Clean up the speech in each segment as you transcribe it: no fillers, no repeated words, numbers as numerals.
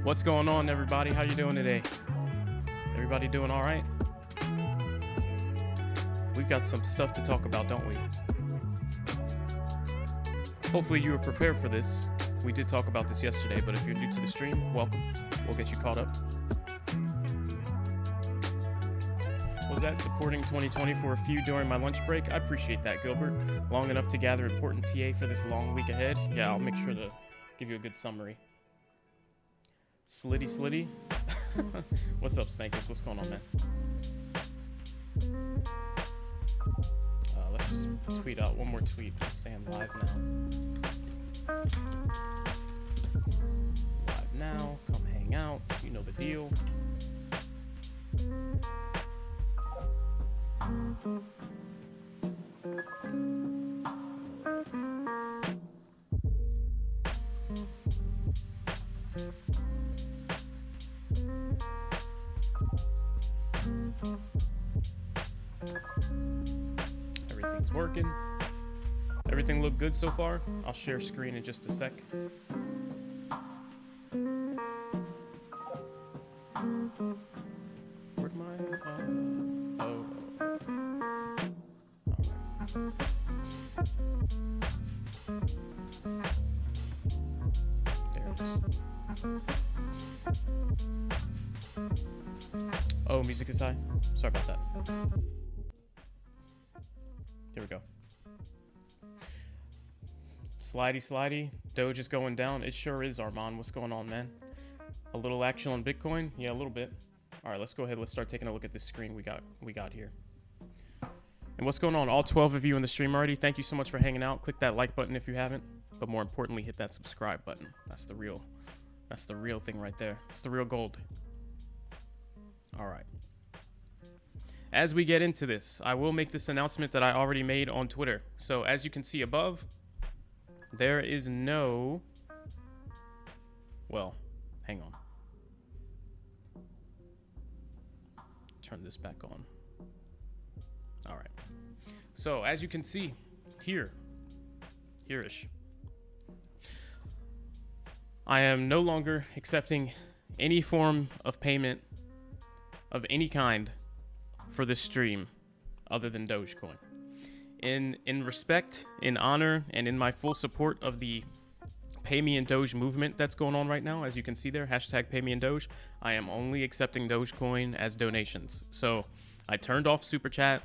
What's going on, everybody? How you doing today? Everybody doing all right? We've got some stuff to talk about, don't we? Hopefully you were prepared for this. We did talk about this yesterday, but if you're new to the stream, welcome. We'll get you caught up. Was that supporting 2020 for a few during my lunch break? I appreciate that, Gilbert. Long enough to gather important TA for this long week ahead? Yeah, I'll make sure to give you a good summary. Slitty. What's up, Snankers? What's going on, man? Let's just tweet out one more tweet saying live now. Live now. Come hang out. You know the deal. Everything's working. Everything look good so far? I'll share screen in just a sec. Where'd my oh. There it is. Oh, music is high. Sorry about that. There we go. Slidey. Doge is going down. It sure is, Armand. What's going on, man? A little action on Bitcoin? Yeah, a little bit. All right, let's go ahead. Let's start taking a look at this screen we got here. And what's going on? All 12 of you in the stream already. Thank you so much for hanging out. Click that like button if you haven't. But more importantly, hit that subscribe button. That's the real thing right there. It's the real gold. All right. As we get into this, I will make this announcement that I already made on Twitter. So as you can see above, there is no... Well, hang on. Turn this back on. All right. So as you can see here-ish, I am no longer accepting any form of payment of any kind for this stream other than Dogecoin. In respect, in honor, and in my full support of the Pay Me in Doge movement that's going on right now, as you can see there, hashtag Pay Me in Doge, I am only accepting Dogecoin as donations. So I turned off Super Chat,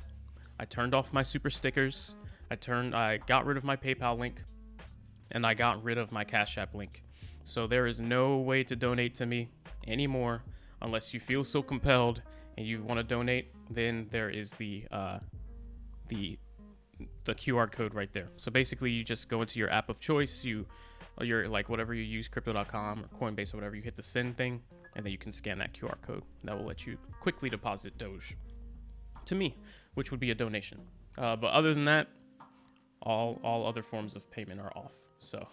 I turned off my Super Stickers, I got rid of my PayPal link, and I got rid of my Cash App link. So there is no way to donate to me anymore unless you feel so compelled and you want to donate. Then there is the QR code right there. So basically you just go into your app of choice, your like whatever you use, crypto.com or Coinbase or whatever, you hit the send thing, and then you can scan that QR code. That will let you quickly deposit Doge to me, which would be a donation. But other than that, all other forms of payment are off. So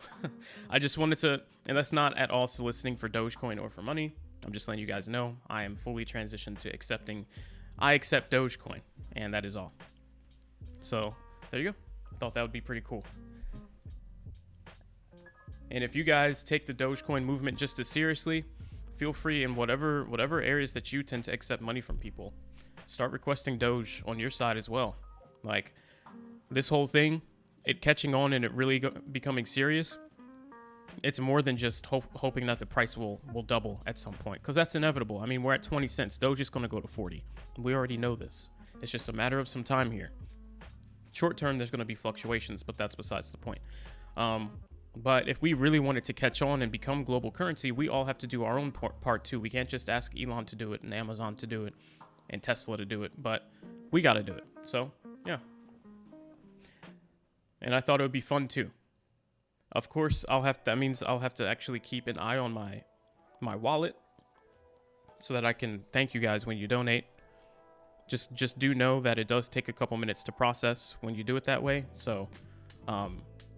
I just wanted to, and that's not at all soliciting for Dogecoin or for money. I'm just letting you guys know I am fully transitioned to I accept Dogecoin, and that is all. So there you go. I thought that would be pretty cool. And if you guys take the Dogecoin movement just as seriously, feel free in whatever areas that you tend to accept money from people, start requesting Doge on your side as well. Like this whole thing, it catching on and it really becoming serious, it's more than just hoping that the price will double at some point, because that's inevitable. I mean, we're at 20 cents. Doge is going to go to 40. We already know this. It's just a matter of some time here. Short term, there's going to be fluctuations, but that's besides the point. But if we really wanted to catch on and become global currency, we all have to do our own part too. We can't just ask Elon to do it and Amazon to do it and Tesla to do it, but we got to do it. So, yeah. And I thought it would be fun too. Of course, that means I'll have to actually keep an eye on my wallet so that I can thank you guys when you donate. Just do know that it does take a couple minutes to process when you do it that way. So,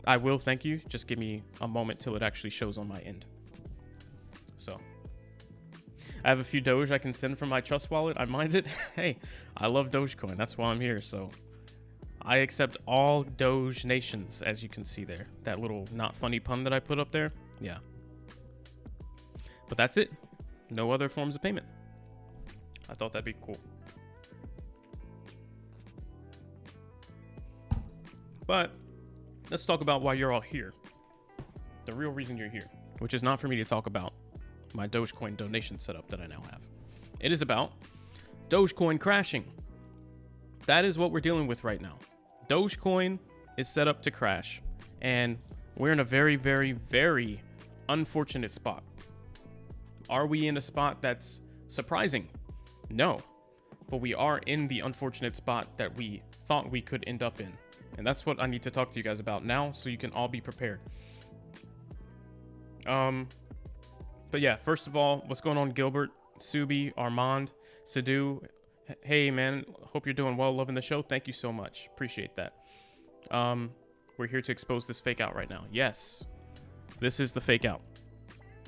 I will, thank you. Just give me a moment till it actually shows on my end. So, I have a few Doge I can send from my Trust wallet. I mind it. Hey, I love Dogecoin. That's why I'm here. So, I accept all Doge nations, as you can see there. That little not funny pun that I put up there. Yeah. But that's it. No other forms of payment. I thought that'd be cool. But let's talk about why you're all here. The real reason you're here, which is not for me to talk about my Dogecoin donation setup that I now have. It is about Dogecoin crashing. That is what we're dealing with right now. Dogecoin is set up to crash, and we're in a very, very, very unfortunate spot. Are we in a spot that's surprising? No, but we are in the unfortunate spot that we thought we could end up in. And that's what I need to talk to you guys about now, so you can all be prepared. But yeah, first of all, what's going on, Gilbert, Subi, Armand, Sidhu? Hey, man, hope you're doing well. Loving the show. Thank you so much. Appreciate that. We're here to expose this fake out right now. Yes, this is the fake out.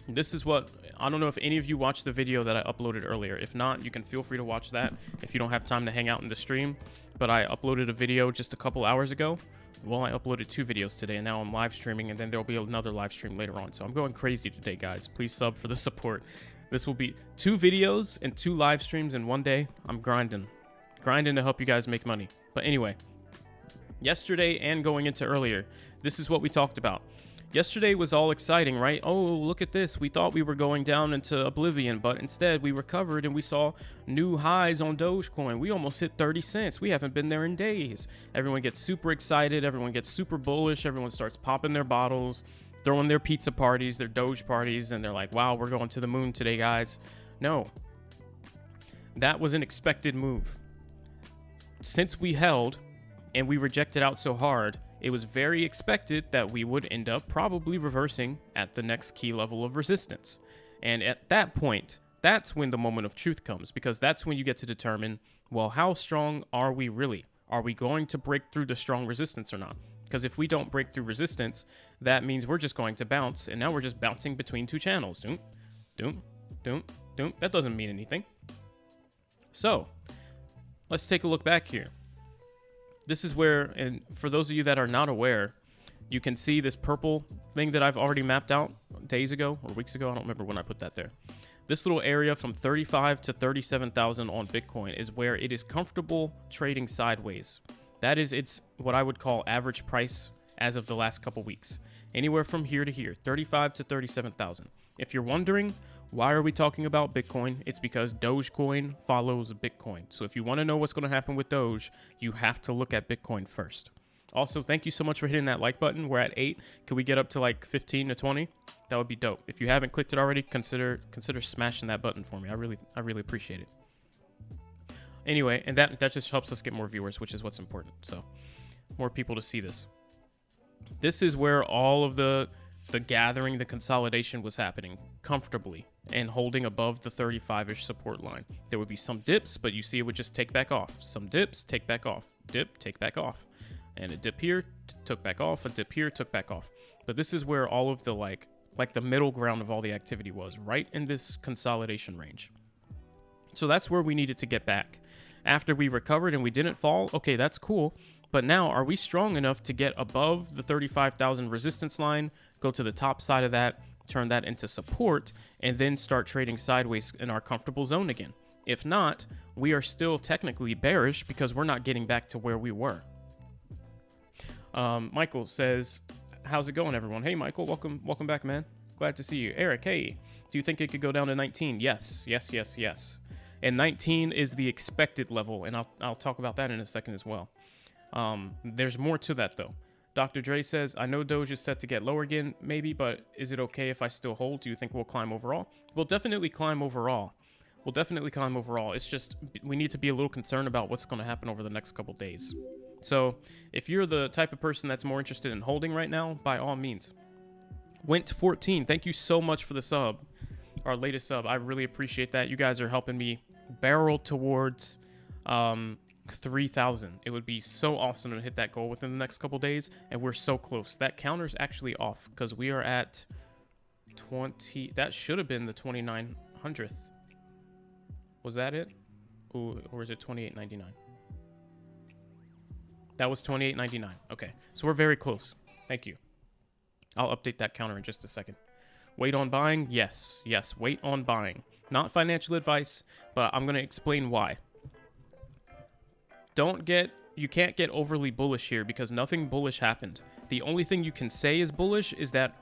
This is what, I don't know if any of you watched the video that I uploaded earlier. If not, you can feel free to watch that if you don't have time to hang out in the stream. But I uploaded a video just a couple hours ago. Well, I uploaded 2 videos today, and now I'm live streaming, and then there'll be another live stream later on. So I'm going crazy today, guys. Please sub for the support. This will be 2 videos and 2 live streams in one day. I'm grinding to help you guys make money. But anyway, yesterday and going into earlier, this is what we talked about. Yesterday was all exciting, right? Oh, look at this. We thought we were going down into oblivion, but instead we recovered and we saw new highs on Dogecoin. We almost hit 30 cents. We haven't been there in days. Everyone gets super excited. Everyone gets super bullish. Everyone starts popping their bottles, throwing their pizza parties, their Doge parties, and they're like, wow, we're going to the moon today, guys. No, that was an expected move. Since we held and we rejected out so hard, it was very expected that we would end up probably reversing at the next key level of resistance. And at that point, that's when the moment of truth comes, because that's when you get to determine, well, how strong are we really? Are we going to break through the strong resistance or not? Because if we don't break through resistance, that means we're just going to bounce, and now we're just bouncing between 2 channels. Doom, doom, doom, doom. That doesn't mean anything. So, let's take a look back here. This is where, and for those of you that are not aware, you can see this purple thing that I've already mapped out days ago or weeks ago. I don't remember when I put that there. This little area from 35 to 37,000 on Bitcoin is where it is comfortable trading sideways. That is its what I would call average price as of the last couple weeks. Anywhere from here to here, 35 to 37,000. If you're wondering, why are we talking about Bitcoin? It's because Dogecoin follows Bitcoin. So if you want to know what's going to happen with Doge, you have to look at Bitcoin first. Also, thank you so much for hitting that like button. We're at 8. Can we get up to like 15 to 20? That would be dope. If you haven't clicked it already, consider smashing that button for me. I really appreciate it. Anyway, and that just helps us get more viewers, which is what's important. So more people to see this. This is where all of the gathering, the consolidation was happening comfortably and holding above the 35-ish support line. There would be some dips, but you see it would just take back off. Some dips, take back off. Dip, take back off. And a dip here, took back off. A dip here, took back off. But this is where all of the like the middle ground of all the activity was, right in this consolidation range. So that's where we needed to get back. After we recovered and we didn't fall, okay, that's cool. But now, are we strong enough to get above the 35,000 resistance line, go to the top side of that, turn that into support, and then start trading sideways in our comfortable zone again? If not, we are still technically bearish because we're not getting back to where we were. Michael says, how's it going, everyone? Hey, Michael, welcome back, man. Glad to see you. Eric, hey, do you think it could go down to 19? Yes. And 19 is the expected level, and I'll talk about that in a second as well. There's more to that, though. Dr. Dre says, I know Doge is set to get lower again, maybe, but is it okay if I still hold? Do you think we'll climb overall? We'll definitely climb overall. It's just we need to be a little concerned about what's going to happen over the next couple days. So if you're the type of person that's more interested in holding right now, by all means. Went14, thank you so much for the sub, our latest sub. I really appreciate that. You guys are helping me barrel towards 3,000. It would be so awesome to hit that goal within the next couple days, and we're so close. That counter's actually off because we are at 20. That should have been the 2900th. Was that it? Ooh, or is it 28.99? That was 28.99. Okay, so we're very close. Thank you. I'll update that counter in just a second. Wait on buying? Yes, wait on buying. Not financial advice, but I'm going to explain why. You can't get overly bullish here because nothing bullish happened. The only thing you can say is bullish is that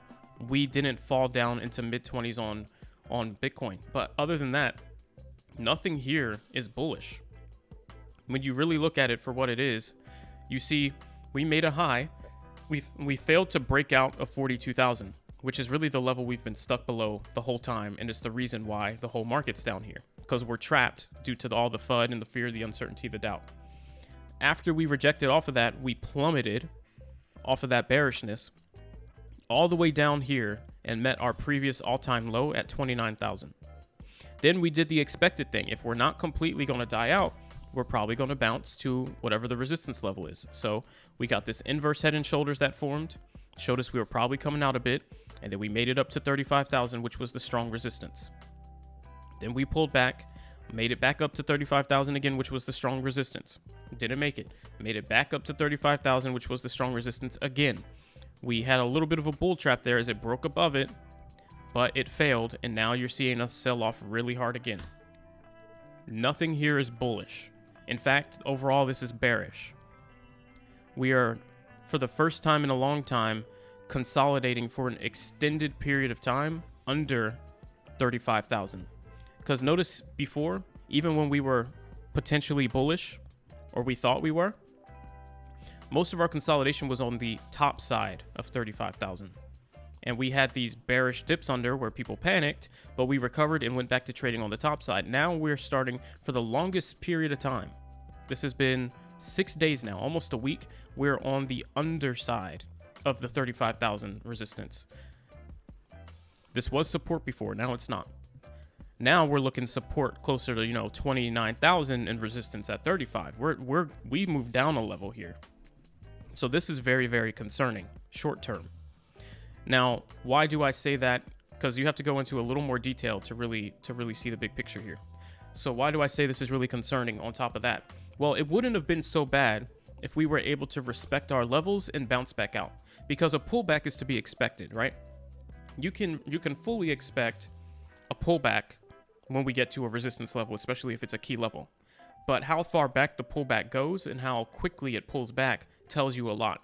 we didn't fall down into mid-20s on Bitcoin. But other than that, nothing here is bullish. When you really look at it for what it is, you see we made a high. We failed to break out of 42,000, which is really the level we've been stuck below the whole time, and it's the reason why the whole market's down here, because we're trapped due to all the FUD and the fear, the uncertainty, the doubt. After we rejected off of that, we plummeted off of that bearishness all the way down here and met our previous all-time low at 29,000. Then we did the expected thing. If we're not completely going to die out, we're probably going to bounce to whatever the resistance level is. So we got this inverse head and shoulders that formed, showed us we were probably coming out a bit, and then we made it up to 35,000, which was the strong resistance. Then we pulled back, made it back up to 35,000 again, which was the strong resistance. Didn't make it. Made it back up to 35,000, which was the strong resistance again. We had a little bit of a bull trap there as it broke above it, but it failed, and now you're seeing us sell off really hard again. Nothing here is bullish. In fact, overall, this is bearish. We are, for the first time in a long time, consolidating for an extended period of time under 35,000. Because notice before, even when we were potentially bullish, or we thought we were, most of our consolidation was on the top side of 35,000. And we had these bearish dips under where people panicked, but we recovered and went back to trading on the top side. Now we're starting for the longest period of time. This has been 6 days now, almost a week. We're on the underside of the 35,000 resistance. This was support before, now it's not. Now we're looking support closer to, 29,000 and resistance at 35. We moved down a level here. So this is very, very concerning short term. Now, why do I say that? Because you have to go into a little more detail to really see the big picture here. So why do I say this is really concerning on top of that? Well, it wouldn't have been so bad if we were able to respect our levels and bounce back out, because a pullback is to be expected, right? You can fully expect a pullback when we get to a resistance level, especially if it's a key level. But how far back the pullback goes and how quickly it pulls back tells you a lot.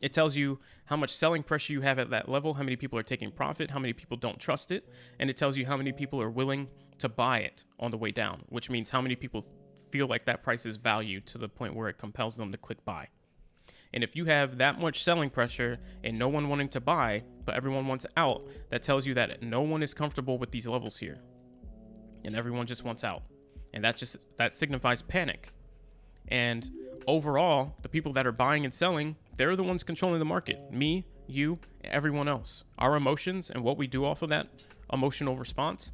It tells you how much selling pressure you have at that level, how many people are taking profit, how many people don't trust it, and it tells you how many people are willing to buy it on the way down, which means how many people feel like that price is valued to the point where it compels them to click buy. And if you have that much selling pressure and no one wanting to buy, but everyone wants out, that tells you that no one is comfortable with these levels here. And everyone just wants out. And that signifies panic. And overall, the people that are buying and selling, they're the ones controlling the market. Me, you, everyone else. Our emotions and what we do off of that emotional response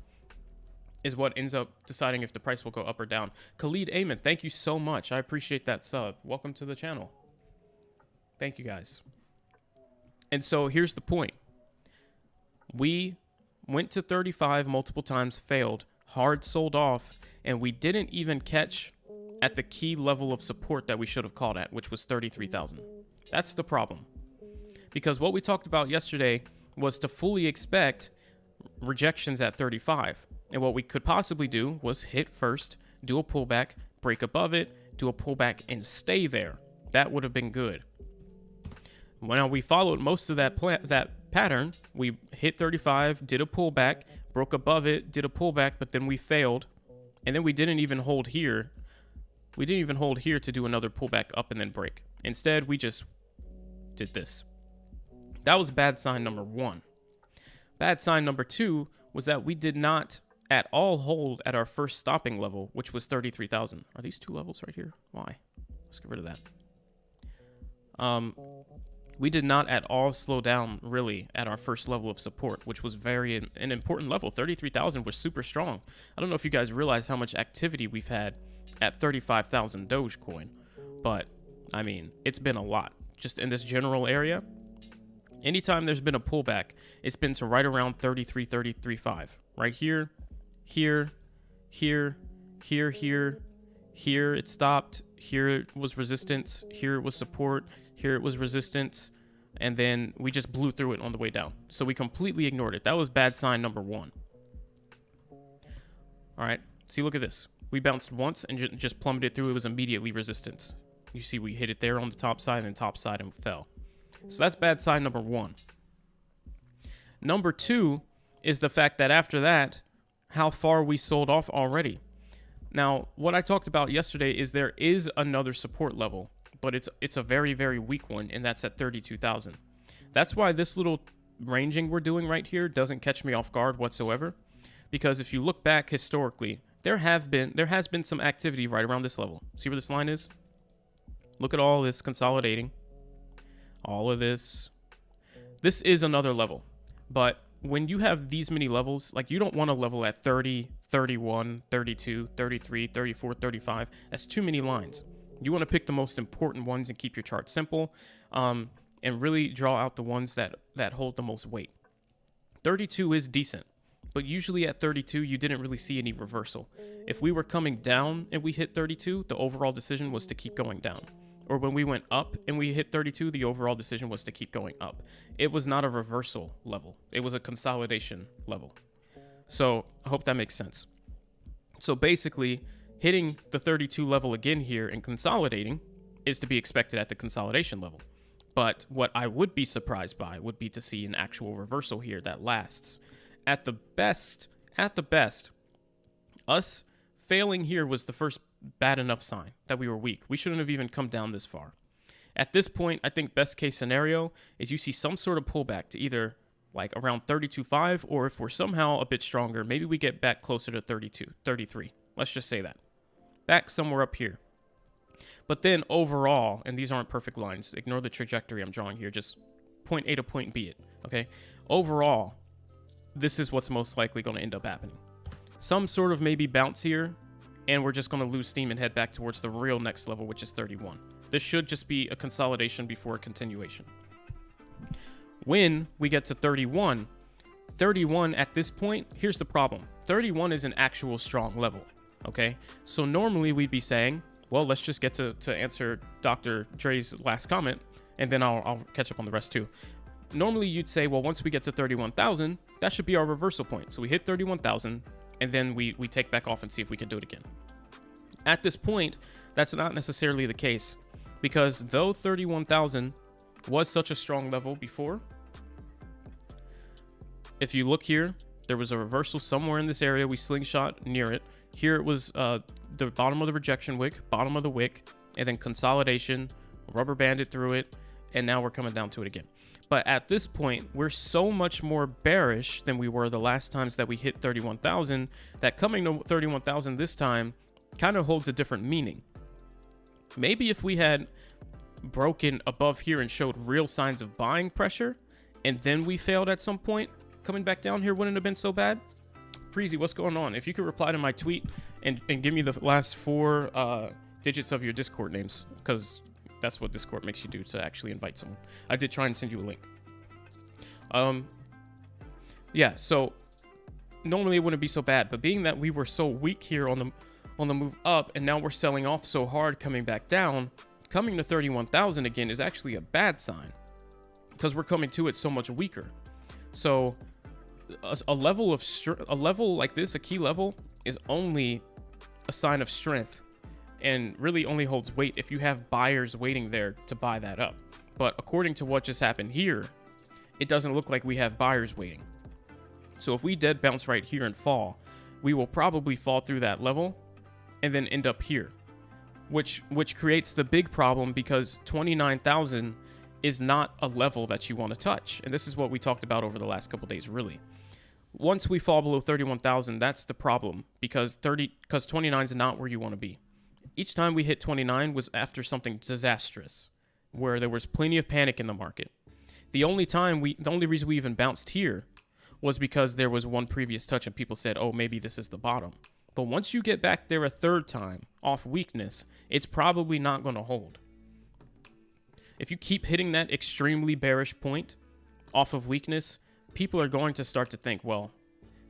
is what ends up deciding if the price will go up or down. Khalid Ayman, thank you so much. I appreciate that sub. Welcome to the channel. Thank you guys. And so here's the point. We went to 35 multiple times, failed, hard sold off, and we didn't even catch at the key level of support that we should have called at, which was 33,000. That's the problem. Because what we talked about yesterday was to fully expect rejections at 35. And what we could possibly do was hit first, do a pullback, break above it, do a pullback, and stay there. That would have been good. When we followed most of that pattern, we hit 35, did a pullback, broke above it, did a pullback, but then we failed. And then we didn't even hold here. We didn't even hold here to do another pullback up and then break. Instead, we just did this. That was bad sign number one. Bad sign number two was that we did not at all hold at our first stopping level, which was 33,000. Are these two levels right here? Why? Let's get rid of that. We did not at all slow down really at our first level of support, which was an important level. 33,000 was super strong. I don't know if you guys realize how much activity we've had at 35,000 Dogecoin. But I mean, it's been a lot just in this general area. Anytime there's been a pullback, it's been to right around 33, 33.5. Right here, here, here, here, here it stopped. Here it was resistance. Here it was support. Here it was resistance. And then we just blew through it on the way down. So we completely ignored it. That was bad sign number one. All right. See, look at this. We bounced once and just plummeted through. It was immediately resistance. You see, we hit it there on the top side and fell. So that's bad sign number one. Number two is the fact that after that, how far we sold off already. Now, what I talked about yesterday is there is another support level, but it's a very, very weak one, and that's at 32,000. That's why this little ranging we're doing right here doesn't catch me off guard whatsoever, because if you look back historically, there has been some activity right around this level. See where this line is? Look at all this consolidating. All of this. This is another level, but when you have these many levels, like you don't want a level at 30, 31, 32, 33, 34, 35. That's too many lines. You want to pick the most important ones and keep your chart simple, and really draw out the ones that hold the most weight. 32 is decent, but usually at 32, you didn't really see any reversal. If we were coming down and we hit 32, the overall decision was to keep going down. Or when we went up and we hit 32, the overall decision was to keep going up. It was not a reversal level. It was a consolidation level. So I hope that makes sense. So basically, hitting the 32 level again here and consolidating is to be expected at the consolidation level. But what I would be surprised by would be to see an actual reversal here that lasts. At the best, us failing here was the first bad enough sign that we were weak. We shouldn't have even come down this far. At this point, I think best case scenario is you see some sort of pullback to either like around 32.5, or if we're somehow a bit stronger, maybe we get back closer to 32, 33. Let's just say that. Back somewhere up here. But then overall, and these aren't perfect lines, ignore the trajectory I'm drawing here, just point A to point B it, okay? Overall, this is what's most likely going to end up happening. Some sort of maybe bounce here, and we're just going to lose steam and head back towards the real next level, which is 31. This should just be a consolidation before a continuation. When we get to 31 at this point, here's the problem. 31 is an actual strong level, okay? So normally we'd be saying, well, let's just get to answer Dr. Dre's last comment, and then I'll catch up on the rest too. Normally you'd say, well, once we get to 31,000, that should be our reversal point. So we hit 31,000, and then we take back off and see if we can do it again. At this point, that's not necessarily the case, because though 31,000 was such a strong level before, if you look here, there was a reversal somewhere in this area. We slingshot near it. Here it was the bottom of the rejection wick, bottom of the wick, and then consolidation, rubber banded through it, and now we're coming down to it again. But at this point, we're so much more bearish than we were the last times that we hit 31,000 that coming to 31,000 this time kind of holds a different meaning. Maybe if we had broken above here and showed real signs of buying pressure, and then we failed at some point, coming back down here wouldn't have been so bad. Preezy, what's going on? If you could reply to my tweet and give me the last 4 digits of your Discord names, because that's what Discord makes you do to actually invite someone. I did try and send you a link. Yeah, so normally it wouldn't be so bad, but being that we were so weak here on the move up, and now we're selling off so hard coming back down, coming to 31,000 again is actually a bad sign, because we're coming to it so much weaker. So a level like this, a key level, is only a sign of strength, and really only holds weight if you have buyers waiting there to buy that up. But according to what just happened here, it doesn't look like we have buyers waiting. So if we dead bounce right here and fall, we will probably fall through that level and then end up here, which creates the big problem, because 29,000 is not a level that you want to touch. And this is what we talked about over the last couple days, really. Once we fall below 31,000, that's the problem, because 29 is not where you want to be. Each time we hit 29 was after something disastrous, where there was plenty of panic in the market. The only reason we even bounced here was because there was one previous touch and people said, oh, maybe this is the bottom. But once you get back there a third time off weakness, it's probably not going to hold. If you keep hitting that extremely bearish point off of weakness, people are going to start to think, well,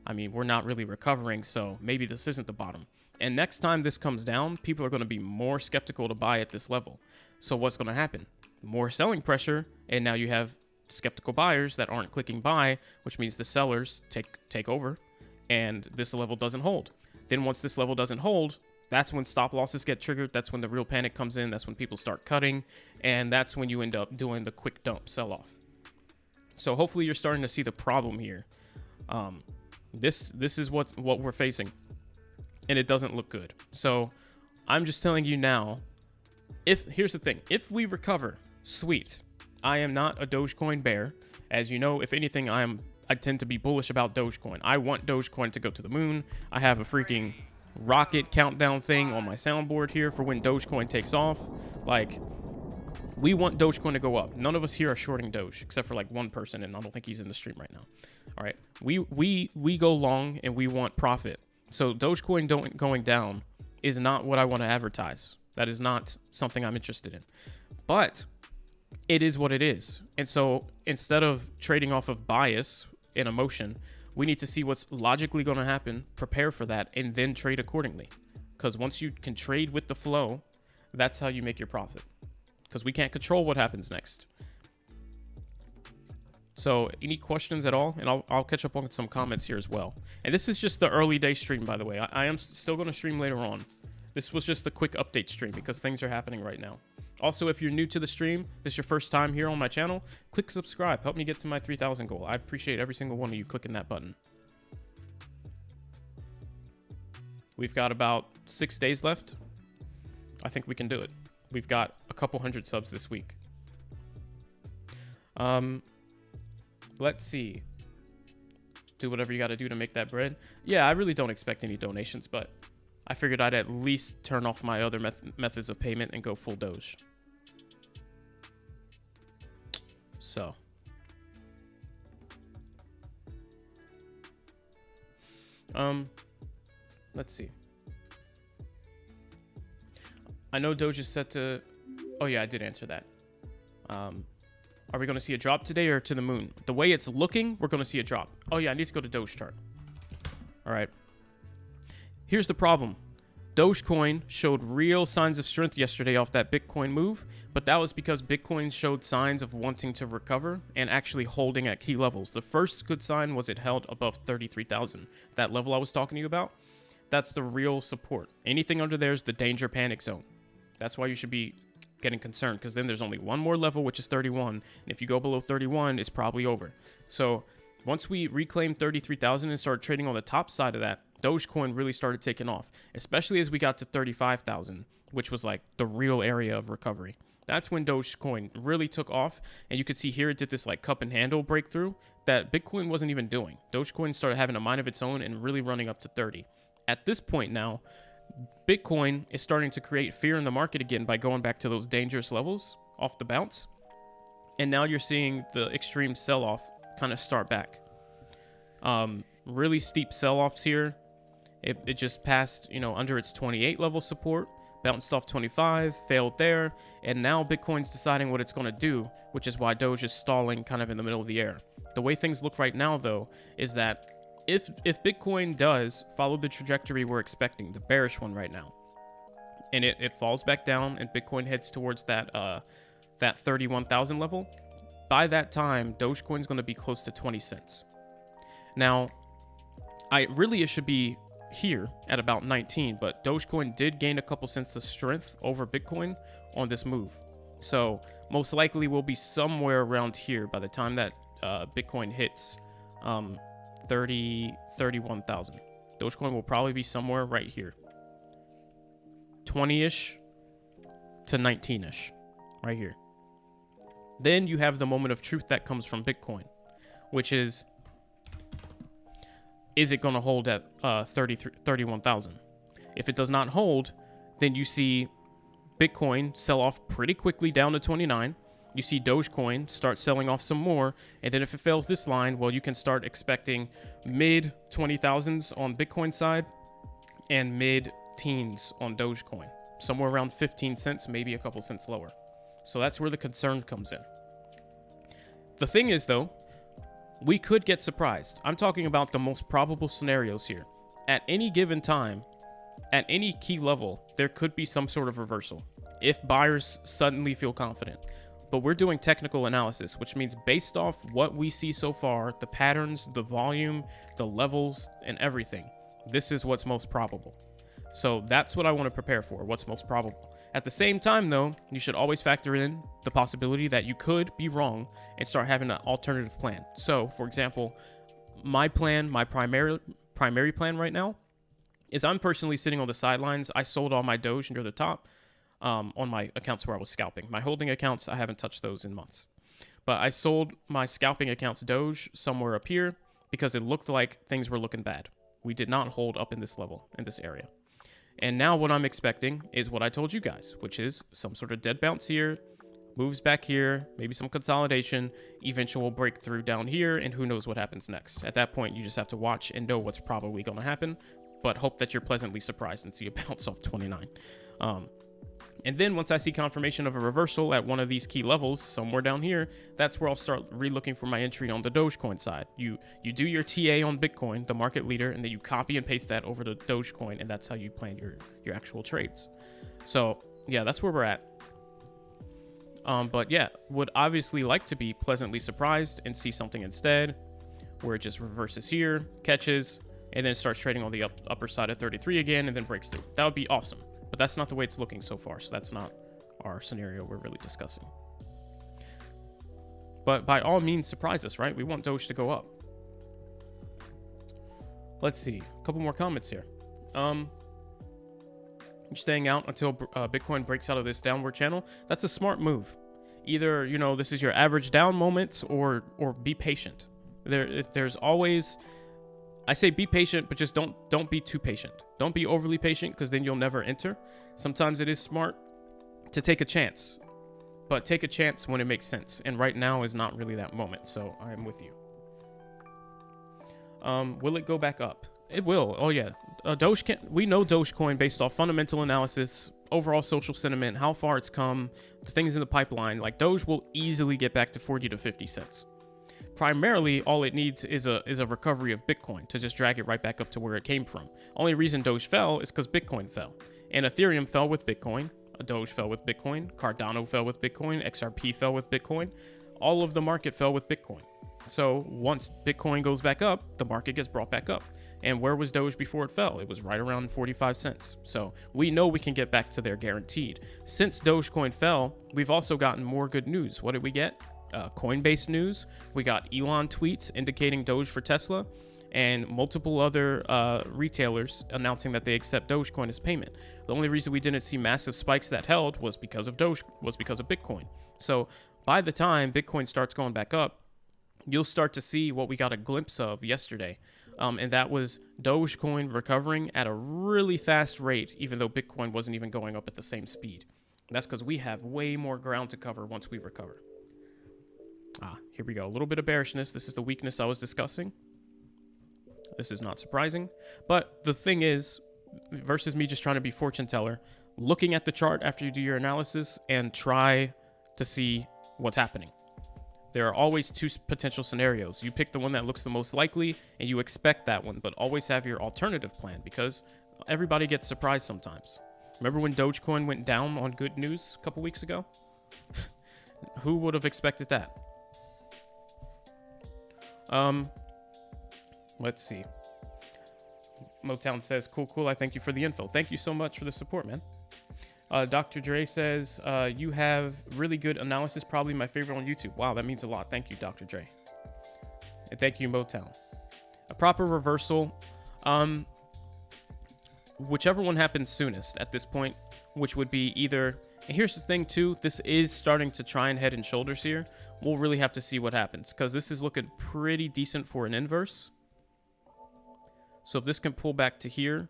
I mean, we're not really recovering, so maybe this isn't the bottom. And next time this comes down, people are going to be more skeptical to buy at this level. So what's going to happen? More selling pressure, and now you have skeptical buyers that aren't clicking buy, which means the sellers take over, and this level doesn't hold. Then once this level doesn't hold, that's when stop losses get triggered. That's when the real panic comes in. That's when people start cutting, and that's when you end up doing the quick dump sell-off. So hopefully you're starting to see the problem here. This is what we're facing, and it doesn't look good. So I'm just telling you now, here's the thing. If we recover, sweet. I am not a Dogecoin bear. As you know, if anything, I tend to be bullish about Dogecoin. I want Dogecoin to go to the moon. I have a freaking rocket countdown thing on my soundboard here for when Dogecoin takes off. Like, we want Dogecoin to go up. None of us here are shorting Doge, except for like one person, and I don't think he's in the stream right now. All right, we go long and we want profit. So Dogecoin going down is not what I want to advertise. That is not something I'm interested in. But it is what it is. And so instead of trading off of bias and emotion, we need to see what's logically going to happen, prepare for that, and then trade accordingly. Because once you can trade with the flow, that's how you make your profit. Because we can't control what happens next. So any questions at all? And I'll catch up on some comments here as well. And this is just the early day stream, by the way. I am still going to stream later on. This was just a quick update stream because things are happening right now. Also, if you're new to the stream, this is your first time here on my channel, click subscribe. Help me get to my 3,000 goal. I appreciate every single one of you clicking that button. We've got about 6 days left. I think we can do it. We've got a couple hundred subs this week. Let's see. Do whatever you got to do to make that bread. Yeah, I really don't expect any donations, but I figured I'd at least turn off my other methods of payment and go full Doge. So. Let's see. I know Doge is set to... Oh yeah, I did answer that. Are we going to see a drop today or to the moon? The way it's looking, we're going to see a drop. Oh yeah, I need to go to Doge chart. All right. Here's the problem. Dogecoin showed real signs of strength yesterday off that Bitcoin move, but that was because Bitcoin showed signs of wanting to recover and actually holding at key levels. The first good sign was it held above 33,000. That level I was talking to you about, that's the real support. Anything under there is the danger panic zone. That's why you should be getting concerned, because then there's only one more level, which is 31. And if you go below 31, it's probably over. So once we reclaimed 33,000 and started trading on the top side of that, Dogecoin really started taking off, especially as we got to 35,000, which was like the real area of recovery. That's when Dogecoin really took off. And you could see here it did this like cup and handle breakthrough that Bitcoin wasn't even doing. Dogecoin started having a mind of its own and really running up to 30. At this point now, Bitcoin is starting to create fear in the market again by going back to those dangerous levels off the bounce. And now you're seeing the extreme sell-off kind of start back. Really steep sell-offs here. It just passed, under its 28 level support, bounced off 25, failed there, and now Bitcoin's deciding what it's going to do, which is why Doge is stalling kind of in the middle of the air. The way things look right now, though, is that if Bitcoin does follow the trajectory we're expecting, the bearish one right now, and it falls back down and Bitcoin heads towards that 31,000 level, by that time, Dogecoin's going to be close to 20 cents. Now, it should be here at about 19, but Dogecoin did gain a couple cents of strength over Bitcoin on this move. So most likely we'll be somewhere around here by the time that Bitcoin hits 31,000. Dogecoin will probably be somewhere right here. 20-ish to 19-ish right here. Then you have the moment of truth that comes from Bitcoin, which is it going to hold at 31,000? If it does not hold, then you see Bitcoin sell off pretty quickly down to 29. You see Dogecoin start selling off some more. And then if it fails this line, well, you can start expecting mid 20,000s on Bitcoin side and mid-teens on Dogecoin, somewhere around 15 cents, maybe a couple cents lower. So that's where the concern comes in. The thing is, though, we could get surprised. I'm talking about the most probable scenarios here. At any given time, at any key level, there could be some sort of reversal if buyers suddenly feel confident. But we're doing technical analysis, which means based off what we see so far, the patterns, the volume, the levels, and everything, this is what's most probable. So that's what I want to prepare for, what's most probable. At the same time, though, you should always factor in the possibility that you could be wrong and start having an alternative plan. So, for example, my plan, my primary plan right now is I'm personally sitting on the sidelines. I sold all my Doge near the top on my accounts where I was scalping. My holding accounts, I haven't touched those in months. But I sold my scalping accounts Doge somewhere up here because it looked like things were looking bad. We did not hold up in this level, in this area. And now what I'm expecting is what I told you guys, which is some sort of dead bounce here, moves back here, maybe some consolidation, eventual breakthrough down here, and who knows what happens next. At that point, you just have to watch and know what's probably going to happen, but hope that you're pleasantly surprised and see a bounce off 29. And then once I see confirmation of a reversal at one of these key levels, somewhere down here, that's where I'll start re-looking for my entry on the Dogecoin side. You do your TA on Bitcoin, the market leader, and then you copy and paste that over to Dogecoin, and that's how you plan your actual trades. So yeah, that's where we're at. But yeah, would obviously like to be pleasantly surprised and see something instead where it just reverses here, catches, and then starts trading on the upper side of 33 again, and then breaks through. That would be awesome. But that's not the way it's looking so far, so that's not our scenario we're really discussing. But by all means, surprise us, right? We want Doge to go up. Let's see. A couple more comments here. You're staying out until Bitcoin breaks out of this downward channel. That's a smart move. Either, this is your average down moment, or be patient. There's always... I say be patient, but just don't be too patient. Don't be overly patient, because then you'll never enter. Sometimes it is smart to take a chance, but take a chance when it makes sense. And right now is not really that moment, so I am with you. Will it go back up? It will. Oh yeah. We know Dogecoin based off fundamental analysis, overall social sentiment, how far it's come, the things in the pipeline. Like Doge will easily get back to 40 to 50 cents. Primarily, all it needs is a recovery of Bitcoin to just drag it right back up to where it came from. Only reason Doge fell is because Bitcoin fell. And Ethereum fell with Bitcoin. Doge fell with Bitcoin. Cardano fell with Bitcoin. XRP fell with Bitcoin. All of the market fell with Bitcoin. So once Bitcoin goes back up, the market gets brought back up. And where was Doge before it fell? It was right around 45 cents. So we know we can get back to there guaranteed. Since Dogecoin fell, we've also gotten more good news. What did we get? Coinbase news. We got Elon tweets indicating Doge for Tesla, and multiple other retailers announcing that they accept Dogecoin as payment. The only reason we didn't see massive spikes that held was because of Bitcoin. So by the time Bitcoin starts going back up, you'll start to see what we got a glimpse of yesterday. And that was Dogecoin recovering at a really fast rate, even though Bitcoin wasn't even going up at the same speed. That's because we have way more ground to cover once we recover. Here we go. A little bit of bearishness. This is the weakness I was discussing. This is not surprising. But the thing is, versus me just trying to be fortune teller, looking at the chart after you do your analysis and try to see what's happening. There are always two potential scenarios. You pick the one that looks the most likely and you expect that one, but always have your alternative plan, because everybody gets surprised sometimes. Remember when Dogecoin went down on good news a couple weeks ago? Who would have expected that? Let's see. Motown says, cool. I thank you for the info. Thank you so much for the support, man. Dr. Dre says, you have really good analysis, probably my favorite on YouTube. Wow, that means a lot. Thank you, Dr. Dre. And thank you, Motown. A proper reversal. Whichever one happens soonest at this point, which would be either... And here's the thing, too. This is starting to try and head and shoulders here. We'll really have to see what happens, because this is looking pretty decent for an inverse. So if this can pull back to here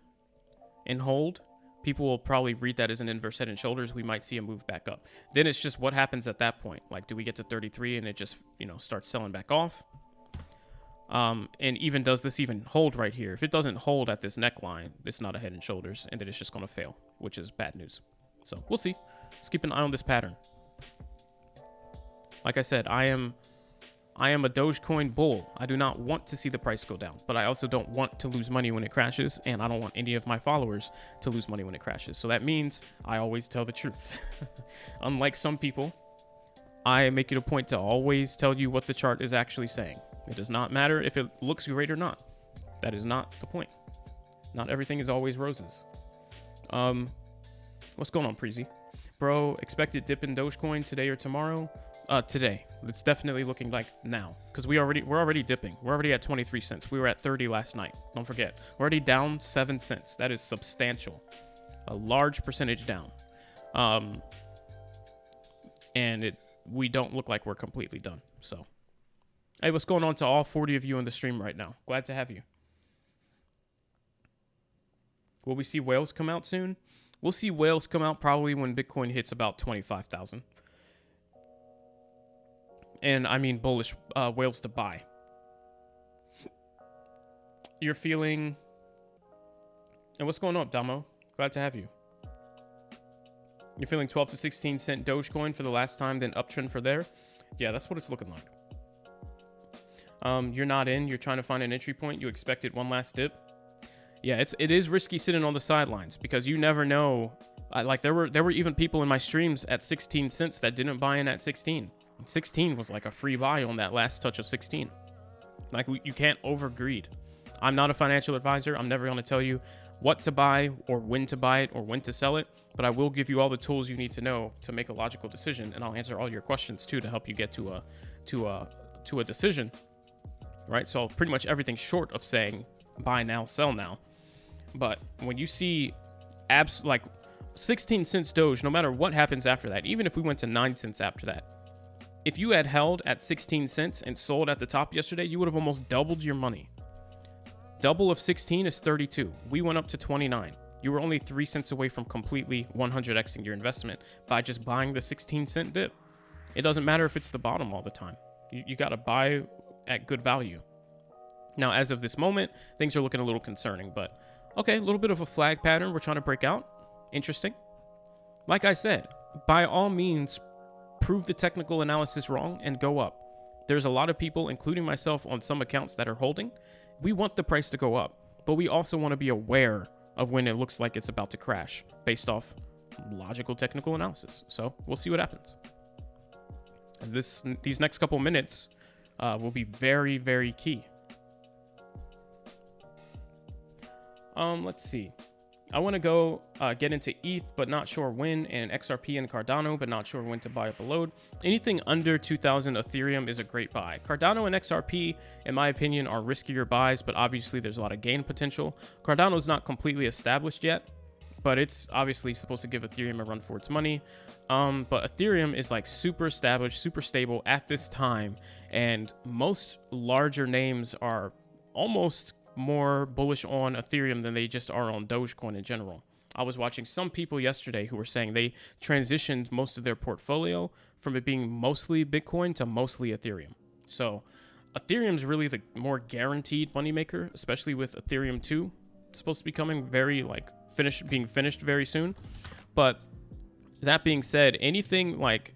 and hold, people will probably read that as an inverse head and shoulders. We might see a move back up. Then it's just what happens at that point. Like, do we get to 33 and it just, starts selling back off? And even does this even hold right here? If it doesn't hold at this neckline, it's not a head and shoulders, and then it's just going to fail, which is bad news. So we'll see. Let's keep an eye on this pattern. Like I said, I am a Dogecoin bull. I do not want to see the price go down, but I also don't want to lose money when it crashes, and I don't want any of my followers to lose money when it crashes. So that means I always tell the truth. Unlike some people, I make it a point to always tell you what the chart is actually saying. It does not matter if it looks great or not. That is not the point. Not everything is always roses. What's going on, Preezy? Bro, expected dip in Dogecoin today or tomorrow? Today. It's definitely looking like now, because we're already dipping. We're already at 23 cents. We were at 30 last night. Don't forget. We're already down 7 cents. That is substantial. A large percentage down. And we don't look like we're completely done. So, hey, what's going on to all 40 of you on the stream right now? Glad to have you. Will we see whales come out soon? We'll see whales come out probably when Bitcoin hits about 25,000. And I mean bullish whales to buy. You're feeling... And what's going on, Damo? Glad to have you. You're feeling 12 to 16 cent Dogecoin for the last time, then uptrend for there? Yeah, that's what it's looking like. You're not in. You're trying to find an entry point. You expected one last dip. Yeah, it is risky sitting on the sidelines because you never know. Like there were even people in my streams at 16 cents that didn't buy in at 16. 16 was like a free buy on that last touch of 16. Like you can't overgreed. I'm not a financial advisor. I'm never going to tell you what to buy or when to buy it or when to sell it, but I will give you all the tools you need to know to make a logical decision, and I'll answer all your questions too to help you get to a decision. Right? So pretty much everything short of saying buy now, sell now. But when you see like 16 cents Doge, no matter what happens after that, even if we went to 9 cents after that, if you had held at 16 cents and sold at the top yesterday, you would have almost doubled your money. Double of 16 is 32. We went up to 29. You were only 3 cents away from completely 100xing your investment by just buying the 16 cent dip. It doesn't matter if it's the bottom all the time. You got to buy at good value. Now, as of this moment, things are looking a little concerning, but okay, a little bit of a flag pattern we're trying to break out. Interesting. Like I said, by all means, prove the technical analysis wrong and go up. There's a lot of people, including myself, on some accounts that are holding. We want the price to go up, but we also want to be aware of when it looks like it's about to crash based off logical technical analysis. So we'll see what happens. These next couple minutes will be very, very key. Let's see. I want to go get into ETH, but not sure when, and XRP and Cardano, but not sure when to buy up a load. Anything under 2,000 Ethereum is a great buy. Cardano and XRP, in my opinion, are riskier buys, but obviously there's a lot of gain potential. Cardano is not completely established yet, but it's obviously supposed to give Ethereum a run for its money. But Ethereum is like super established, super stable at this time, and most larger names are almost more bullish on Ethereum than they just are on Dogecoin in general. I was watching some people yesterday who were saying they transitioned most of their portfolio from it being mostly Bitcoin to mostly Ethereum. So Ethereum's really the more guaranteed moneymaker, especially with Ethereum 2. It's supposed to be coming very being finished very soon. But that being said, anything like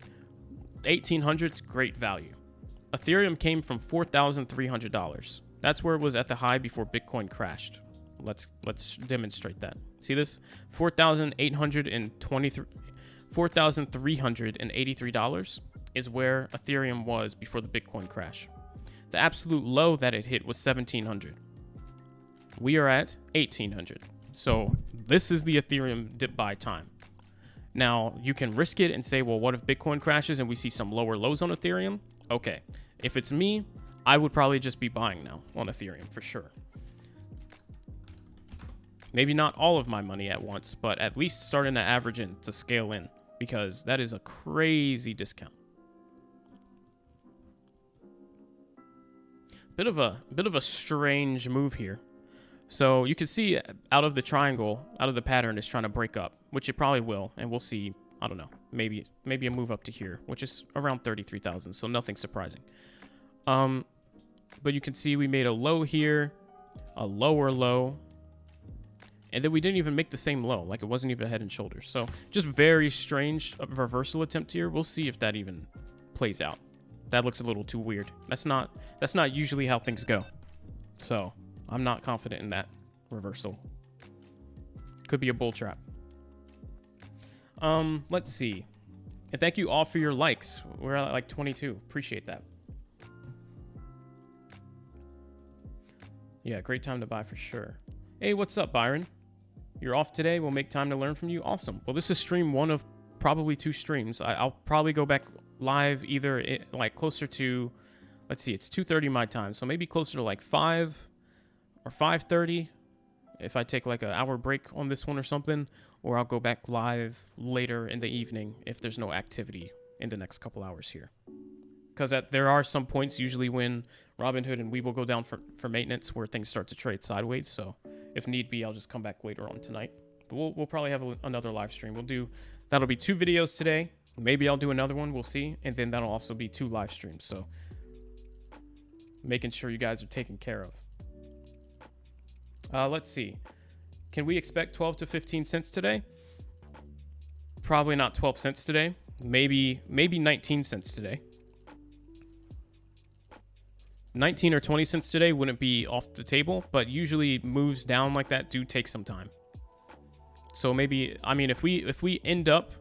1800's great value. Ethereum came from $4,300. That's where it was at the high before Bitcoin crashed. Let's demonstrate that. See this? $4,383 is where Ethereum was before the Bitcoin crash. The absolute low that it hit was $1,700. We are at $1,800. So this is the Ethereum dip buy time. Now, you can risk it and say, well, what if Bitcoin crashes and we see some lower lows on Ethereum? Okay. If it's me, I would probably just be buying now on Ethereum for sure. Maybe not all of my money at once, but at least starting to average in, to scale in, because that is a crazy discount. Bit of a strange move here. So you can see out of the triangle, out of the pattern is trying to break up, which it probably will, and we'll see, I don't know, maybe a move up to here, which is around 33,000, so nothing surprising. But you can see we made a low here, a lower low, and then we didn't even make the same low. Like, it wasn't even a head and shoulders. So just very strange reversal attempt here. We'll see if that even plays out. That looks a little too weird. That's not usually how things go. So I'm not confident in that reversal. Could be a bull trap. Let's see. And thank you all for your likes. We're at like 22. Appreciate that. Yeah, great time to buy for sure. Hey, what's up, Byron? You're off today. We'll make time to learn from you. Awesome. Well, this is stream 1 of probably 2 streams. I'll probably go back live either like closer to, let's see, it's 2:30 my time. So maybe closer to like 5 or 5:30 if I take like an hour break on this one or something. Or I'll go back live later in the evening if there's no activity in the next couple hours here. Because there are some points usually when Robinhood and Webull go down for maintenance where things start to trade sideways. So if need be, I'll just come back later on tonight. But we'll probably have another live stream. That'll be 2 videos today. Maybe I'll do another one. We'll see. And then that'll also be 2 live streams. So making sure you guys are taken care of. Let's see. Can we expect 12 to 15 cents today? Probably not 12 cents today. Maybe 19 cents today. 19 or 20 cents today wouldn't be off the table, but usually moves down like that do take some time. So maybe, I mean, if we end up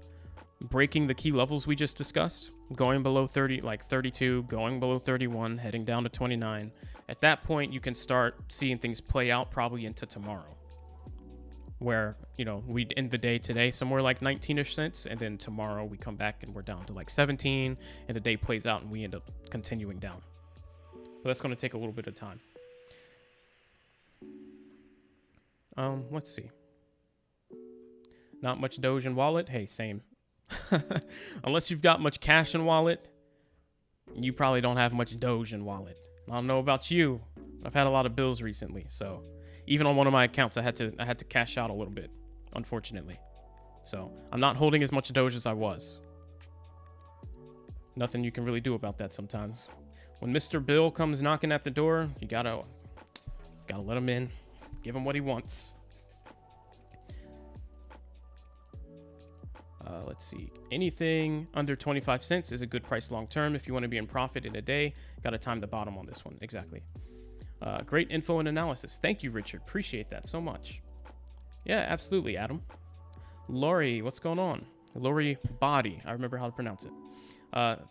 breaking the key levels we just discussed, going below 30, like 32, going below 31, heading down to 29, at that point you can start seeing things play out probably into tomorrow. Where, you know, we end the day today somewhere like 19-ish cents, and then tomorrow we come back and we're down to like 17, and the day plays out and we end up continuing down. But that's going to take a little bit of time. Let's see. Not much Doge in wallet. Hey, same. Unless you've got much cash in wallet, you probably don't have much Doge in wallet. I don't know about you. I've had a lot of bills recently, so even on one of my accounts, I had to cash out a little bit, unfortunately. So I'm not holding as much Doge as I was. Nothing you can really do about that sometimes. When Mr. Bill comes knocking at the door, you gotta let him in, give him what he wants. Let's see. Anything under 25 cents is a good price long term if you want to be in profit in a day. Got to time the bottom on this one. Exactly. Great info and analysis. Thank you, Richard. Appreciate that so much. Yeah, absolutely, Adam. Lori, what's going on? Lori Body. I remember how to pronounce it.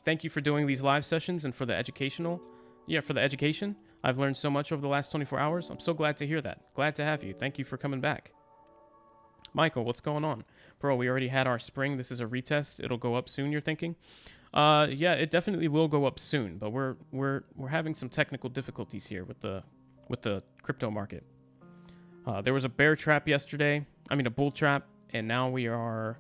Thank you for doing these live sessions and for the education. I've learned so much over the last 24 hours. I'm so glad to hear that. Glad to have you. Thank you for coming back. Michael, what's going on? Bro, we already had our spring. This is a retest. It'll go up soon, you're thinking? Yeah, it definitely will go up soon, but we're having some technical difficulties here with the crypto market. There was a bear trap yesterday. I mean, a bull trap, and now we are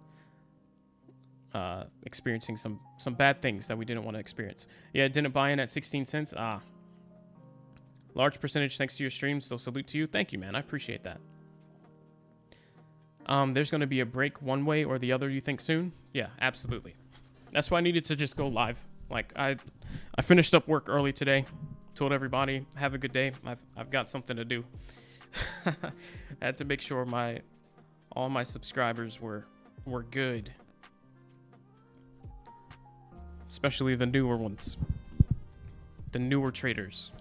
experiencing some bad things that we didn't want to experience. Yeah, didn't buy in at 16 cents. Large percentage thanks to your stream. So salute to you. Thank you, man. I appreciate that. There's going to be a break one way or the other, you think, soon? Yeah, absolutely. That's why I needed to just go live. Like, I finished up work early today. Told everybody, have a good day. I've got something to do. I had to make sure all my subscribers were good. Especially the newer ones. The newer traders.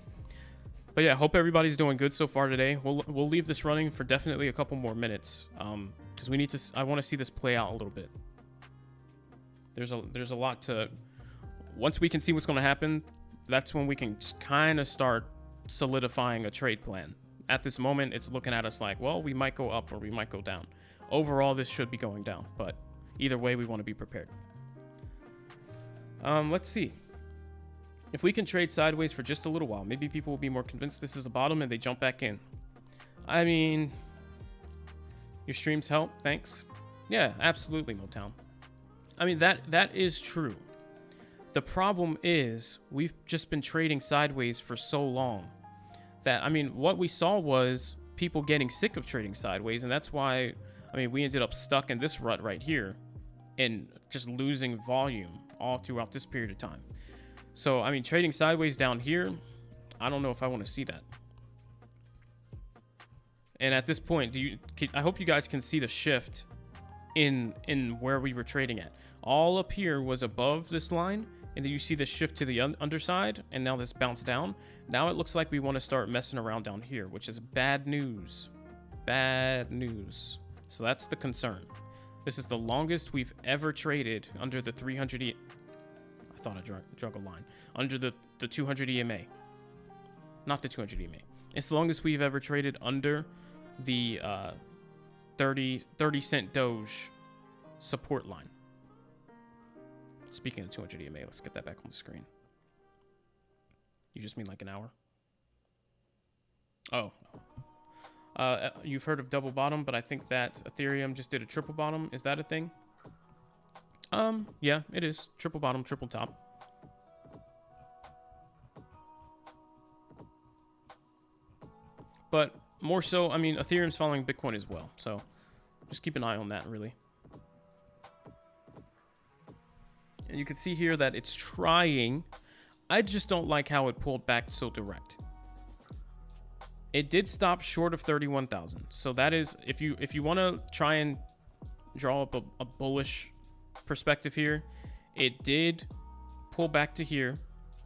But yeah, hope everybody's doing good so far today. We'll leave this running for definitely a couple more minutes, because I want to see this play out a little bit. There's a lot to. Once we can see what's going to happen, that's when we can kind of start solidifying a trade plan. At this moment, it's looking at us like, well, we might go up or we might go down. Overall, this should be going down, but either way, we want to be prepared. Let's see. If we can trade sideways for just a little while, maybe people will be more convinced this is a bottom and they jump back in. I mean, your streams help. Thanks. Yeah, absolutely, Motown. I mean, that is true. The problem is we've just been trading sideways for so long that, I mean, what we saw was people getting sick of trading sideways. And that's why, I mean, we ended up stuck in this rut right here and just losing volume all throughout this period of time. So, I mean, trading sideways down here, I don't know if I want to see that. And at this point, I hope you guys can see the shift in where we were trading at. All up here was above this line, and then you see the shift to the underside, and now this bounce down. Now it looks like we want to start messing around down here, which is bad news. Bad news. So that's the concern. This is the longest we've ever traded under the 300 I thought I drug a line. Under the 200 EMA. Not the 200 EMA. It's the longest we've ever traded under the 30 cent Doge support line. Speaking of 200 EMA, let's get that back on the screen. You just mean like an hour? Oh. You've heard of double bottom, but I think that Ethereum just did a triple bottom. Is that a thing? Yeah, it is. Triple bottom, triple top. But more so, I mean, Ethereum's following Bitcoin as well. So just keep an eye on that, really. And you can see here that it's trying. I just don't like how it pulled back so direct. It did stop short of 31,000. So that is, if you want to try and draw up a bullish perspective here, it did pull back to here,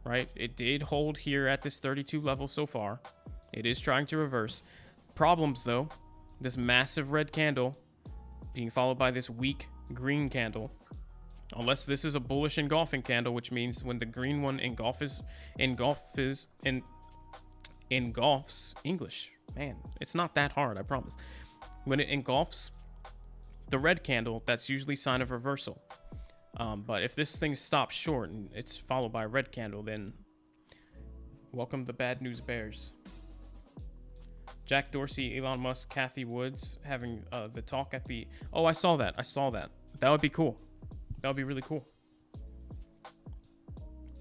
right? It did hold here at this 32 level so far. It is trying to reverse. Problems though, this massive red candle being followed by this weak green candle. Unless this is a bullish engulfing candle, which means when the green one engulfs English. Man, it's not that hard, I promise. When it engulfs the red candle, that's usually a sign of reversal. But if this thing stops short and it's followed by a red candle, then welcome the bad news bears. Jack Dorsey, Elon Musk, Kathy Woods having the talk at the... Oh, I saw that. That would be cool. That would be really cool.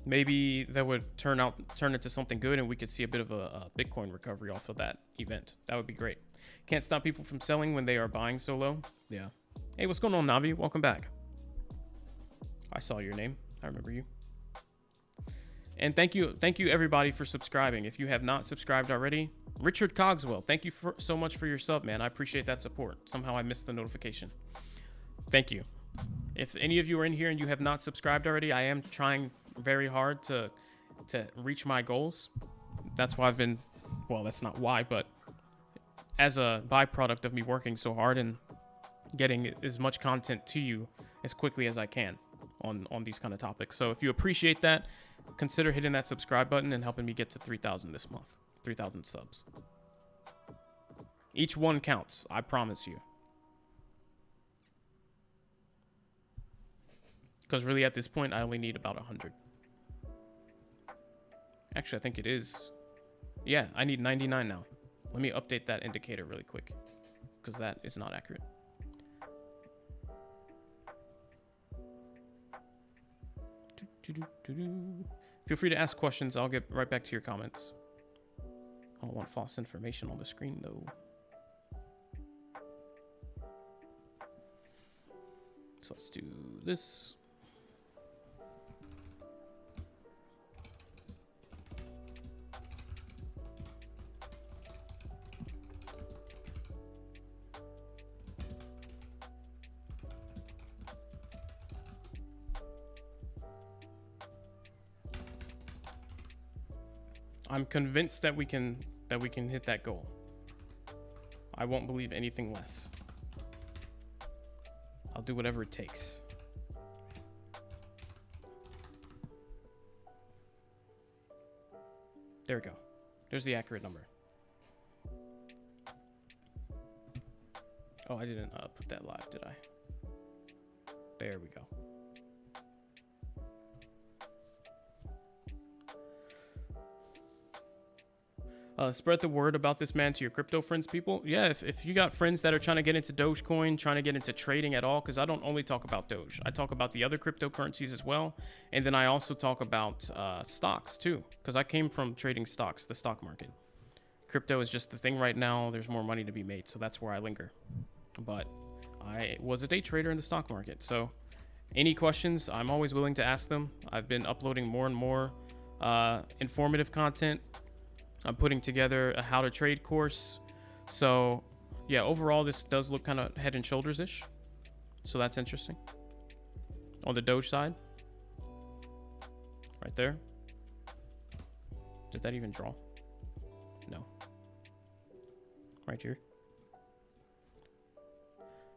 Maybe that would turn into something good, and we could see a bit of a Bitcoin recovery off of that event. That would be great. Can't stop people from selling when they are buying so low. Yeah. Hey, what's going on, Navi? Welcome back. I saw your name. I remember you. And thank you everybody for subscribing. If you have not subscribed already, Richard Cogswell, thank you so much for your sub, man. I appreciate that support. Somehow I missed the notification. Thank you. If any of you are in here and you have not subscribed already, I am trying very hard to reach my goals. That's why I've been, well, that's not why, but as a byproduct of me working so hard and getting as much content to you as quickly as I can on these kind of topics. So if you appreciate that, consider hitting that subscribe button and helping me get to 3,000 this month. 3,000 subs. Each one counts, I promise you. Because really at this point, I only need about 100. Actually, I think it is. Yeah, I need 99 now. Let me update that indicator really quick, because that is not accurate. Feel free to ask questions. I'll get right back to your comments. I don't want false information on the screen, though. So let's do this. I'm convinced that we can hit that goal. I won't believe anything less. I'll do whatever it takes. There we go. There's the accurate number. Oh, I didn't put that live, did I? There we go. Spread the word about this man to your crypto friends, people. Yeah, if you got friends that are trying to get into Dogecoin, trying to get into trading at all, because I don't only talk about Doge. I talk about the other cryptocurrencies as well. And then I also talk about stocks too, because I came from trading stocks, the stock market. Crypto is just the thing right now. There's more money to be made, so that's where I linger. But I was a day trader in the stock market, so any questions, I'm always willing to ask them. I've been uploading more and more informative content I'm putting together a how to trade course. So yeah, overall, this does look kind of head and shoulders-ish. So that's interesting. On the Doge side, right there. Did that even draw? No. Right here.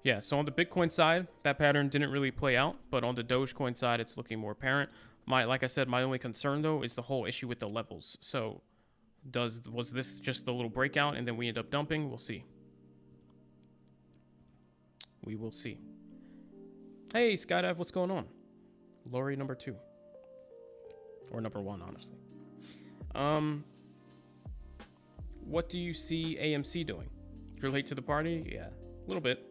Yeah, so on the Bitcoin side, that pattern didn't really play out, but on the Dogecoin side, it's looking more apparent. Like I said, my only concern though is the whole issue with the levels. So was this just the little breakout and then we end up dumping? We'll see. We will see. Hey, Skydive, what's going on? Lori number 2. Or number 1, honestly. What do you see AMC doing? You're late to the party? Yeah, a little bit.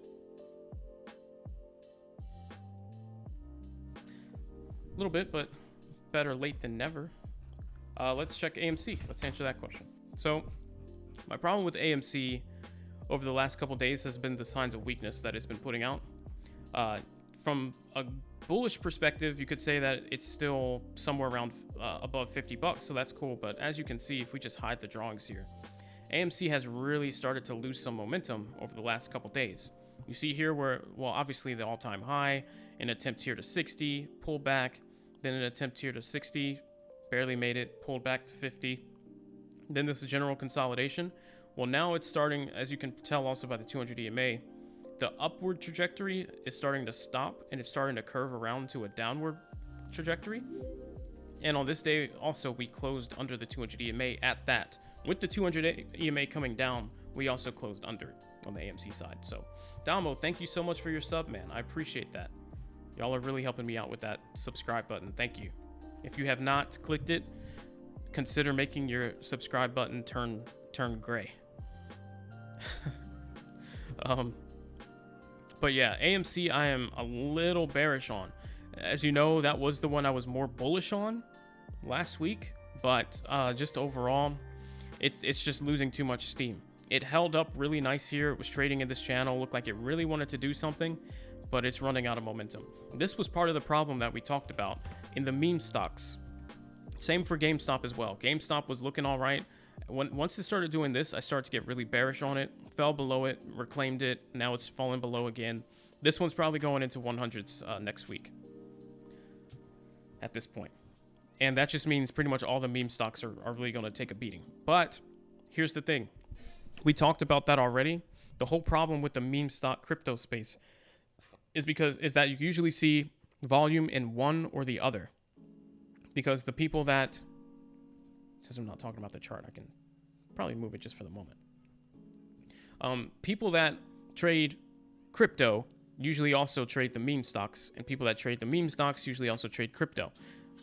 A little bit, but better late than never. Let's check AMC. Let's answer that question. So, my problem with AMC over the last couple days has been the signs of weakness that it's been putting out. From a bullish perspective, you could say that it's still somewhere around above $50, so that's cool. But as you can see, if we just hide the drawings here, AMC has really started to lose some momentum over the last couple days. You see here where, well, obviously the all-time high, an attempt here to 60, pulled back, then an attempt here to 60, barely made it, pulled back to 50. Then this general consolidation. Well, now it's starting, as you can tell also by the 200 EMA, the upward trajectory is starting to stop and it's starting to curve around to a downward trajectory. And on this day, also, we closed under the 200 EMA at that. With the 200 EMA coming down, we also closed under it on the AMC side. So, Damo, thank you so much for your sub, man. I appreciate that. Y'all are really helping me out with that subscribe button. Thank you. If you have not clicked it, consider making your subscribe button turn gray. But yeah, AMC I am a little bearish on. As you know, that was the one I was more bullish on last week, but just overall, it's just losing too much steam. It held up really nice here. It was trading in this channel, looked like it really wanted to do something, but it's running out of momentum. This was part of the problem that we talked about in the meme stocks. Same for GameStop as well. GameStop was looking all right. Once it started doing this, I started to get really bearish on it, fell below it, reclaimed it. Now it's falling below again. This one's probably going into 100s next week at this point. And that just means pretty much all the meme stocks are really going to take a beating. But here's the thing. We talked about that already. The whole problem with the meme stock crypto space is that you usually see volume in one or the other. Because the people that, since I'm not talking about the chart, I can probably move it just for the moment. People that trade crypto usually also trade the meme stocks, and people that trade the meme stocks usually also trade crypto.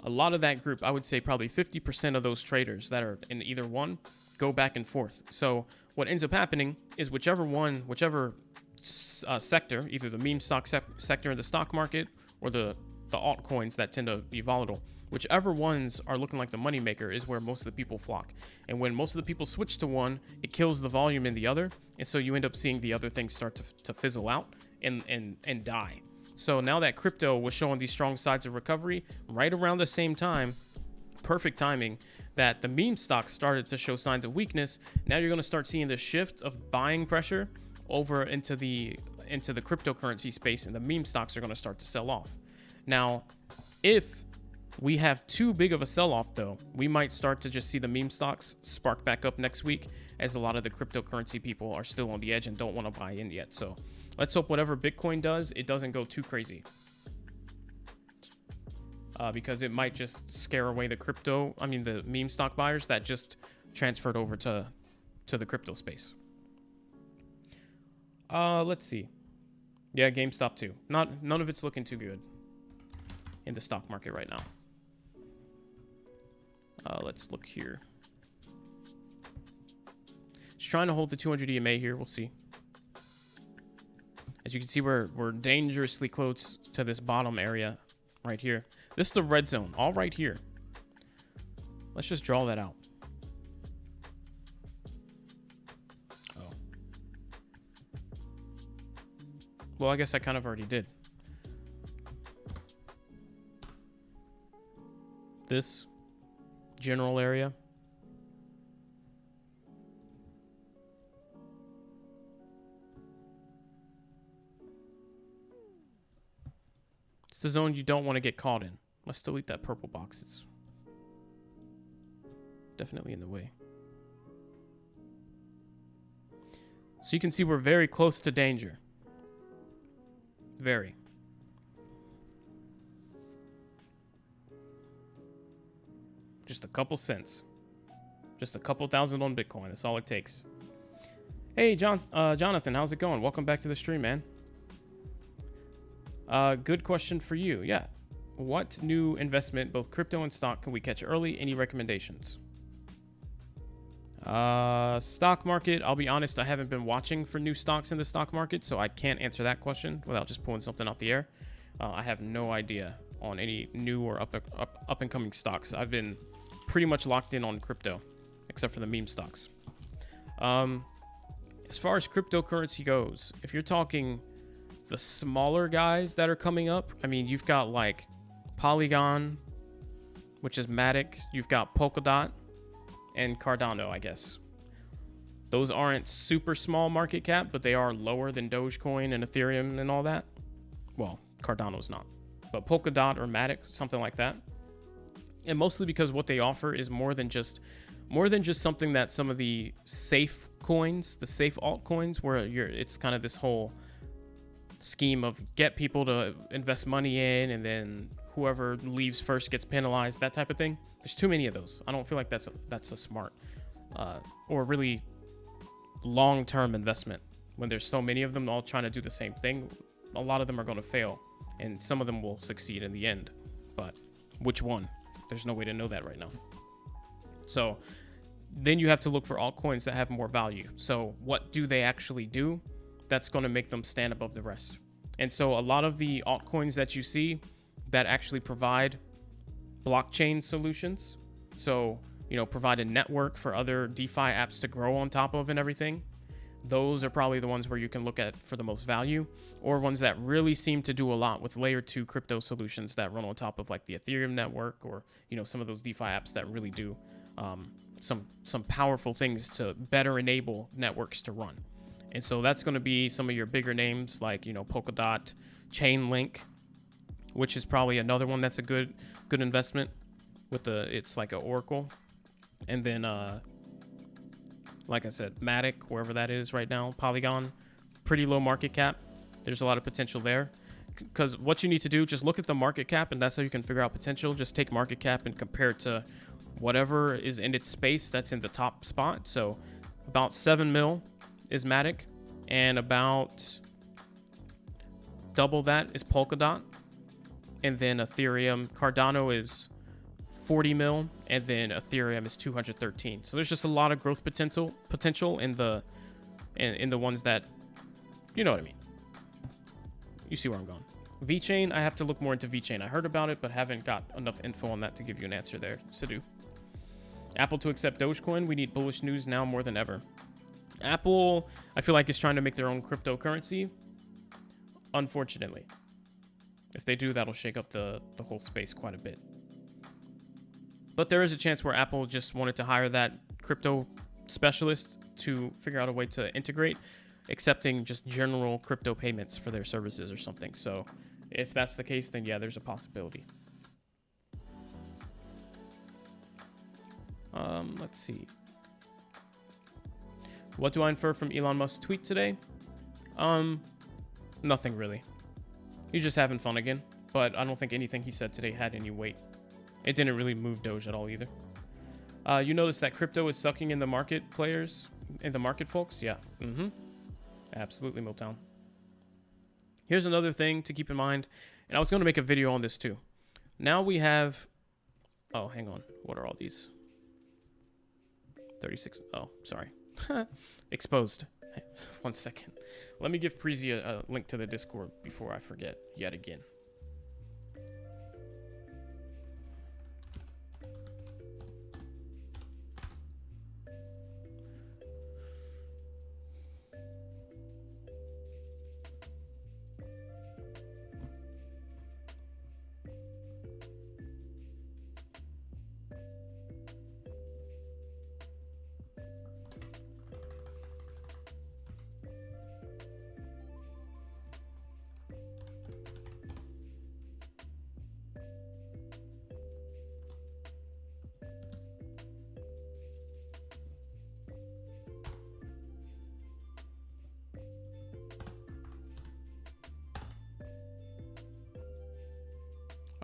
A lot of that group, I would say probably 50% of those traders that are in either one go back and forth. So what ends up happening is whichever sector, either the meme stock sector in the stock market or the altcoins that tend to be volatile, whichever ones are looking like the moneymaker is where most of the people flock. And when most of the people switch to one, it kills the volume in the other. And so you end up seeing the other things start to fizzle out and die. So now that crypto was showing these strong sides of recovery, right around the same time, perfect timing, that the meme stocks started to show signs of weakness. Now you're going to start seeing the shift of buying pressure over into the cryptocurrency space, and the meme stocks are going to start to sell off. Now, if we have too big of a sell-off, though, we might start to just see the meme stocks spark back up next week, as a lot of the cryptocurrency people are still on the edge and don't want to buy in yet. So let's hope whatever Bitcoin does, it doesn't go too crazy. Because it might just scare away the meme stock buyers that just transferred over to the crypto space. Let's see. Yeah, GameStop too. None of it's looking too good in the stock market right now. Let's look here. Just trying to hold the 200 EMA here. We'll see. As you can see, we're dangerously close to this bottom area right here. This is the red zone, all right here. Let's just draw that out. Oh. Well, I guess I kind of already did. This general area. It's the zone you don't want to get caught in. Let's delete that purple box. It's definitely in the way. So you can see we're very close to danger. Very. Just a couple cents. Just a couple thousand on Bitcoin. That's all it takes. Hey, Jonathan, how's it going? Welcome back to the stream, man. Good question for you. Yeah. What new investment, both crypto and stock, can we catch early? Any recommendations? Stock market. I'll be honest, I haven't been watching for new stocks in the stock market, so I can't answer that question without just pulling something out the air. I have no idea on any new or up and coming stocks. I've been pretty much locked in on crypto, except for the meme stocks. As far as cryptocurrency goes, if you're talking the smaller guys that are coming up, I mean, you've got like Polygon, which is Matic. You've got Polkadot and Cardano, I guess. Those aren't super small market cap, but they are lower than Dogecoin and Ethereum and all that. Well, Cardano's not, but Polkadot or Matic, something like that. And mostly because what they offer is more than just something that some of the safe coins, the safe altcoins, where it's kind of this whole scheme of get people to invest money in, and then whoever leaves first gets penalized, that type of thing. There's too many of those. I don't feel like that's a smart or really long-term investment when there's so many of them all trying to do the same thing. A lot of them are going to fail, and some of them will succeed in the end. But which one? There's no way to know that right now. So then you have to look for altcoins that have more value. So what do they actually do that's going to make them stand above the rest? And so a lot of the altcoins that you see that actually provide blockchain solutions, so, you know, provide a network for other DeFi apps to grow on top of and everything, those are probably the ones where you can look at for the most value, or ones that really seem to do a lot with layer 2 crypto solutions that run on top of like the Ethereum network, or, you know, some of those DeFi apps that really do some powerful things to better enable networks to run. And so that's going to be some of your bigger names like, you know, Polkadot, Chainlink, which is probably another one that's a good investment with it's like an Oracle. And then like I said, Matic, wherever that is right now, Polygon, pretty low market cap. There's a lot of potential there. Because what you need to do, just look at the market cap, and that's how you can figure out potential. Just take market cap and compare it to whatever is in its space that's in the top spot. So about 7 mil is Matic, and about double that is Polkadot, and then Ethereum. Cardano is 40 mil, and then Ethereum is 213. So there's just a lot of growth potential in the ones that, you know what I mean. You see where I'm going. VeChain, I have to look more into VeChain. I heard about it, but haven't got enough info on that to give you an answer there. Sadu. Apple to accept Dogecoin. We need bullish news now more than ever. Apple, I feel like, is trying to make their own cryptocurrency. Unfortunately. If they do, that'll shake up the whole space quite a bit. But there is a chance where Apple just wanted to hire that crypto specialist to figure out a way to integrate accepting just general crypto payments for their services or something. So if that's the case, then yeah, there's a possibility. Let's see. What do I infer from Elon Musk's tweet today? Nothing really. He's just having fun again, but I don't think anything he said today had any weight. It didn't really move Doge at all either. You notice that crypto is sucking in the market players, in the market folks? Yeah. Absolutely, Milltown. Here's another thing to keep in mind, and I was going to make a video on this too. Now we have... Oh, hang on. What are all these? 36. Oh, sorry. Exposed. 1 second. Let me give Preezy a link to the Discord before I forget yet again.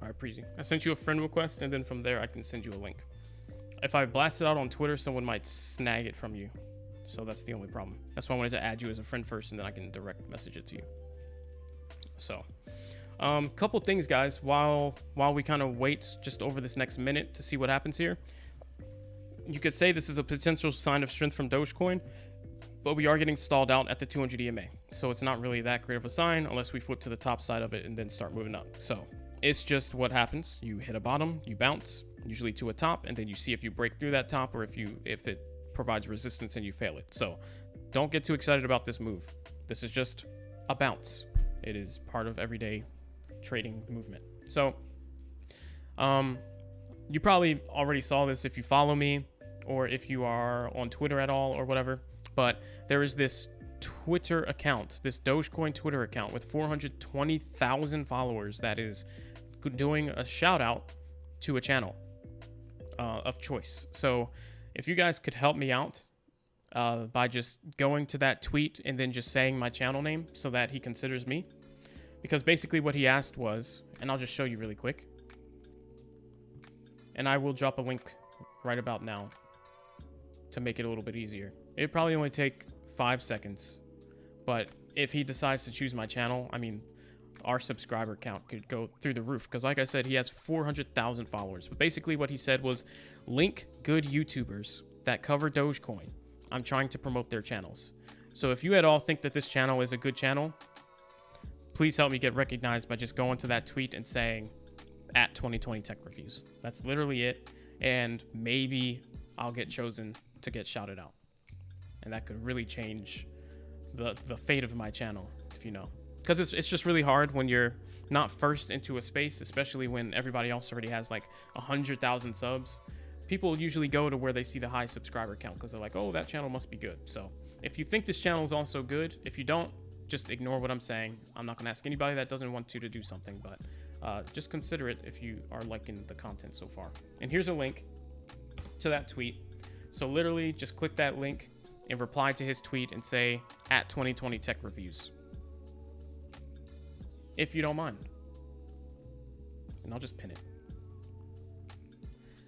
All right, Preezy. I sent you a friend request, and then from there, I can send you a link. If I blast it out on Twitter, someone might snag it from you. So that's the only problem. That's why I wanted to add you as a friend first, and then I can direct message it to you. So, couple things, guys, while we kind of wait just over this next minute to see what happens here. You could say this is a potential sign of strength from Dogecoin, but we are getting stalled out at the 200 EMA. So it's not really that great of a sign unless we flip to the top side of it and then start moving up. So it's just what happens. You hit a bottom, you bounce, usually to a top, and then you see if you break through that top or if it provides resistance and you fail it. So don't get too excited about this move. This is just a bounce. It is part of everyday trading movement. So you probably already saw this if you follow me or if you are on Twitter at all or whatever, but there is this Twitter account, this Dogecoin Twitter account with 420,000 followers that is doing a shout out to a channel of choice. So if you guys could help me out by just going to that tweet and then just saying my channel name so that he considers me, because basically what he asked was, and I'll just show you really quick, and I will drop a link right about now to make it a little bit easier. It'd probably only take 5 seconds, but if he decides to choose my channel, I mean, our subscriber count could go through the roof, because like I said, he has 400,000 followers. But basically what he said was, link good YouTubers that cover Dogecoin. I'm trying to promote their channels. So if you at all think that this channel is a good channel, please help me get recognized by just going to that tweet and saying at 2020 Tech Reviews. That's literally it. And maybe I'll get chosen to get shouted out. And that could really change the fate of my channel, if you know. Because it's just really hard when you're not first into a space, especially when everybody else already has like 100,000 subs. People usually go to where they see the high subscriber count because they're like, oh, that channel must be good. So if you think this channel is also good, if you don't, just ignore what I'm saying. I'm not going to ask anybody that doesn't want to do something, but just consider it if you are liking the content so far. And here's a link to that tweet. So literally just click that link and reply to his tweet and say at 2020 Tech Reviews, if you don't mind. And I'll just pin it.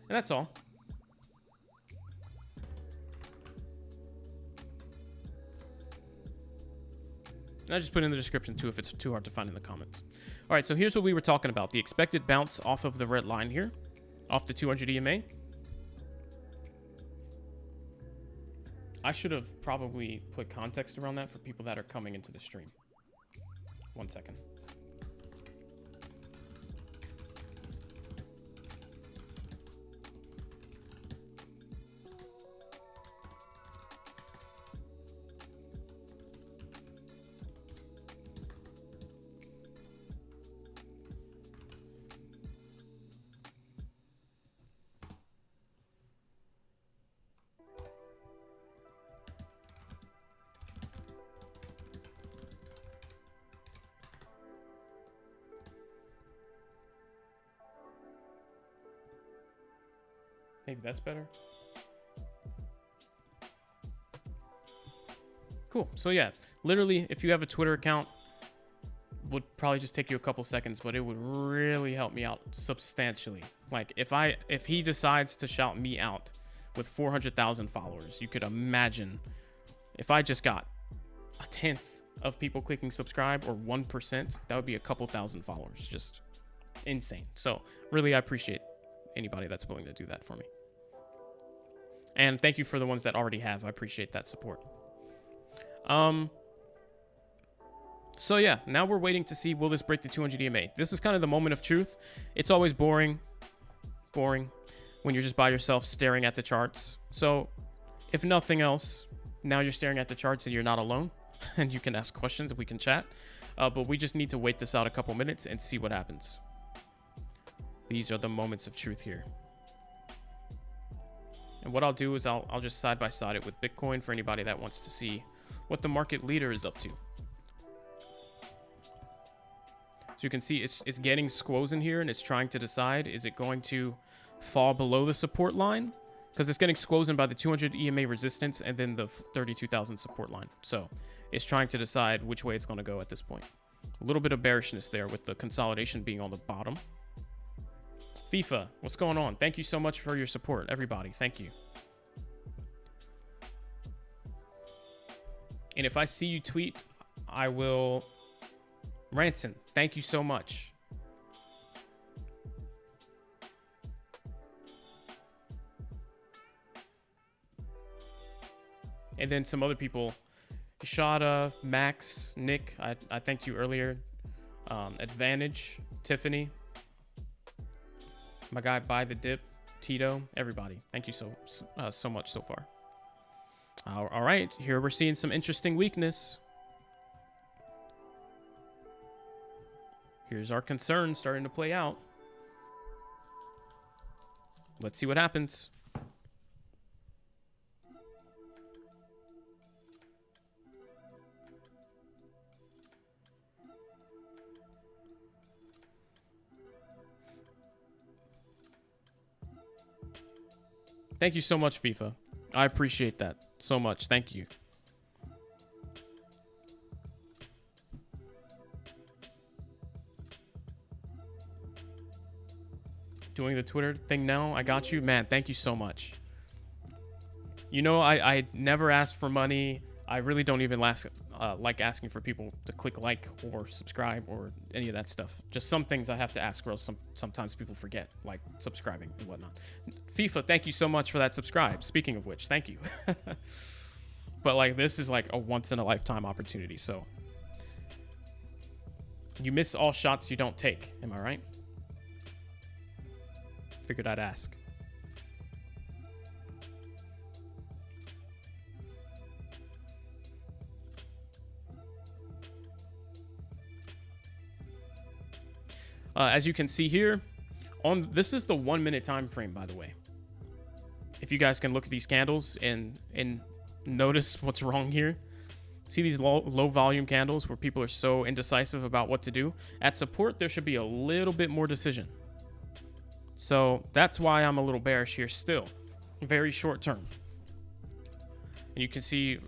And that's all. And I just put in the description too if it's too hard to find in the comments. All right, so here's what we were talking about. The expected bounce off of the red line here, off the 200 EMA. I should have probably put context around that for people that are coming into the stream. 1 second. Maybe that's better. Cool. So yeah, literally, if you have a Twitter account, would probably just take you a couple seconds, but it would really help me out substantially. Like if he decides to shout me out with 400,000 followers, you could imagine if I just got 1/10 of people clicking subscribe, or 1%, that would be a couple thousand followers. Just insane. So really, I appreciate anybody that's willing to do that for me. And thank you for the ones that already have. I appreciate that support. So yeah, now we're waiting to see, will this break the 200 EMA? This is kind of the moment of truth. It's always boring when you're just by yourself staring at the charts. So if nothing else, now you're staring at the charts and you're not alone and you can ask questions and we can chat. But we just need to wait this out a couple minutes and see what happens. These are the moments of truth here. And what I'll do is I'll just side by side it with Bitcoin for anybody that wants to see what the market leader is up to. So you can see it's getting squoze in here and it's trying to decide, is it going to fall below the support line? Because it's getting squozen by the 200 EMA resistance and then the 32,000 support line. So it's trying to decide which way it's going to go at this point. A little bit of bearishness there with the consolidation being on the bottom. FIFA, what's going on? Thank you so much for your support, everybody. Thank you. And if I see you tweet, I will. Ranson, thank you so much. And then some other people, Shada, Max, Nick, I thanked you earlier. Advantage, Tiffany, my guy Buy the Dip, Tito, everybody. Thank you so much so far. All right, here we're seeing some interesting weakness. Here's our concern starting to play out. Let's see what happens. Thank you so much, FIFA. I appreciate that so much. Thank you. Doing the Twitter thing now. I got you. Man, thank you so much. You know, I never ask for money. I really don't even like asking for people to click like or subscribe or any of that stuff. Just some things I have to ask, or else sometimes people forget, like subscribing and whatnot. FIFA, thank you so much for that subscribe. Speaking of which, thank you. But like, this is like a once in a lifetime opportunity. So you miss all shots you don't take. Am I right? Figured I'd ask. As you can see here, this is the 1 minute time frame, by the way. If you guys can look at these candles and notice what's wrong here. See these low volume candles where people are so indecisive about what to do? At support, there should be a little bit more decision. So that's why I'm a little bearish here still. Very short term. And you can see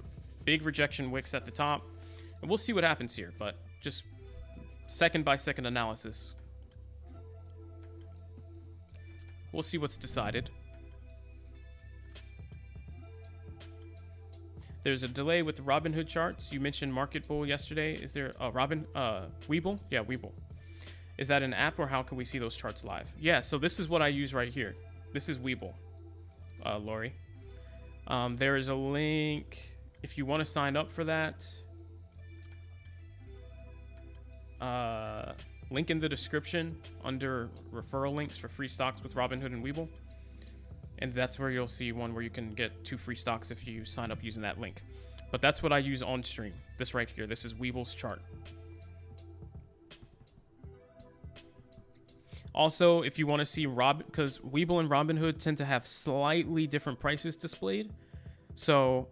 big rejection wicks at the top. And we'll see what happens here, but just second by second analysis. We'll see what's decided. There's a delay with the Robinhood charts. You mentioned Market Bull yesterday. Is there a Webull? Yeah, Webull. Is that an app, or how can we see those charts live? Yeah, so this is what I use right here. This is Webull, Lori. There is a link if you want to sign up for that. Link in the description under referral links for free stocks with Robinhood and Webull. And that's where you'll see one where you can get 2 free stocks if you sign up using that link. But that's what I use on stream. This right here. This is Webull's chart. Also, if you want to see because Webull and Robinhood tend to have slightly different prices displayed. So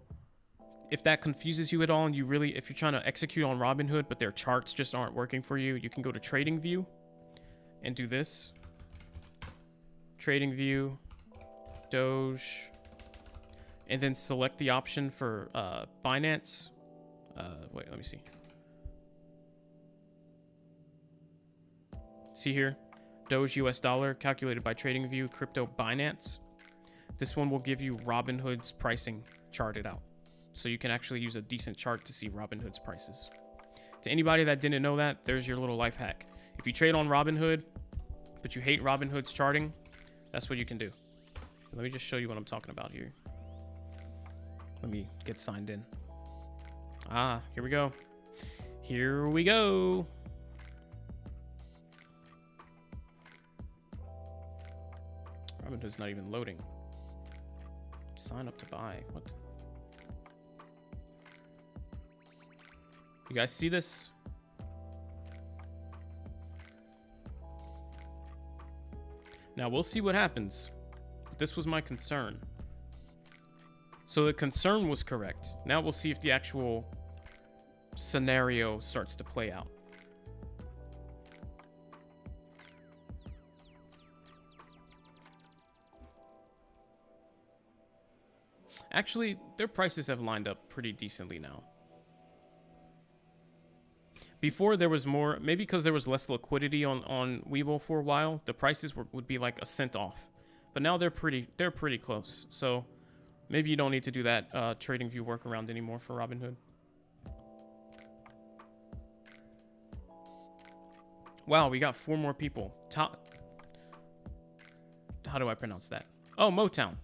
if that confuses you at all, and if you're trying to execute on Robinhood, but their charts just aren't working for you, you can go to Trading View and do this. Trading View, Doge, and then select the option for Binance. Wait, let me see. See here, Doge US dollar calculated by Trading View, crypto Binance. This one will give you Robinhood's pricing charted out. So you can actually use a decent chart to see Robinhood's prices. To anybody that didn't know that, there's your little life hack. If you trade on Robinhood, but you hate Robinhood's charting, that's what you can do. Let me just show you what I'm talking about here. Let me get signed in. Here we go. Here we go. Robinhood's not even loading. Sign up to buy. What? You guys see this? Now we'll see what happens. But this was my concern. So the concern was correct. Now we'll see if the actual scenario starts to play out. Actually, their prices have lined up pretty decently now. Before there was more, maybe because there was less liquidity on Webull for a while, the prices would be like a cent off. But now they're pretty close. So maybe you don't need to do that TradingView workaround anymore for Robinhood. Wow, we got 4 more people. How do I pronounce that? Oh, Motown.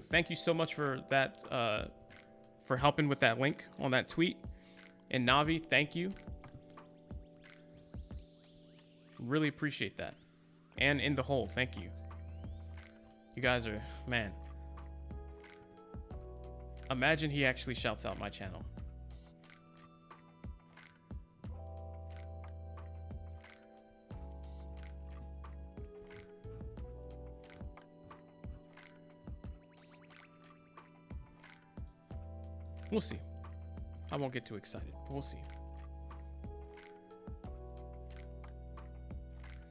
Thank you so much for that, for helping with that link on that tweet. And Navi, thank you. Really appreciate that. And In the Hole, thank you. You guys are, man. Imagine he actually shouts out my channel. We'll see. I won't get too excited, but we'll see.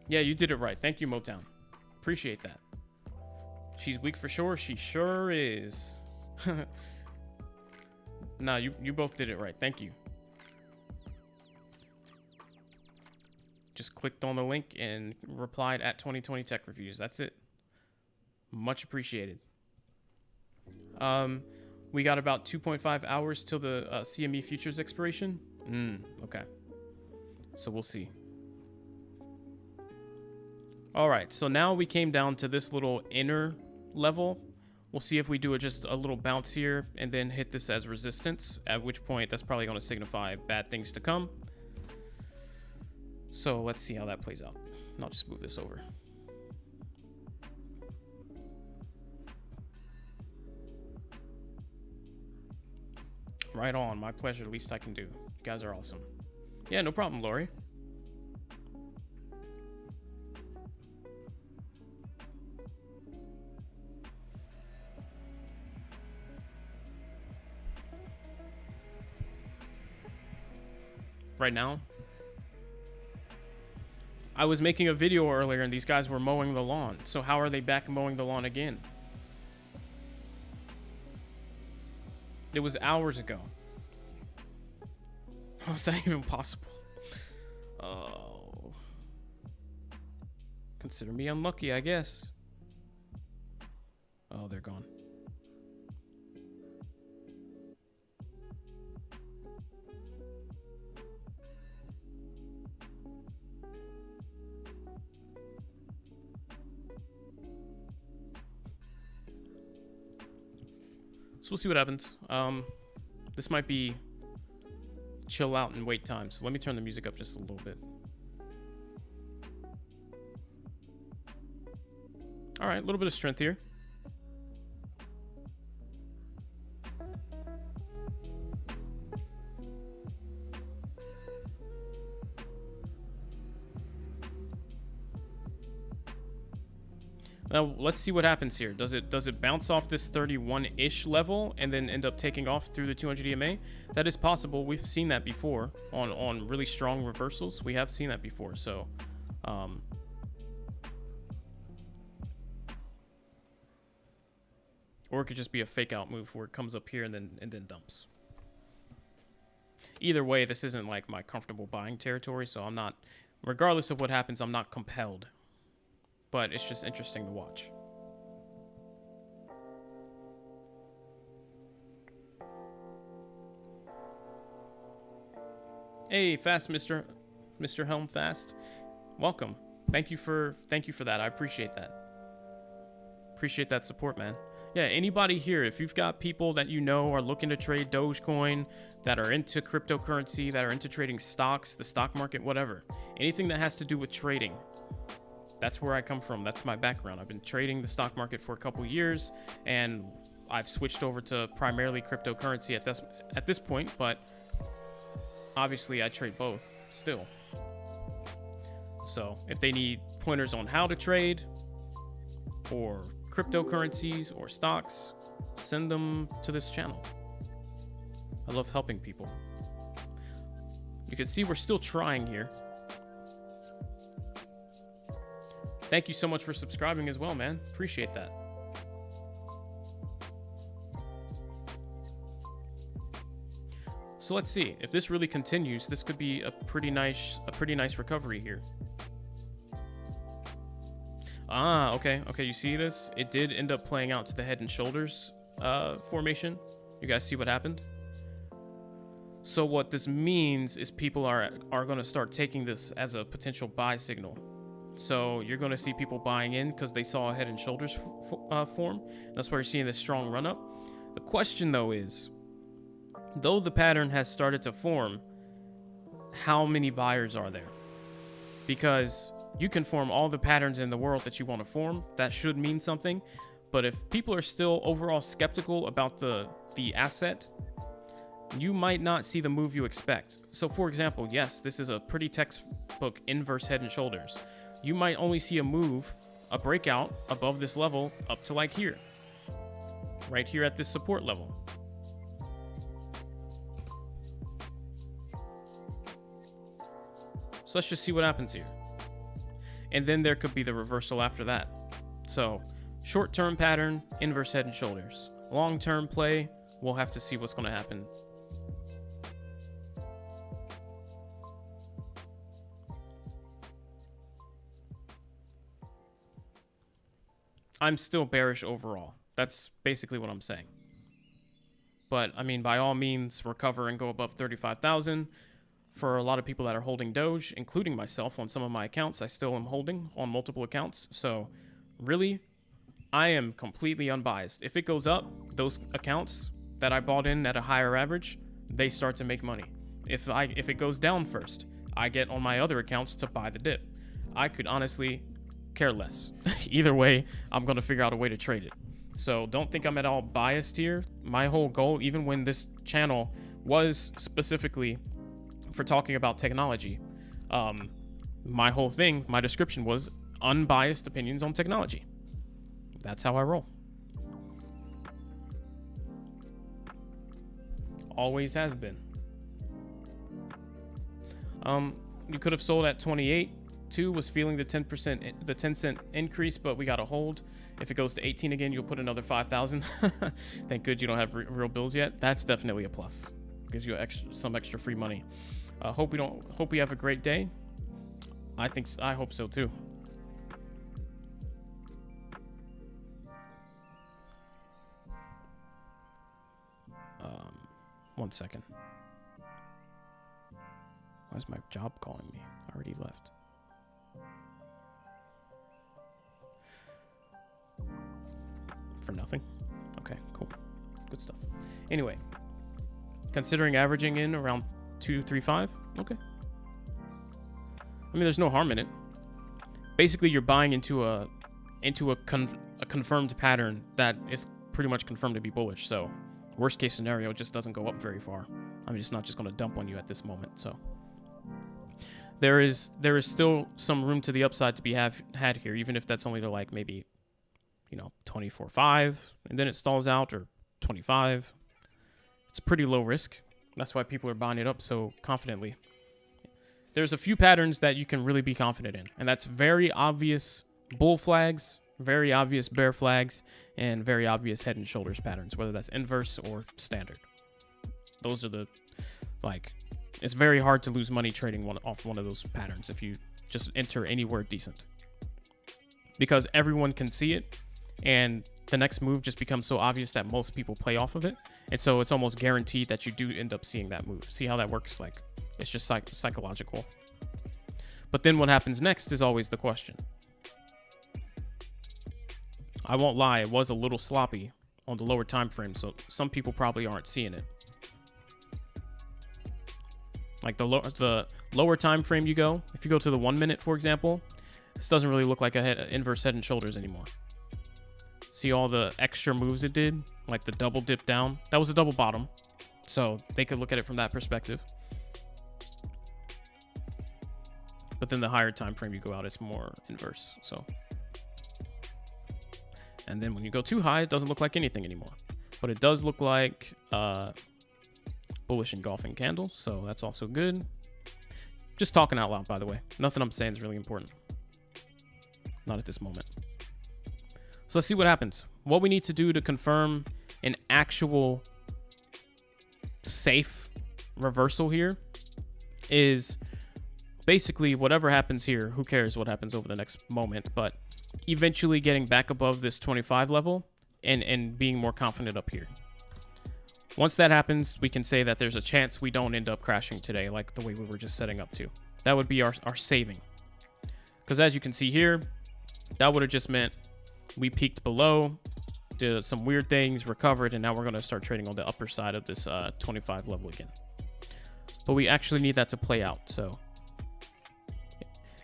Yeah, you did it right. Thank you, Motown. Appreciate that. She's weak for sure. She sure is. Nah, you both did it right. Thank you. Just clicked on the link and replied at 2020 Tech Reviews. That's it. Much appreciated. We got about 2.5 hours till the CME futures expiration. Okay. So we'll see. All right, so now we came down to this little inner level. We'll see if we do just a little bounce here and then hit this as resistance, at which point that's probably going to signify bad things to come. So let's see how that plays out. And I'll just move this over. Right on, my pleasure, least I can do. You guys are awesome. Yeah, no problem, Lori. Right now, I was making a video earlier and these guys were mowing the lawn. So how are they back mowing the lawn again? It was hours ago. How is that even possible? Oh. Consider me unlucky, I guess. Oh, they're gone. So we'll see what happens. This might be chill out and wait time. So let me turn the music up just a little bit. All right, a little bit of strength here. Now, let's see what happens here. Does it bounce off this 31-ish level and then end up taking off through the 200 EMA? That is possible. We've seen that before on really strong reversals. We have seen that before. So, or it could just be a fake out move where it comes up here and then dumps. Either way, this isn't like my comfortable buying territory, so I'm not, regardless of what happens, I'm not compelled. But it's just interesting to watch. Hey, fast Mr. Helm Fast. Welcome. Thank you for that. I appreciate that. Appreciate that support, man. Yeah, anybody here, if you've got people that you know are looking to trade Dogecoin, that are into cryptocurrency, that are into trading stocks, the stock market, whatever. Anything that has to do with trading. That's where I come from. That's my background. I've been trading the stock market for a couple years, and I've switched over to primarily cryptocurrency at this point, but obviously I trade both still. So if they need pointers on how to trade or cryptocurrencies or stocks, send them to this channel. I love helping people. You can see we're still trying here. Thank you so much for subscribing as well, man. Appreciate that. So let's see if this really continues. This could be a pretty nice recovery here. Okay. You see this? It did end up playing out to the head and shoulders formation. You guys see what happened? So what this means is people are going to start taking this as a potential buy signal. So you're going to see people buying in because they saw a head and shoulders form. That's why you're seeing this strong run up. The question though is, though the pattern has started to form, how many buyers are there? Because you can form all the patterns in the world that you want to form. That should mean something. But if people are still overall skeptical about the asset, you might not see the move you expect. So for example, yes, this is a pretty textbook inverse head and shoulders. You might only see a breakout above this level up to like here, right here at this support level. So let's just see what happens here. And then there could be the reversal after that. So short-term pattern, inverse head and shoulders. Long-term play, we'll have to see what's going to happen. I'm still bearish overall. That's basically what I'm saying. But I mean, by all means, recover and go above 35,000. For a lot of people that are holding Doge, including myself on some of my accounts, I still am holding on multiple accounts. So really, I am completely unbiased. If it goes up, those accounts that I bought in at a higher average, they start to make money. If it goes down first, I get on my other accounts to buy the dip. I could honestly care less. Either way, I'm going to figure out a way to trade it. So don't think I'm at all biased here. My whole goal, even when this channel was specifically for talking about technology, my whole thing, my description was unbiased opinions on technology. That's how I roll. Always has been. You could have sold at 28. Two was feeling the 10%, the 10 cent increase, but we got to hold. If it goes to 18 again, you'll put another 5,000. Thank good you don't have real bills yet. That's definitely a plus. Gives you some extra free money. Hope we have a great day. I hope so too. One second. Why is my job calling me? I already left. For nothing? Okay, cool. Good stuff. Anyway, considering averaging in around 235, okay. I mean, there's no harm in it. Basically, you're buying into a confirmed pattern that is pretty much confirmed to be bullish. So, worst case scenario, it just doesn't go up very far. I mean, it's not just going to dump on you at this moment. So, there is still some room to the upside to be had here, even if that's only to like maybe, 24.5, and then it stalls out, or 25. It's pretty low risk. That's why people are buying it up so confidently. There's a few patterns that you can really be confident in, and that's very obvious bull flags, very obvious bear flags, and very obvious head and shoulders patterns, whether that's inverse or standard. Those are it's very hard to lose money trading off one of those patterns if you just enter anywhere decent, because everyone can see it, and the next move just becomes so obvious that most people play off of it, and so it's almost guaranteed that you do end up seeing that move. See how that works? Like, it's just psychological. But then what happens next is always the question. I won't lie, it was a little sloppy on the lower time frame, so some people probably aren't seeing it. Like the lower time frame you go, if you go to the 1 minute, for example, this doesn't really look like an inverse head and shoulders anymore. See all the extra moves it did, like the double dip down? That was a double bottom, so they could look at it from that perspective. But then the higher time frame you go out, it's more inverse. So, and then when you go too high, it doesn't look like anything anymore. But it does look like bullish engulfing candles, so that's also good. Just talking out loud, by the way. Nothing I'm saying is really important. Not at this moment. So let's see what happens. What we need to do to confirm an actual safe reversal here is basically whatever happens here, who cares what happens over the next moment, but eventually getting back above this 25 level and being more confident up here. Once that happens, we can say that there's a chance we don't end up crashing today like the way we were just setting up to. That would be our saving. Because as you can see here, that would have just meant we peaked below, did some weird things, recovered, and now we're going to start trading on the upper side of this 25 level again. But we actually need that to play out. So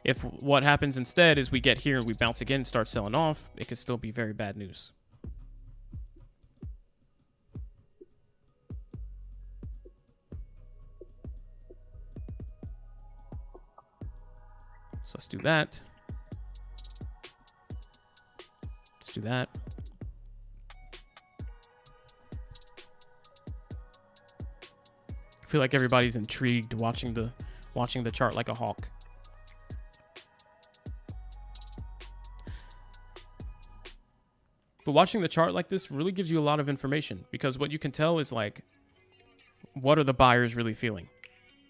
if what happens instead is we get here and we bounce again and start selling off, it could still be very bad news. So let's do that. Let's do that. I feel like everybody's intrigued watching the chart like a hawk. But watching the chart like this really gives you a lot of information, because what you can tell is like, what are the buyers really feeling?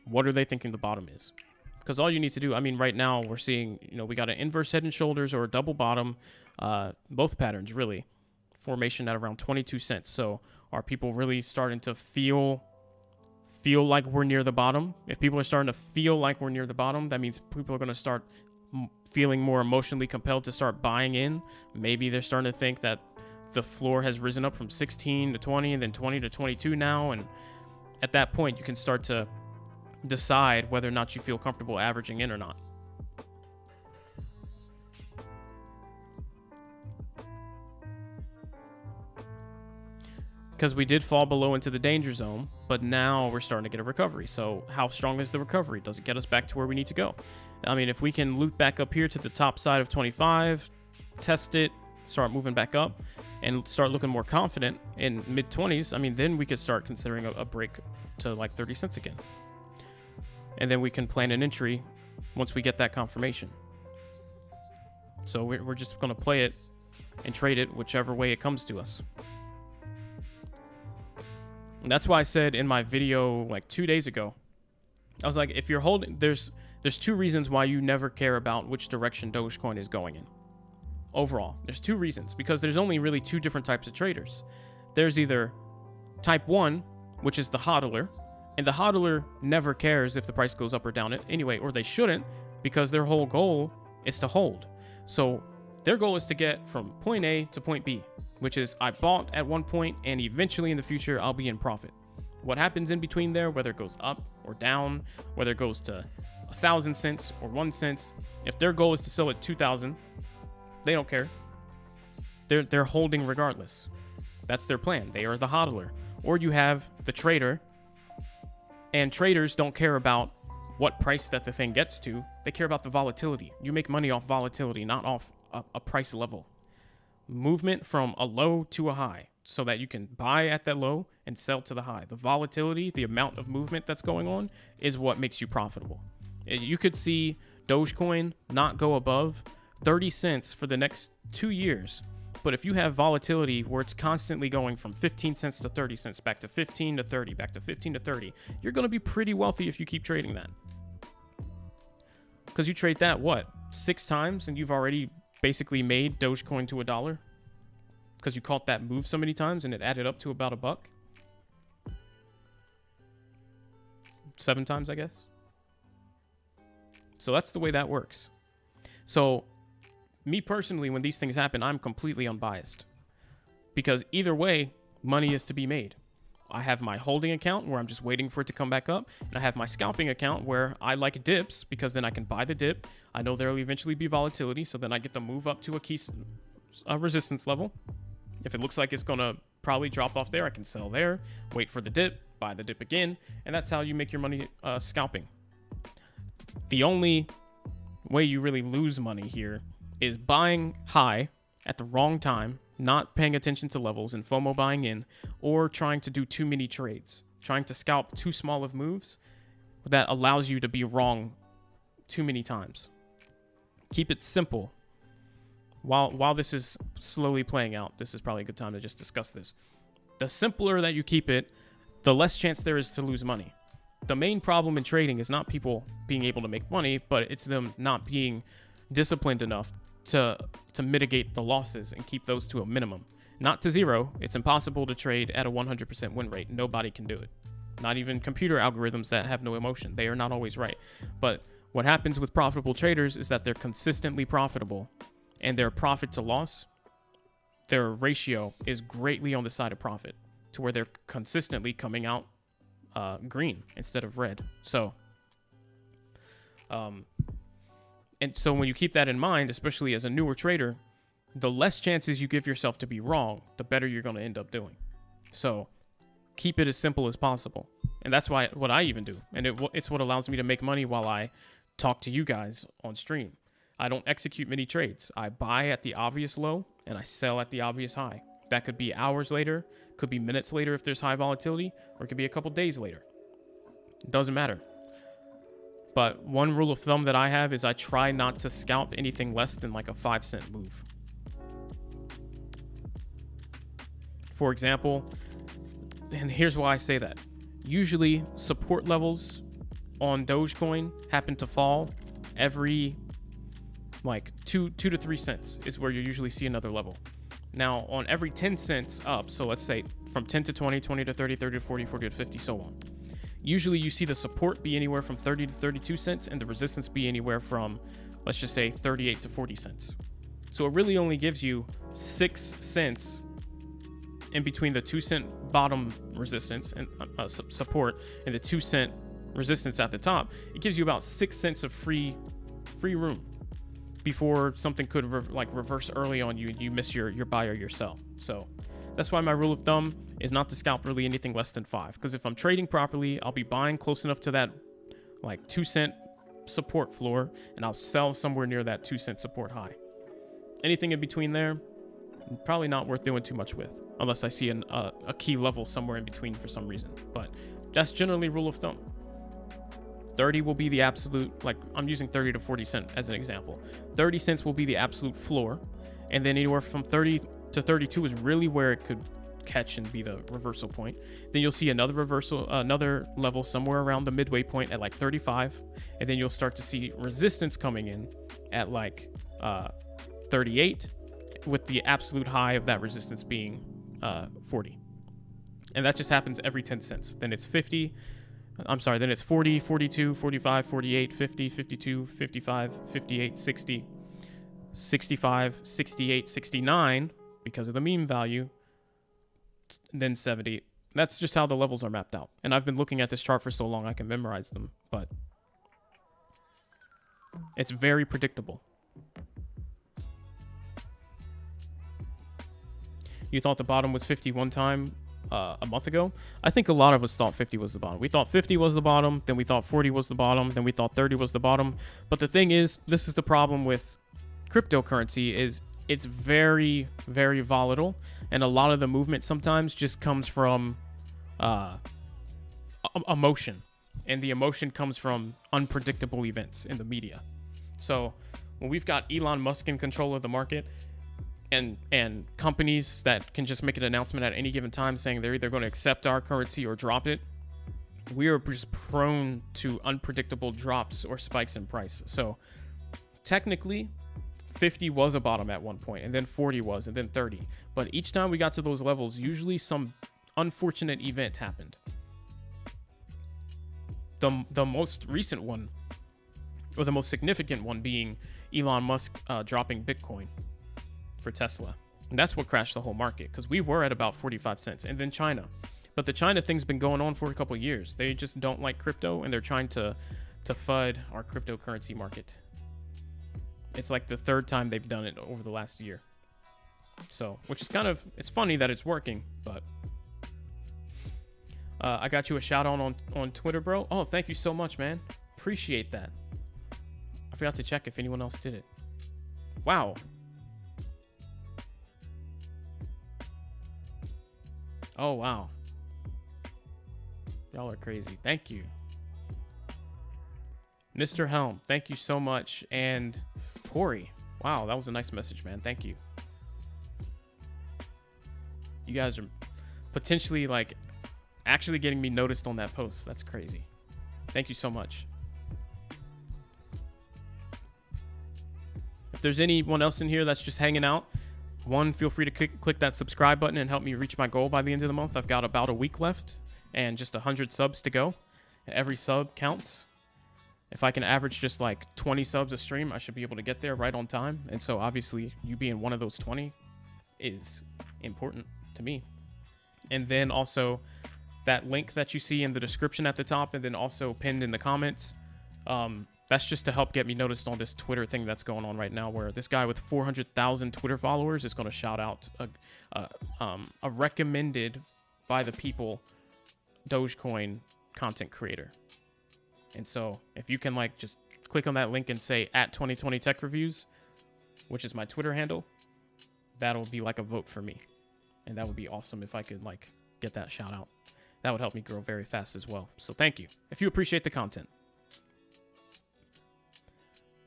What are they thinking the bottom is? Because all you need to do, I mean, right now we're seeing, we got an inverse head and shoulders or a double bottom, both patterns really, formation at around 22 cents. So are people really starting to feel like we're near the bottom? If people are starting to feel like we're near the bottom, that means people are going to start feeling more emotionally compelled to start buying in. Maybe they're starting to think that the floor has risen up from 16 to 20 and then 20 to 22 now. And at that point, you can start to decide whether or not you feel comfortable averaging in or not. Because we did fall below into the danger zone, but now we're starting to get a recovery. So how strong is the recovery? Does it get us back to where we need to go? I mean, if we can loop back up here to the top side of 25, test it, start moving back up, and start looking more confident in mid-20s, I mean, then we could start considering a break to like 30 cents again. And then we can plan an entry once we get that confirmation. So we're just going to play it and trade it whichever way it comes to us. And that's why I said in my video like 2 days ago, I was like, if you're holding, there's two reasons why you never care about which direction Dogecoin is going in. Overall, there's two reasons, because there's only really two different types of traders. There's either type 1, which is the hodler, and the hodler never cares if the price goes up or down it anyway, or they shouldn't, because their whole goal is to hold. So their goal is to get from point A to point B, which is I bought at one point and eventually in the future I'll be in profit. What happens in between there, whether it goes up or down, whether it goes to 1,000 cents or 1 cent, if their goal is to sell at 2,000, they don't care. They're holding regardless. That's their plan. They are the hodler. Or you have the trader, and traders don't care about what price that the thing gets to. They care about the volatility. You make money off volatility, not off a price level. Movement from a low to a high, so that you can buy at that low and sell to the high. The volatility, the amount of movement that's going on, is what makes you profitable. You could see Dogecoin not go above 30 cents for the next 2 years. But if you have volatility where it's constantly going from 15 cents to 30 cents, back to 15 to 30, back to 15 to 30, you're going to be pretty wealthy if you keep trading that. Because you trade that, what, 6 times, and you've already basically made Dogecoin to $1? Because you caught that move so many times and it added up to about $1? 7 times, I guess. So that's the way that works. So me personally, when these things happen, I'm completely unbiased. Because either way, money is to be made. I have my holding account where I'm just waiting for it to come back up. And I have my scalping account where I like dips, because then I can buy the dip. I know there will eventually be volatility, so then I get to move up to a resistance level. If it looks like it's going to probably drop off there, I can sell there, wait for the dip, buy the dip again. And that's how you make your money scalping. The only way you really lose money here is buying high at the wrong time, not paying attention to levels and FOMO buying in, or trying to do too many trades, trying to scalp too small of moves that allows you to be wrong too many times. Keep it simple. While this is slowly playing out, this is probably a good time to just discuss this. The simpler that you keep it, the less chance there is to lose money. the main problem in trading is not people being able to make money, but it's them not being disciplined enough to mitigate the losses and keep those to a minimum. Not to zero. It's impossible to trade at a 100% win rate. Nobody can do it. Not even computer algorithms that have no emotion. They are not always right. But what happens with profitable traders is that they're consistently profitable, and their profit to loss, their ratio is greatly on the side of profit, to where they're consistently coming out green instead of red. So, and so when you keep that in mind, especially as a newer trader, the less chances you give yourself to be wrong, the better you're going to end up doing. So keep it as simple as possible. And that's what I even do. And it's what allows me to make money while I talk to you guys on stream. I don't execute many trades. I buy at the obvious low and I sell at the obvious high. That could be hours later, could be minutes later if there's high volatility, or it could be a couple days later. It doesn't matter. But one rule of thumb that I have is I try not to scalp anything less than like a 5-cent move. For example, and here's why I say that. Usually support levels on Dogecoin happen to fall every like 2 to 3 cents is where you usually see another level. Now on every 10 cents up, so let's say from 10 to 20, 20 to 30, 30 to 40, 40 to 50, so on. Usually you see the support be anywhere from 30 to 32 cents and the resistance be anywhere from, let's just say 38 to 40 cents. So it really only gives you 6 cents in between the 2-cent bottom resistance and support and the 2-cent resistance at the top. It gives you about 6 cents of free room before something could reverse early on you and you miss your buy or your sell. So that's why my rule of thumb is not to scalp really anything less than 5, because if I'm trading properly, I'll be buying close enough to that like 2-cent support floor and I'll sell somewhere near that 2-cent support high. Anything in between there, probably not worth doing too much with, unless I see a key level somewhere in between for some reason. But that's generally rule of thumb. 30 will be the absolute, like I'm using 30 to 40 cent as an example. 30 cents will be the absolute floor, and then anywhere from 30 to 32 is really where it could catch and be the reversal point. Then you'll see another reversal, another level somewhere around the midway point at like 35, and then you'll start to see resistance coming in at like 38, with the absolute high of that resistance being 40. And that just happens every 10 cents. Then it's 50. Then it's 40, 42, 45, 48, 50, 52, 55, 58, 60, 65, 68, 69 because of the mean value, then 70. That's just how the levels are mapped out. And I've been looking at this chart for so long I can memorize them, but it's very predictable. You thought the bottom was 50 one time a month ago? I think a lot of us thought 50 was the bottom. We thought 50 was the bottom, then we thought 40 was the bottom, then we thought 30 was the bottom. But the thing is, this is the problem with cryptocurrency, is it's very, very volatile, and a lot of the movement sometimes just comes from emotion, and the emotion comes from unpredictable events in the media. So when we've got Elon Musk in control of the market, and companies that can just make an announcement at any given time saying they're either going to accept our currency or drop it, we are just prone to unpredictable drops or spikes in price. So technically 50 was a bottom at one point, and then 40 was, and then 30. But each time we got to those levels, usually some unfortunate event happened. The most recent one, or the most significant one, being Elon Musk dropping Bitcoin for Tesla. And that's what crashed the whole market, because we were at about 45 cents. And then China. But the China thing's been going on for a couple of years. They just don't like crypto, and they're trying to FUD our cryptocurrency market. It's like the third time they've done it over the last year. So, which is kind of, it's funny that it's working, but I got you a shout out on Twitter, bro. Oh, thank you so much, man. Appreciate that. I forgot to check if anyone else did it. Wow. Oh, wow. Y'all are crazy. Thank you. Mr. Helm, thank you so much. And Corey, wow, that was a nice message, man. Thank you. You guys are potentially like actually getting me noticed on that post. That's crazy. Thank you so much. If there's anyone else in here that's just hanging out, feel free to click that subscribe button and help me reach my goal by the end of the month. I've got about a week left and just 100 subs to go. And every sub counts. If I can average just like 20 subs a stream, I should be able to get there right on time. And so obviously you being one of those 20 is important to me. And then also that link that you see in the description at the top and then also pinned in the comments, that's just to help get me noticed on this Twitter thing that's going on right now, where this guy with 400,000 Twitter followers is going to shout out a recommended by the people Dogecoin content creator. And so if you can like just click on that link and say @2020TechReviews, which is my Twitter handle, that'll be like a vote for me. And that would be awesome if I could like get that shout out. That would help me grow very fast as well. So thank you if you appreciate the content.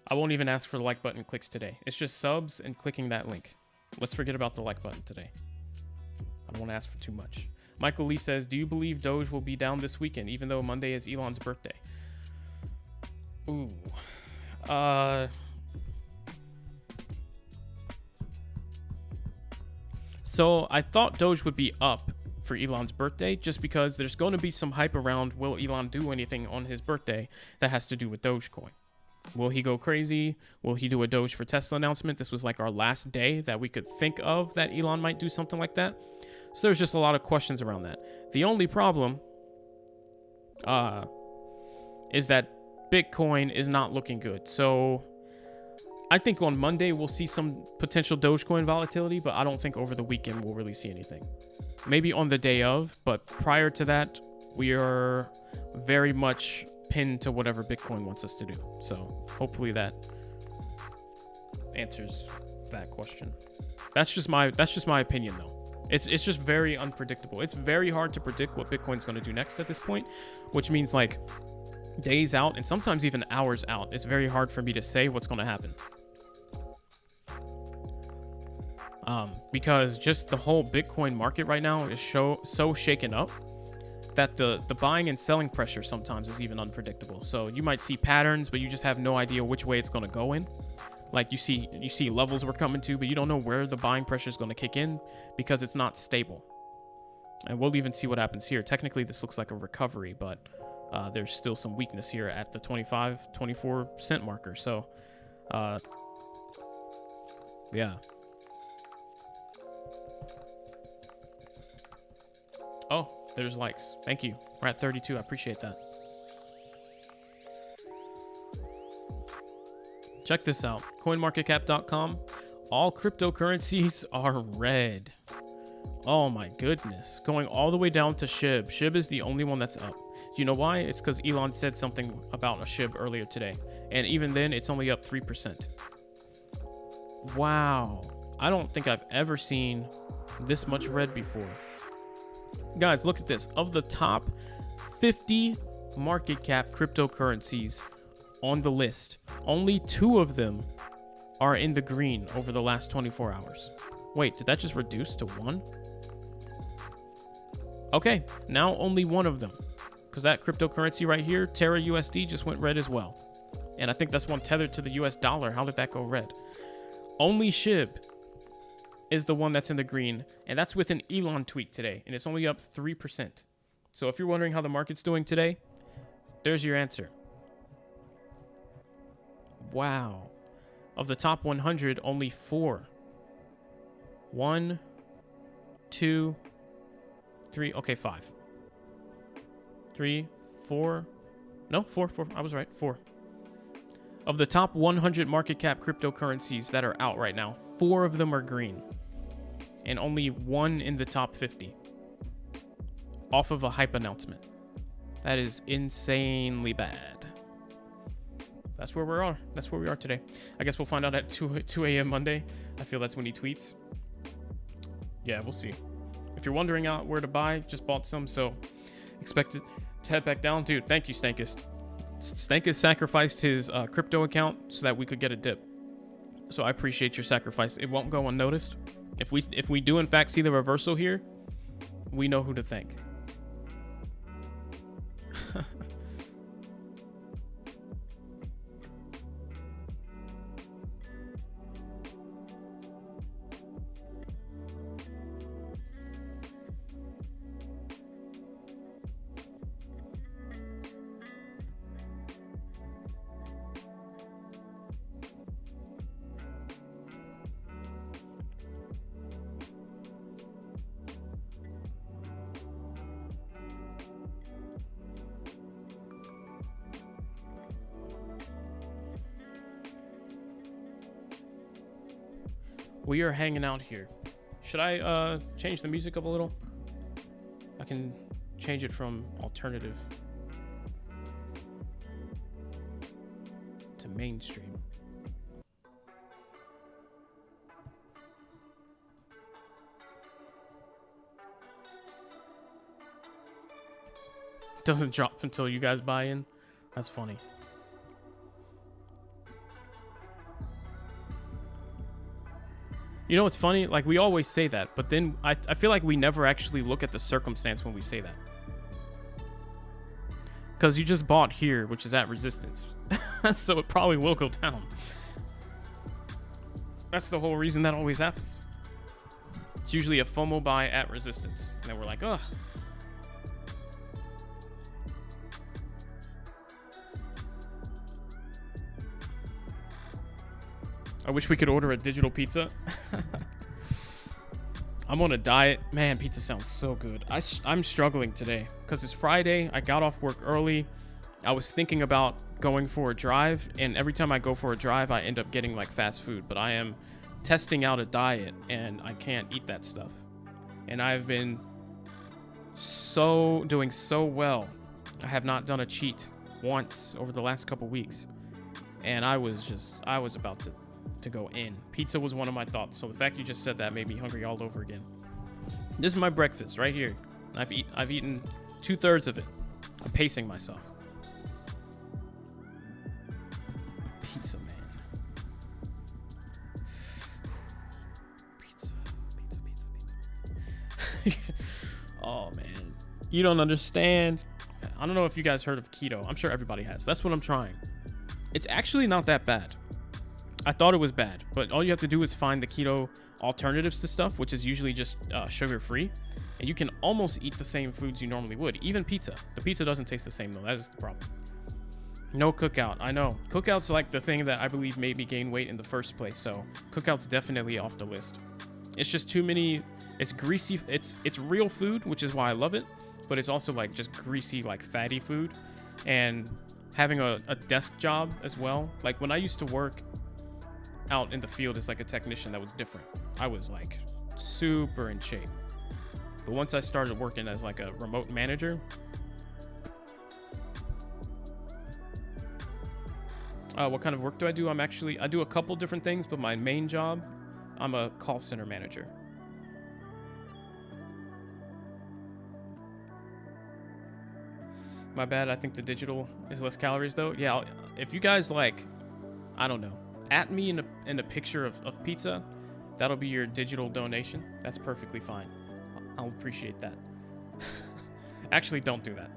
I won't even ask for the like button clicks today. It's just subs and clicking that link. Let's forget about the like button today. I don't want to ask for too much. Michael Lee says, do you believe Doge will be down this weekend, even though Monday is Elon's birthday? Ooh. So I thought Doge would be up for Elon's birthday just because there's going to be some hype around, will Elon do anything on his birthday that has to do with Dogecoin? Will he go crazy? Will he do a Doge for Tesla announcement? This was like our last day that we could think of that Elon might do something like that. So there's just a lot of questions around that. The only problem is that Bitcoin is not looking good. So I think on Monday we'll see some potential Dogecoin volatility, but I don't think over the weekend we'll really see anything. Maybe on the day of, but prior to that, we are very much pinned to whatever Bitcoin wants us to do. So hopefully that answers that question. That's just my opinion though. It's just very unpredictable. It's very hard to predict what Bitcoin's going to do next at this point, which means like days out and sometimes even hours out. It's very hard for me to say what's going to happen. Because just the whole Bitcoin market right now is so shaken up that the buying and selling pressure sometimes is even unpredictable. So you might see patterns, but you just have no idea which way it's going to go in. Like you see levels we're coming to, but you don't know where the buying pressure is going to kick in because it's not stable. And we'll even see what happens here. Technically, this looks like a recovery, but there's still some weakness here at the 24 cent marker. So, yeah. Oh, there's likes. Thank you. We're at 32. I appreciate that. Check this out. CoinMarketCap.com. All cryptocurrencies are red. Oh my goodness. Going all the way down to SHIB. SHIB is the only one that's up. Do you know why? It's because Elon said something about a SHIB earlier today. And even then, it's only up 3%. Wow. I don't think I've ever seen this much red before. Guys, look at this. Of the top 50 market cap cryptocurrencies on the list, only 2 of them are in the green over the last 24 hours. Wait, did that just reduce to 1? Okay, now only 1 of them. Because that cryptocurrency right here, Terra USD, just went red as well. And I think that's one tethered to the US dollar. How did that go red? Only SHIB is the one that's in the green, and that's with an Elon tweet today, and it's only up 3%. So if you're wondering how the market's doing today, there's your answer. Wow. Of the top 100, only 4. 1, 2, 3. Okay, 5. 3, 4. No, 4. I was right. 4. Of the top 100 market cap cryptocurrencies that are out right now, 4 of them are green. And only 1 in the top 50. Off of a hype announcement. That is insanely bad. That's where we are. That's where we are today. I guess we'll find out at 2 a.m. Monday. I feel that's when he tweets. Yeah, we'll see. If you're wondering out where to buy, just bought some, so expect it to head back down. Dude, thank you, Stankus. Stankus sacrificed his crypto account so that we could get a dip. So I appreciate your sacrifice. It won't go unnoticed. If we do in fact see the reversal here, we know who to thank. We are hanging out here. Should I change the music up a little? I can change it from alternative to mainstream. Doesn't drop until you guys buy in. That's funny. You know what's funny? Like, we always say that, but then I feel like we never actually look at the circumstance when we say that. Because you just bought here, which is at resistance. So it probably will go down. That's the whole reason that always happens. It's usually a FOMO buy at resistance. And then we're like, ugh. I wish we could order a digital pizza. I'm on a diet. Man, pizza sounds so good. I'm struggling today because it's Friday. I got off work early. I was thinking about going for a drive, and every time I go for a drive, I end up getting like fast food. But I am testing out a diet, and I can't eat that stuff. And I've been doing so well. I have not done a cheat once over the last couple weeks, and I was about to go in. Pizza was one of my thoughts, so the fact you just said that made me hungry all over again. This is my breakfast right here. I've eaten 2/3 of it. I'm pacing myself. Pizza, man. Pizza. Oh man, you don't understand. I don't know if you guys heard of keto. I'm sure everybody has. That's what I'm trying. It's actually not that bad. I thought it was bad, but all you have to do is find the keto alternatives to stuff, which is usually just sugar-free, and you can almost eat the same foods you normally would. Even pizza. The pizza doesn't taste the same, though. That is the problem. No cookout. I know. Cookout's like the thing that I believe made me gain weight in the first place, so cookout's definitely off the list. It's just too many. It's greasy. It's real food, which is why I love it, but it's also like just greasy, like fatty food, and having a desk job as well. Like when I used to work out in the field as like a technician, that was different. I was like super in shape, but once I started working as like a remote manager, what kind of work do I do? I do a couple different things, but my main job, I'm a call center manager. My bad. I think the digital is less calories though. Yeah, if you guys like, I don't know, at me in a picture of pizza, that'll be your digital donation. That's perfectly fine. I'll appreciate that. Actually, don't do that.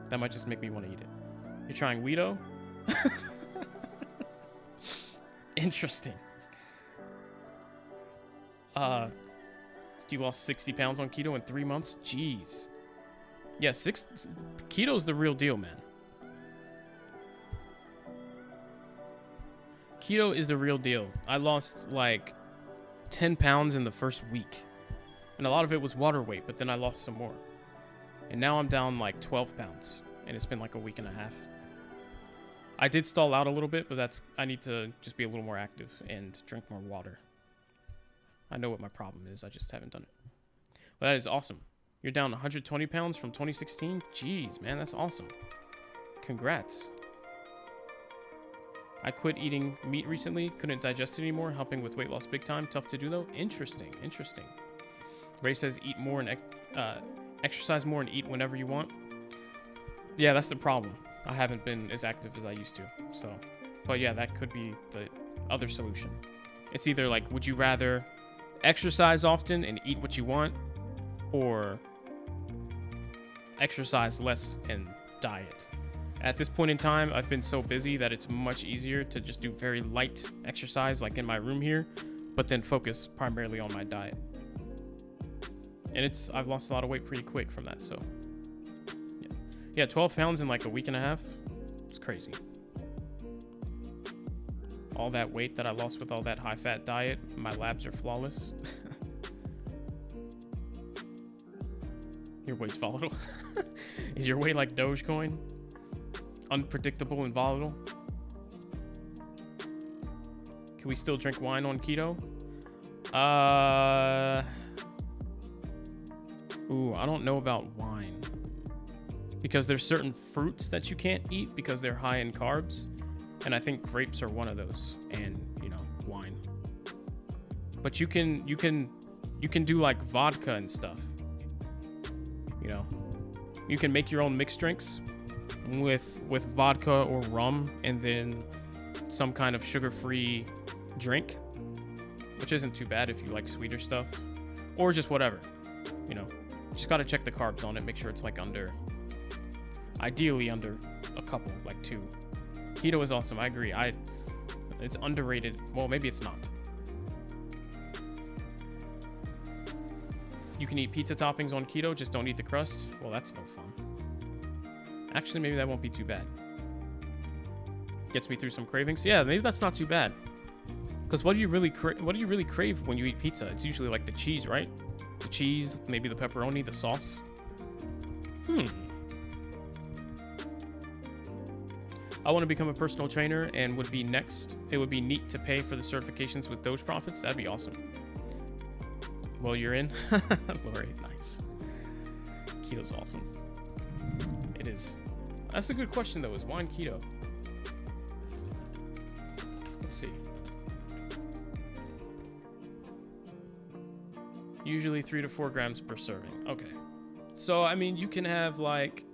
That might just make me want to eat it. You're trying Weedo? Interesting. You lost 60 pounds on keto in 3 months? Jeez. Yeah, keto's the real deal, man. Keto is the real deal. I lost like 10 pounds in the first week. And a lot of it was water weight, but then I lost some more. And now I'm down like 12 pounds. And it's been like a week and a half. I did stall out a little bit, but I need to just be a little more active and drink more water. I know what my problem is. I just haven't done it. But that is awesome. You're down 120 pounds from 2016? Jeez, man, that's awesome. Congrats. I quit eating meat recently. Couldn't digest it anymore. Helping with weight loss big time. Tough to do, though. Interesting. Ray says eat more and exercise more and eat whenever you want. Yeah, that's the problem. I haven't been as active as I used to. So, but yeah, that could be the other solution. It's either like, would you rather exercise often and eat what you want, or exercise less and diet? At this point in time, I've been so busy that it's much easier to just do very light exercise like in my room here, but then focus primarily on my diet. And I've lost a lot of weight pretty quick from that, so yeah, 12 pounds in like a week and a half. It's crazy. All that weight that I lost with all that high-fat diet, my labs are flawless. Your weight's volatile. Is your weight like Dogecoin? Unpredictable and volatile? Can we still drink wine on keto? Ooh, I don't know about wine. Because there's certain fruits that you can't eat because they're high in carbs. And I think grapes are one of those. And, you know, wine. But you can do like vodka and stuff. You know. You can make your own mixed drinks with vodka or rum and then some kind of sugar-free drink, which isn't too bad if you like sweeter stuff, or just whatever, you know. Just got to check the carbs on it, make sure it's like ideally under a couple, like 2. Keto is awesome, I agree. It's underrated. Well, maybe it's not. You can eat pizza toppings on keto, just don't eat the crust. Well, that's no fun. Actually, maybe that won't be too bad. Gets me through some cravings. Yeah, maybe that's not too bad. Because what do you really crave when you eat pizza? It's usually like the cheese, right? The cheese, maybe the pepperoni, the sauce. I want to become a personal trainer and would be next. It would be neat to pay for the certifications with Doge profits. That'd be awesome. Well, you're in. Lori, nice. Keto's awesome. It is. That's a good question, though. Is wine keto? Let's see. Usually 3 to 4 grams per serving. Okay. So, I mean, you can have, like,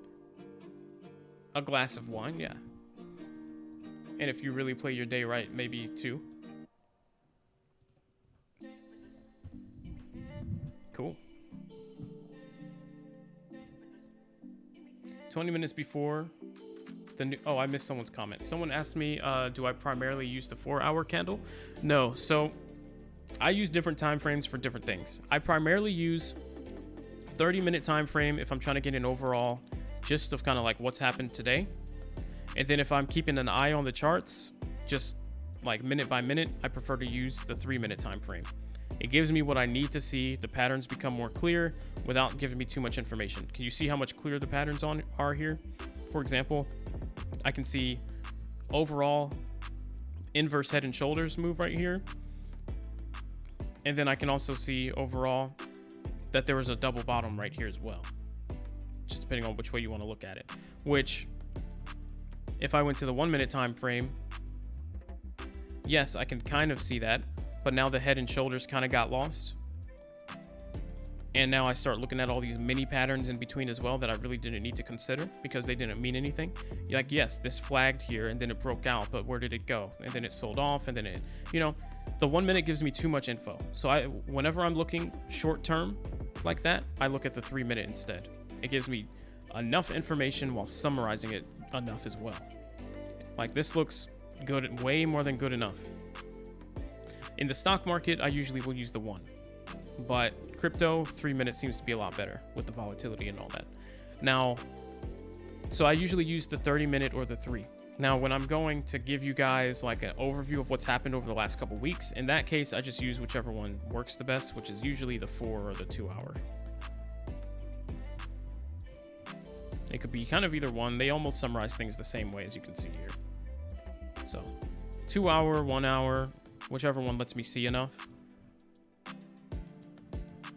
a glass of wine, yeah. And if you really play your day right, maybe 2. Cool. 20 minutes before the new... Oh, I missed someone's comment. Someone asked me, do I primarily use the 4-hour candle? No. So I use different time frames for different things. I primarily use 30-minute time frame if I'm trying to get an overall gist of kind of like what's happened today. And then if I'm keeping an eye on the charts, just like minute by minute, I prefer to use the 3-minute time frame. It gives me what I need to see. The patterns become more clear without giving me too much information. Can you see how much clearer the patterns are here? For example, I can see overall inverse head and shoulders move right here. And then I can also see overall that there was a double bottom right here as well. Just depending on which way you want to look at it. Which, if I went to the 1-minute time frame, yes, I can kind of see that. But now the head and shoulders kind of got lost. And now I start looking at all these mini patterns in between as well that I really didn't need to consider because they didn't mean anything. Like, yes, this flagged here and then it broke out, but where did it go? And then it sold off and then it, you know, the 1 minute gives me too much info. So whenever I'm looking short term like that, I look at the 3-minute instead. It gives me enough information while summarizing it enough as well. Like, this looks good, way more than good enough. In the stock market, I usually will use the 1, but crypto 3 minutes seems to be a lot better with the volatility and all that. Now, so I usually use the 30-minute or the 3. Now, when I'm going to give you guys like an overview of what's happened over the last couple weeks, in that case, I just use whichever one works the best, which is usually the 4 or the 2 hour. It could be kind of either one. They almost summarize things the same way as you can see here. So 2 hour, 1 hour, whichever one lets me see enough.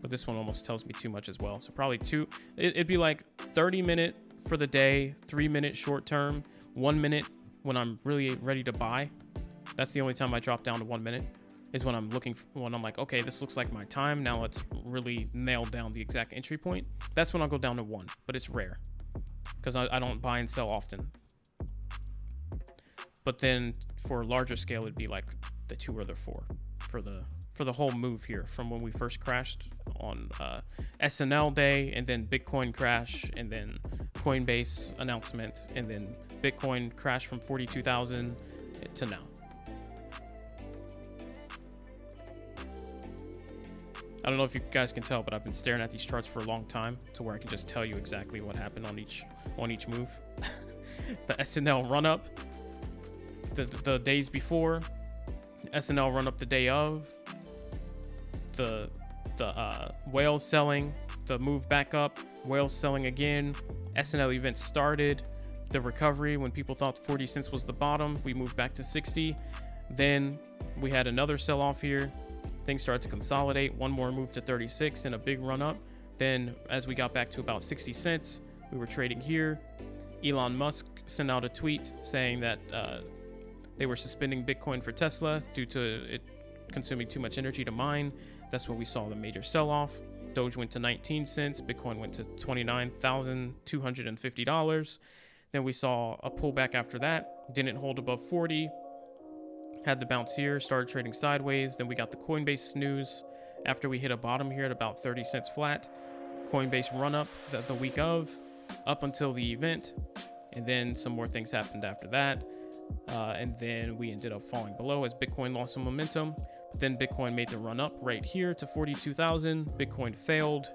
But this one almost tells me too much as well. So probably 2. It'd be like 30-minute for the day, 3-minute short term, 1 minute when I'm really ready to buy. That's the only time I drop down to 1 minute, is when I'm looking for, when I'm like, okay, this looks like my time. Now let's really nail down the exact entry point. That's when I'll go down to 1, but it's rare because I don't buy and sell often. But then for a larger scale, it'd be like the 2 or the 4 for the whole move here from when we first crashed on SNL day, and then Bitcoin crash, and then Coinbase announcement, and then Bitcoin crash from 42,000 to now. I don't know if you guys can tell, but I've been staring at these charts for a long time to where I can just tell you exactly what happened on each move. The SNL run up, the days before, SNL run up the day of, the whales selling, the move back up, whales selling again, SNL event started, the recovery when people thought 40 cents was the bottom, we moved back to 60. Then we had another sell off here, Things started to consolidate. One more move to 36 and a big run up. Then as we got back to about 60 cents, we were trading here. Elon Musk sent out a tweet saying that they were suspending Bitcoin for Tesla due to it consuming too much energy to mine. That's when we saw the major sell-off. Doge went to 19 cents. Bitcoin went to $29,250. Then we saw a pullback after that. Didn't hold above 40. Had the bounce here. Started trading sideways. Then we got the Coinbase news after we hit a bottom here at about 30 cents flat. Coinbase run up the week of, up until the event. And then some more things happened after that. And then we ended up falling below as Bitcoin lost some momentum. But then Bitcoin made the run up right here to 42,000. Bitcoin failed.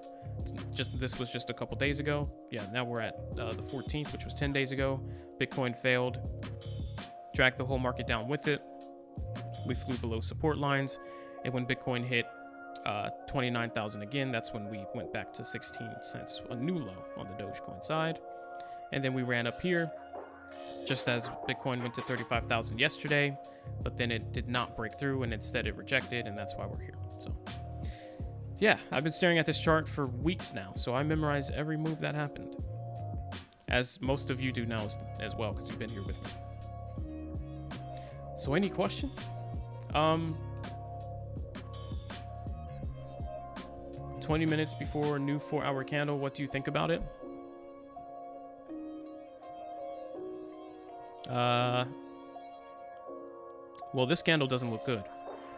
This was just a couple days ago. Yeah, now we're at the 14th, which was 10 days ago. Bitcoin failed. Dragged the whole market down with it. We flew below support lines. And when Bitcoin hit 29,000 again, that's when we went back to 16 cents, a new low on the Dogecoin side. And then we ran up here just as Bitcoin went to 35,000 yesterday, but then it did not break through and instead it rejected, and that's why we're here. So yeah, I've been staring at this chart for weeks now, so I memorize every move that happened, as most of you do now as well, because you've been here with me. So any questions? 20 minutes before a new 4-hour candle, what do you think about it? Well, this candle doesn't look good,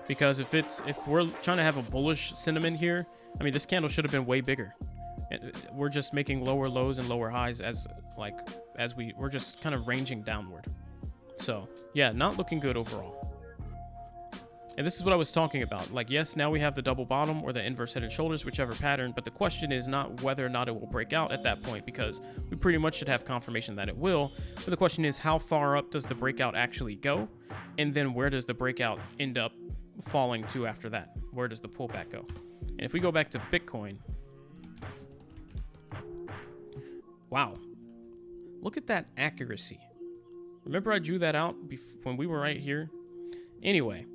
because if we're trying to have a bullish sentiment here, I mean, this candle should have been way bigger. We're just making lower lows and lower highs we're just kind of ranging downward. So yeah, not looking good overall. And this is what I was talking about. Like, yes, now we have the double bottom or the inverse head and shoulders, whichever pattern, but the question is not whether or not it will break out at that point, because we pretty much should have confirmation that it will. But the question is, how far up does the breakout actually go? And then where does the breakout end up falling to after that? Where does the pullback go? And if we go back to Bitcoin, wow, look at that accuracy. Remember I drew that out when we were right here? Anyway,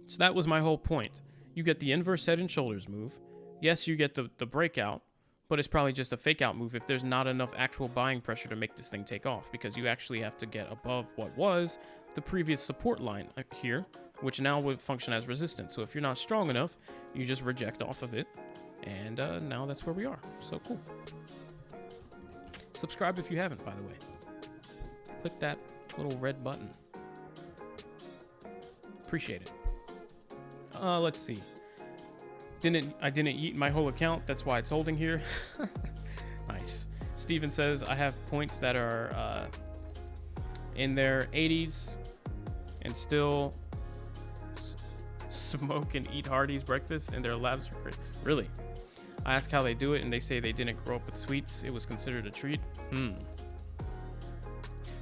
so that was my whole point. You get the inverse head and shoulders move. Yes, you get the breakout, but it's probably just a fake out move if there's not enough actual buying pressure to make this thing take off, because you actually have to get above what was the previous support line here, which now would function as resistance. So if you're not strong enough, you just reject off of it. And now that's where we are. So cool. Subscribe if you haven't, by the way. Click that little red button. Appreciate it. Let's see. I didn't eat my whole account. That's why it's holding here. Nice. Steven says, I have points that are in their 80s and still smoke and eat Hardee's breakfast in their labs. Really? I ask how they do it, and they say they didn't grow up with sweets. It was considered a treat.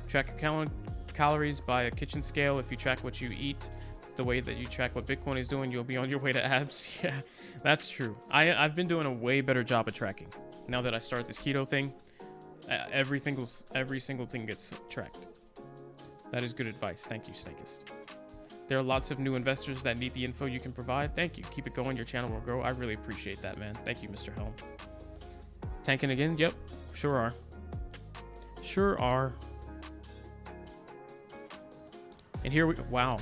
Track your calories by a kitchen scale. If you track what you eat the way that you track what Bitcoin is doing, you'll be on your way to abs. Yeah, that's true. I've been doing a way better job of tracking. Now that I started this keto thing, every single thing gets tracked. That is good advice. Thank you, Snakist. There are lots of new investors that need the info you can provide. Thank you. Keep it going. Your channel will grow. I really appreciate that, man. Thank you, Mr. Helm. Tanking again? Yep, sure are. Sure are. And here we, wow.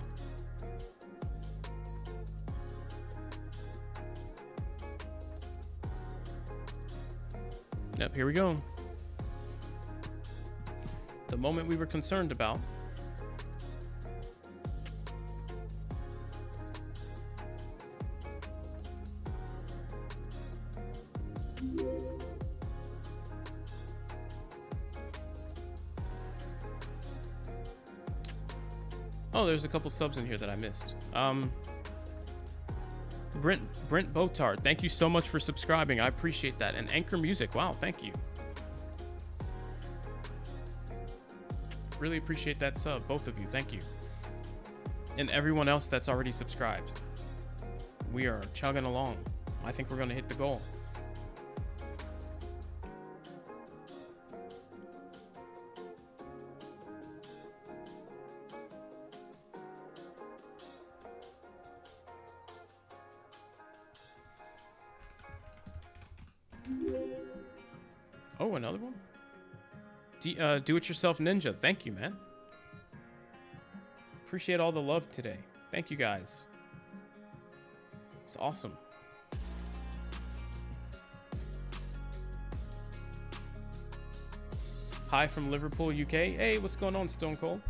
Yep, here we go. The moment we were concerned about. Oh, there's a couple subs in here that I missed. Brent Botard, thank you so much for subscribing. I appreciate that. And Anchor Music, wow, thank you. Really appreciate that sub, both of you, thank you. And everyone else that's already subscribed. We are chugging along. I think we're gonna hit the goal. Oh, another one? Do-it-yourself ninja. Thank you, man. Appreciate all the love today. Thank you, guys. It's awesome. Hi from Liverpool, UK. Hey, what's going on, Stone Cold?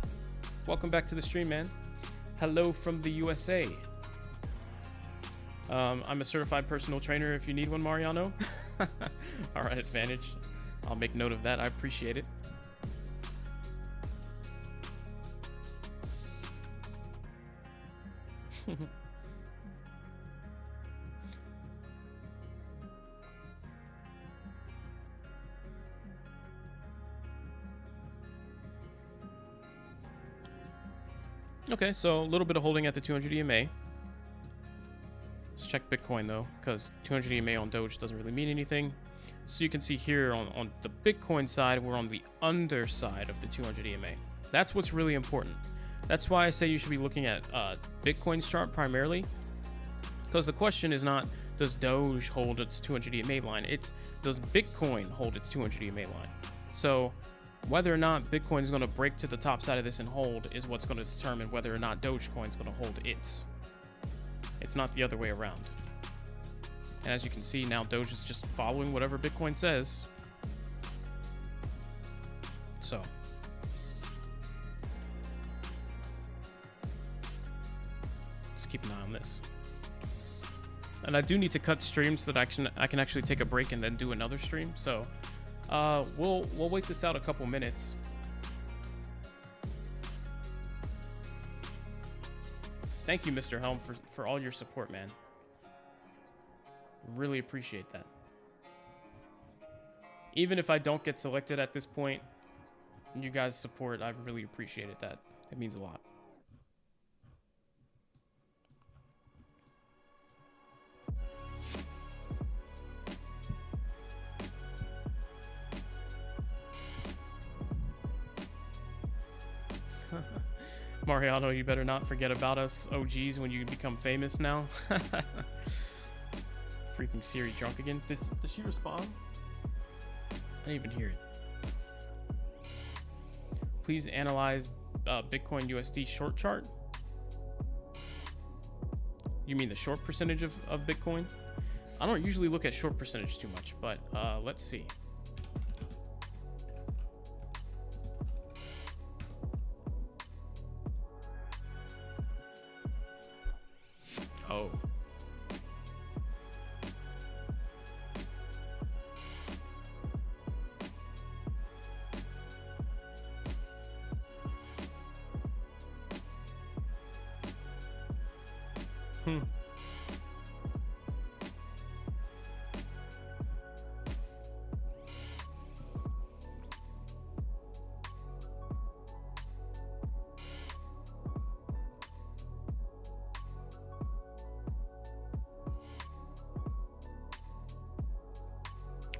Welcome back to the stream, man. Hello from the USA. I'm a certified personal trainer if you need one, Mariano. All right, Advantage. I'll make note of that. I appreciate it. Okay, so a little bit of holding at the 200 EMA. Let's check Bitcoin though, because 200 EMA on Doge doesn't really mean anything. So you can see here on the Bitcoin side, we're on the underside of the 200 EMA. That's what's really important. That's why I say you should be looking at Bitcoin's chart primarily, because the question is not, does Doge hold its 200 EMA line? It's, does Bitcoin hold its 200 EMA line? So whether or not Bitcoin is going to break to the top side of this and hold is what's going to determine whether or not Dogecoin is going to hold its. It's not the other way around. And as you can see now, Doge is just following whatever Bitcoin says. So just keep an eye on this. And I do need to cut streams so that I can actually take a break and then do another stream. So we'll wait this out a couple minutes. Thank you, Mr. Helm, for all your support, man. Really appreciate that. Even if I don't get selected at this point, you guys' support, I really appreciated that. It means a lot. Mariano, you better not forget about us OGs when you become famous now. Freaking Siri drunk again. Did she respond? I didn't even hear it. Please analyze Bitcoin USD short chart. You mean the short percentage of Bitcoin? I don't usually look at short percentage too much, but let's see. Oh.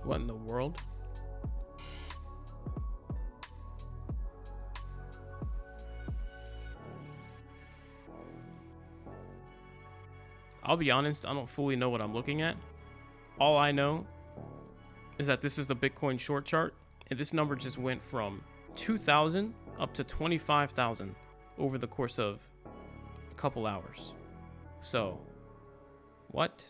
What in the world? I'll be honest, I don't fully know what I'm looking at. All I know is that this is the Bitcoin short chart, and this number just went from 2,000 up to 25,000 over the course of a couple hours. So, what?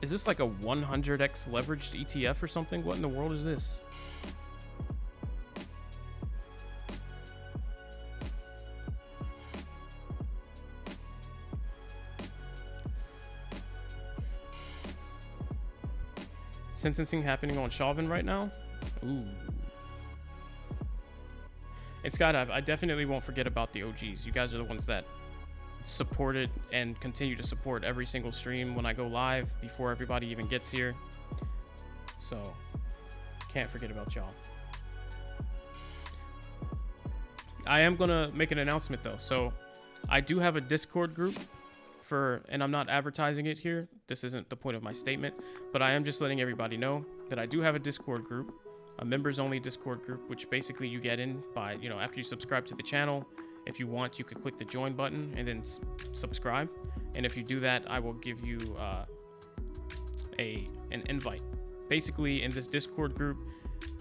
Is this like a 100x leveraged ETF or something? What in the world is this? Sentencing happening on Chauvin right now? Ooh. It's Skydive. I definitely won't forget about the OGs. You guys are the ones that supported and continue to support every single stream when I go live before everybody even gets here. So can't forget about y'all. I am gonna make an announcement though. So I do have a Discord group and I'm not advertising it here. This isn't the point of my statement, but I am just letting everybody know that I do have a Discord group, a members only Discord group, which basically you get in by, after you subscribe to the channel. If you want, you could click the join button and then subscribe. And if you do that, I will give you an invite basically in this Discord group,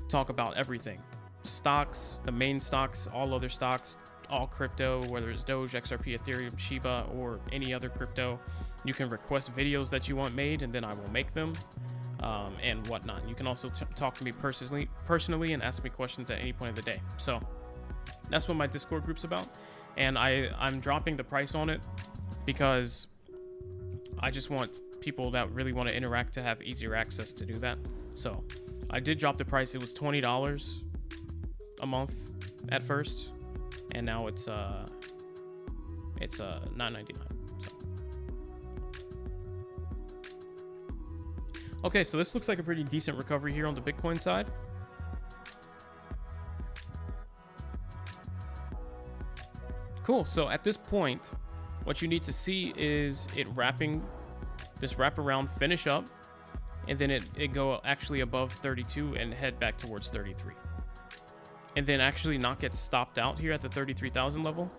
talk about everything. Stocks, the main stocks, all other stocks, all crypto, whether it's Doge, XRP, Ethereum, Shiba, or any other crypto. You can request videos that you want made, and then I will make them, and whatnot. You can also talk to me personally and ask me questions at any point of the day. So that's what my Discord group's about. And I'm dropping the price on it because I just want people that really want to interact to have easier access to do that. So I did drop the price. It was $20 a month at first, and now it's $9.99. Okay, so this looks like a pretty decent recovery here on the Bitcoin side. Cool. So at this point, what you need to see is it wrapping, this wraparound finish up, and then it go actually above 32 and head back towards 33. And then actually not get stopped out here at the 33,000 level,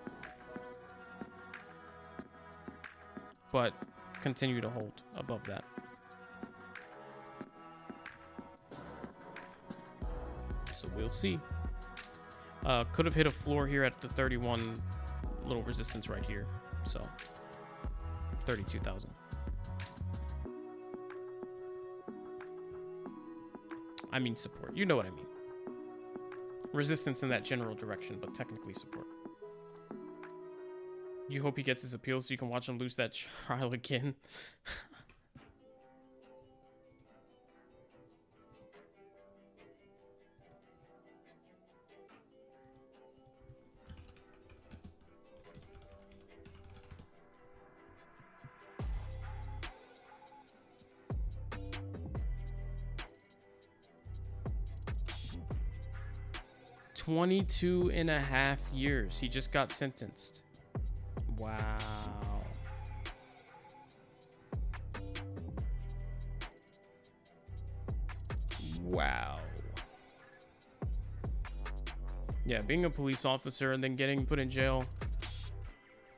but continue to hold above that. So we'll see. Could have hit a floor here at the 31 little resistance right here. So 32,000. I mean support. You know what I mean. Resistance in that general direction, but technically support. You hope he gets his appeal so you can watch him lose that trial again. 22.5 years. He just got sentenced. Wow. Wow. Yeah, being a police officer and then getting put in jail,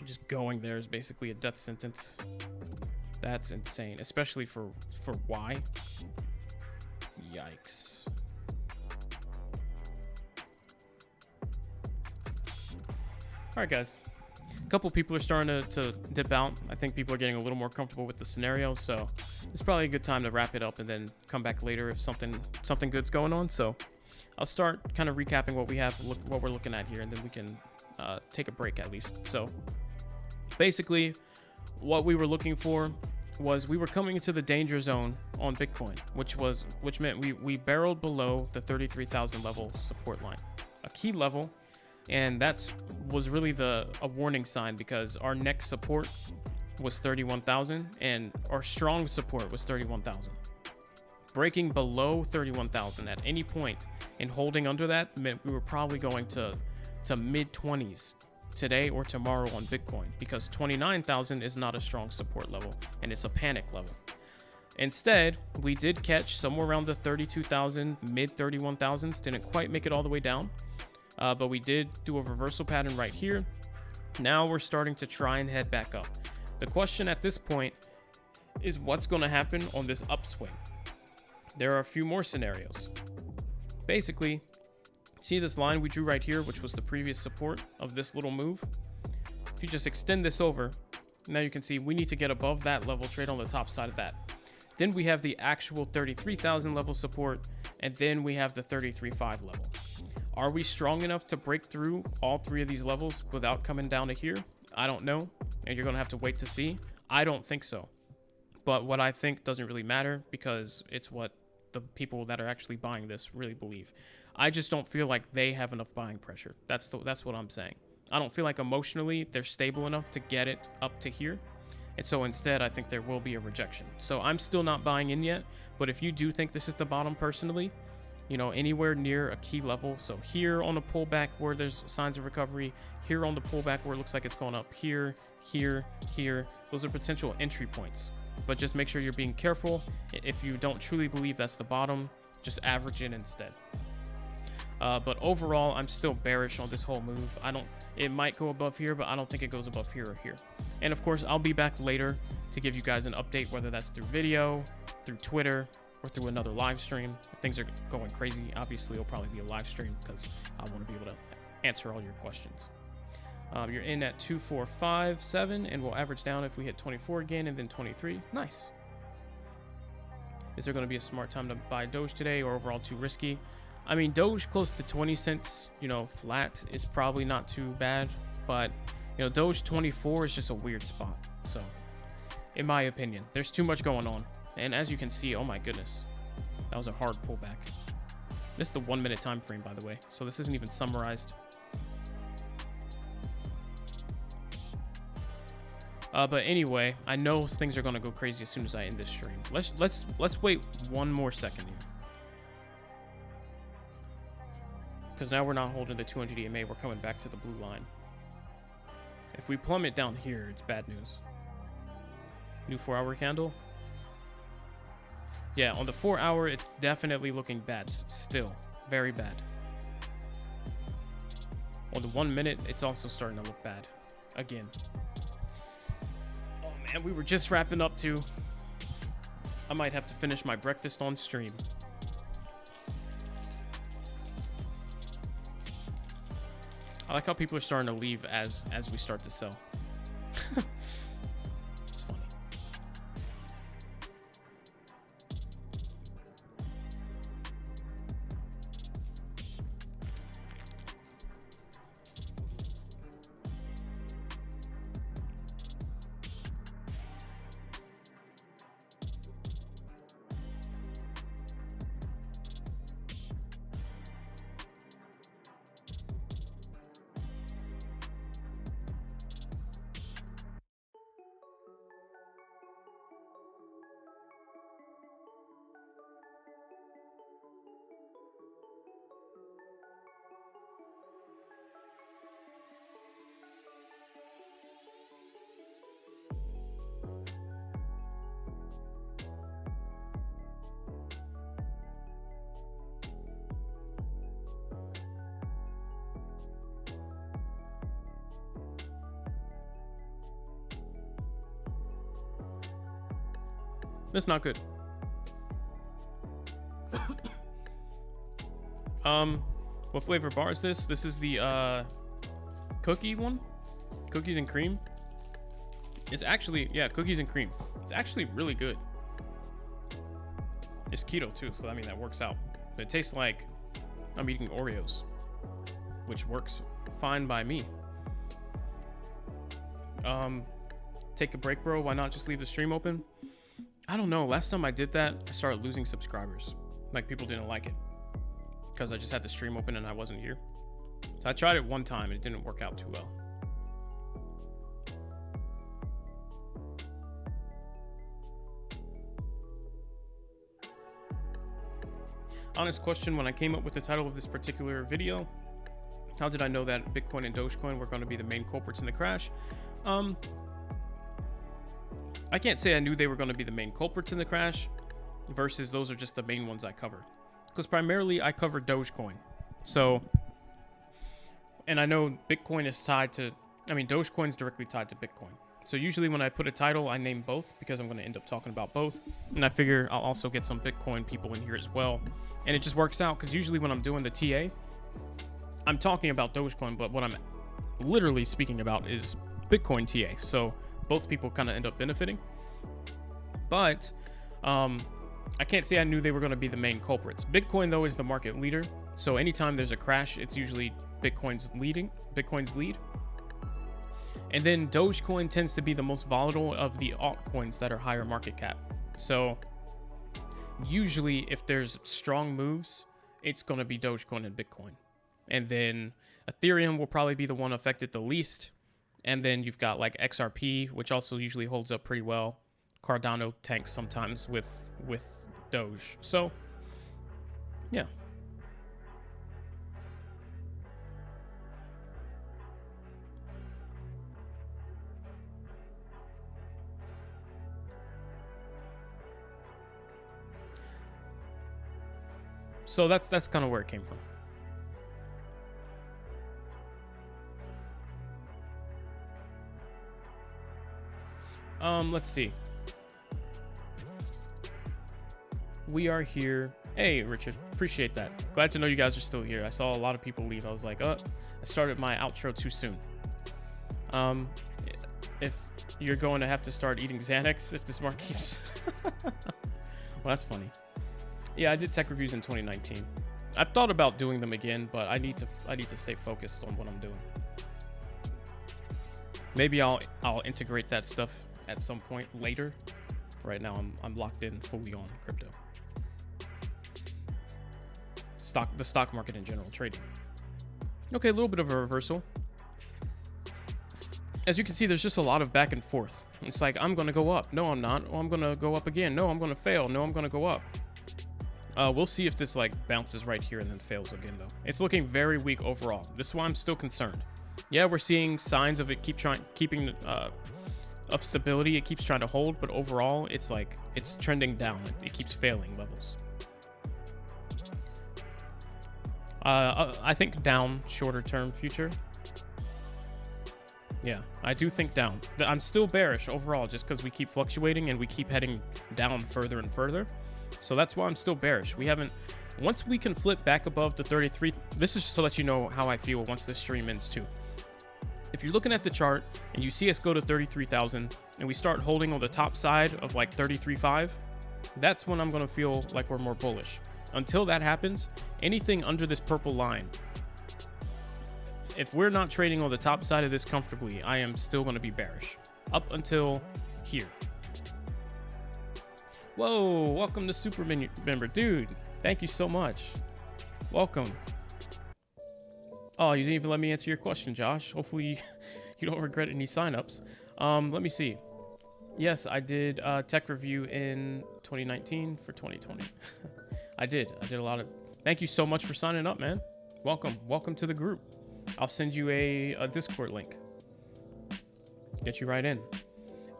just going there is basically a death sentence. That's insane, especially for why? Yikes. All right, guys. A couple people are starting to dip out. I think people are getting a little more comfortable with the scenario, so it's probably a good time to wrap it up and then come back later if something good's going on. So I'll start kind of recapping what we have, what we're looking at here, and then we can take a break at least. So basically, what we were looking for was we were coming into the danger zone on Bitcoin, which meant we barreled below the 33,000 level support line, a key level. And that was really a warning sign, because our next support was 31,000 and our strong support was 31,000. Breaking below 31,000 at any point and holding under that meant we were probably going to mid 20s today or tomorrow on Bitcoin, because 29,000 is not a strong support level and it's a panic level. Instead, we did catch somewhere around the 32,000, mid 31,000s, didn't quite make it all the way down. But we did do a reversal pattern right here. Now we're starting to try and head back up. The question at this point is what's going to happen on this upswing. There are a few more scenarios. Basically, see this line we drew right here, which was the previous support of this little move? If you just extend this over, now you can see we need to get above that level, trade on the top side of that. Then we have the actual 33,000 level support, and then we have the 33.5 level. Are we strong enough to break through all three of these levels without coming down to here? I don't know, and you're gonna have to wait to see. I don't think so. But what I think doesn't really matter, because it's what the people that are actually buying this really believe. I just don't feel like they have enough buying pressure. That's what I'm saying. I don't feel like emotionally they're stable enough to get it up to here. And so instead, I think there will be a rejection. So I'm still not buying in yet, but if you do think this is the bottom personally, you know, anywhere near a key level, so here on the pullback where there's signs of recovery, here on the pullback where it looks like it's going up, here, those are potential entry points. But just make sure you're being careful. If you don't truly believe that's the bottom, just average it instead. But overall, I'm still bearish on this whole move. It might go above here, but I don't think it goes above here or here. And of course, I'll be back later to give you guys an update, whether that's through video, through Twitter, or through another live stream. If things are going crazy, obviously it'll probably be a live stream because I want to be able to answer all your questions. You're in at 2457, and we'll average down if we hit 24 again and then 23. Nice. Is there going to be a smart time to buy Doge today, or overall too risky? I mean, Doge close to 20 cents, flat is probably not too bad, but Doge 24 is just a weird spot. So in my opinion, there's too much going on. And as you can see, oh my goodness, that was a hard pullback. This is the 1 minute time frame, by the way, so this isn't even summarized. But anyway, I know things are gonna go crazy as soon as I end this stream. Let's wait one more second here, because now we're not holding the 200 EMA. We're coming back to the blue line. If we plummet down here, it's bad news. New 4-hour candle. Yeah, on the 4-hour, it's definitely looking bad. Still very bad. On the 1 minute, it's also starting to look bad again. And we were just wrapping up too. I might have to finish my breakfast on stream. I like how people are starting to leave as we start to sell. It's funny. That's not good. What flavor bar is this? This is the cookie one. Cookies and cream. It's actually, yeah, cookies and cream. It's actually really good. It's keto too, so I mean that works out. But it tastes like I'm eating Oreos, which works fine by me. Take a break, bro. Why not just leave the stream open? I don't know. Last time I did that, I started losing subscribers. Like, people didn't like it because I just had the stream open and I wasn't here. So I tried it one time and it didn't work out too well. Honest question, when I came up with the title of this particular video, how did I know that Bitcoin and Dogecoin were going to be the main culprits in the crash? I can't say I knew they were going to be the main culprits in the crash versus those are just the main ones I cover. Because primarily I cover Dogecoin. So, and I know Bitcoin is tied to, Dogecoin is directly tied to Bitcoin. So usually when I put a title, I name both because I'm going to end up talking about both. And I figure I'll also get some Bitcoin people in here as well. And it just works out because usually when I'm doing the TA, I'm talking about Dogecoin, but what I'm literally speaking about is Bitcoin TA. So both people kind of end up benefiting. But I can't say I knew they were going to be the main culprits. Bitcoin, though, is the market leader. So anytime there's a crash, it's usually Bitcoin's lead. And then Dogecoin tends to be the most volatile of the altcoins that are higher market cap. So usually if there's strong moves, it's going to be Dogecoin and Bitcoin. And then Ethereum will probably be the one affected the least. And then you've got like XRP, which also usually holds up pretty well. Cardano tanks sometimes with Doge. So, yeah. So that's kind of where it came from. Let's see. We are here. Hey, Richard, appreciate that. Glad to know you guys are still here. I saw a lot of people leave. I was like, I started my outro too soon. If you're going to have to start eating Xanax if this market keeps... Well, that's funny. Yeah, I did tech reviews in 2019. I've thought about doing them again, but I need to stay focused on what I'm doing. Maybe I'll integrate that stuff at some point later. Right now, I'm locked in fully on crypto. The stock market in general, trading. Okay, a little bit of a reversal. As you can see, there's just a lot of back and forth. It's like, I'm going to go up. No, I'm not. Oh, I'm going to go up again. No, I'm going to fail. No, I'm going to go up. We'll see if this like bounces right here and then fails again, though. It's looking very weak overall. This is why I'm still concerned. Yeah, we're seeing signs of it keeping of stability. It keeps trying to hold, but overall, it's like it's trending down. It keeps failing levels. I think down shorter term future. Yeah, I do think down. I'm still bearish overall just because we keep fluctuating and we keep heading down further and further. So that's why I'm still bearish. We haven't... Once we can flip back above the 33... This is just to let you know how I feel once this stream ends too. If you're looking at the chart and you see us go to 33,000 and we start holding on the top side of like 33.5, that's when I'm going to feel like we're more bullish. Until that happens, anything under this purple line... If we're not trading on the top side of this comfortably, I am still going to be bearish. Up until here. Whoa, welcome to Super Member. Dude, thank you so much. Welcome. Oh, you didn't even let me answer your question, Josh. Hopefully you don't regret any signups. Let me see. Yes, I did a tech review in 2019 for 2020. I did a lot of... Thank you so much for signing up, man. Welcome to the group. I'll send you a Discord link. Get you right in.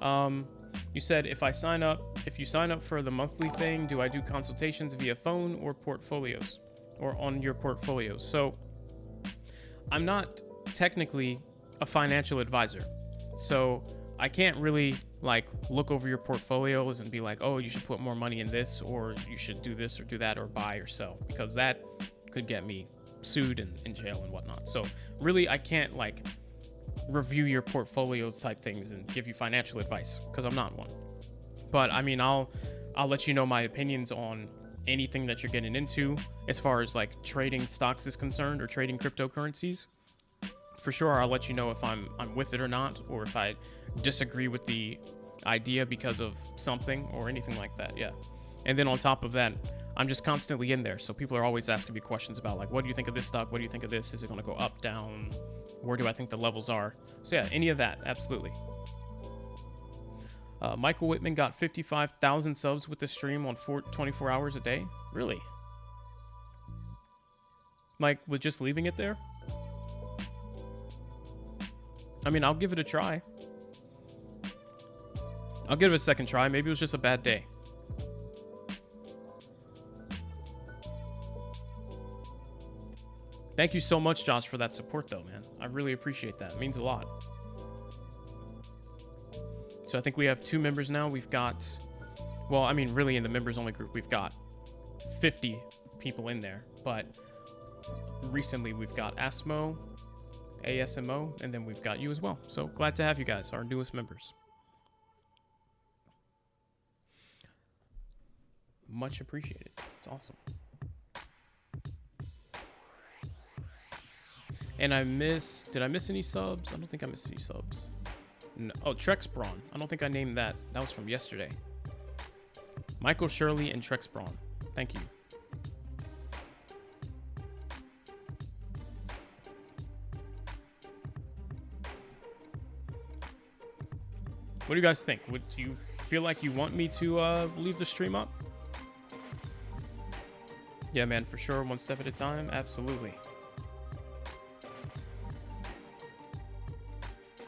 You said if you sign up for the monthly thing, do I do consultations via phone or portfolios or on your portfolios? So I'm not technically a financial advisor. So I can't really like look over your portfolios and be like, oh, you should put more money in this, or you should do this or do that, or buy or sell, because that could get me sued and in jail and whatnot. So really, I can't like review your portfolio type things and give you financial advice because I'm not one. But I mean, I'll let you know my opinions on anything that you're getting into as far as like trading stocks is concerned or trading cryptocurrencies. For sure, I'll let you know if I'm with it or not, or if I disagree with the idea because of something or anything like that. Yeah. And then on top of that, I'm just constantly in there. So people are always asking me questions about like, what do you think of this stock? What do you think of this? Is it going to go up, down? Where do I think the levels are? So yeah, any of that. Absolutely. Michael Whitman got 55,000 subs with the stream on 24 hours a day. Really? Like with just leaving it there? I mean, I'll give it a try. I'll give it a second try. Maybe it was just a bad day. Thank you so much, Josh, for that support, though, man. I really appreciate that. It means a lot. So I think we have 2 members now. We've got, well, I mean, really in the members-only group, we've got 50 people in there. But recently, we've got ASMO, and then we've got you as well. So glad to have you guys, our newest members. Much appreciated. It's awesome. And did I miss any subs? I don't think I missed any subs. No. Oh, Trex Braun. I don't think I named that. That was from yesterday. Michael Shirley and Trex Braun. Thank you. What do you guys think? Would you feel like you want me to leave the stream up? Yeah, man, for sure. One step at a time. Absolutely.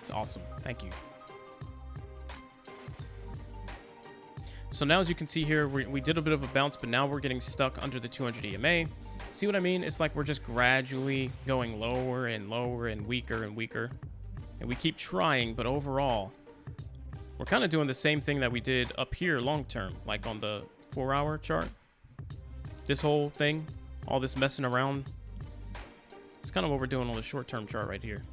It's awesome. Thank you. So now, as you can see here, we did a bit of a bounce, but now we're getting stuck under the 200 EMA. See what I mean? It's like we're just gradually going lower and lower and weaker and weaker. And we keep trying, but overall, we're kind of doing the same thing that we did up here long term, like on the 4-hour chart. this whole thing, all this messing around, it's kind of what we're doing on the short-term chart right here.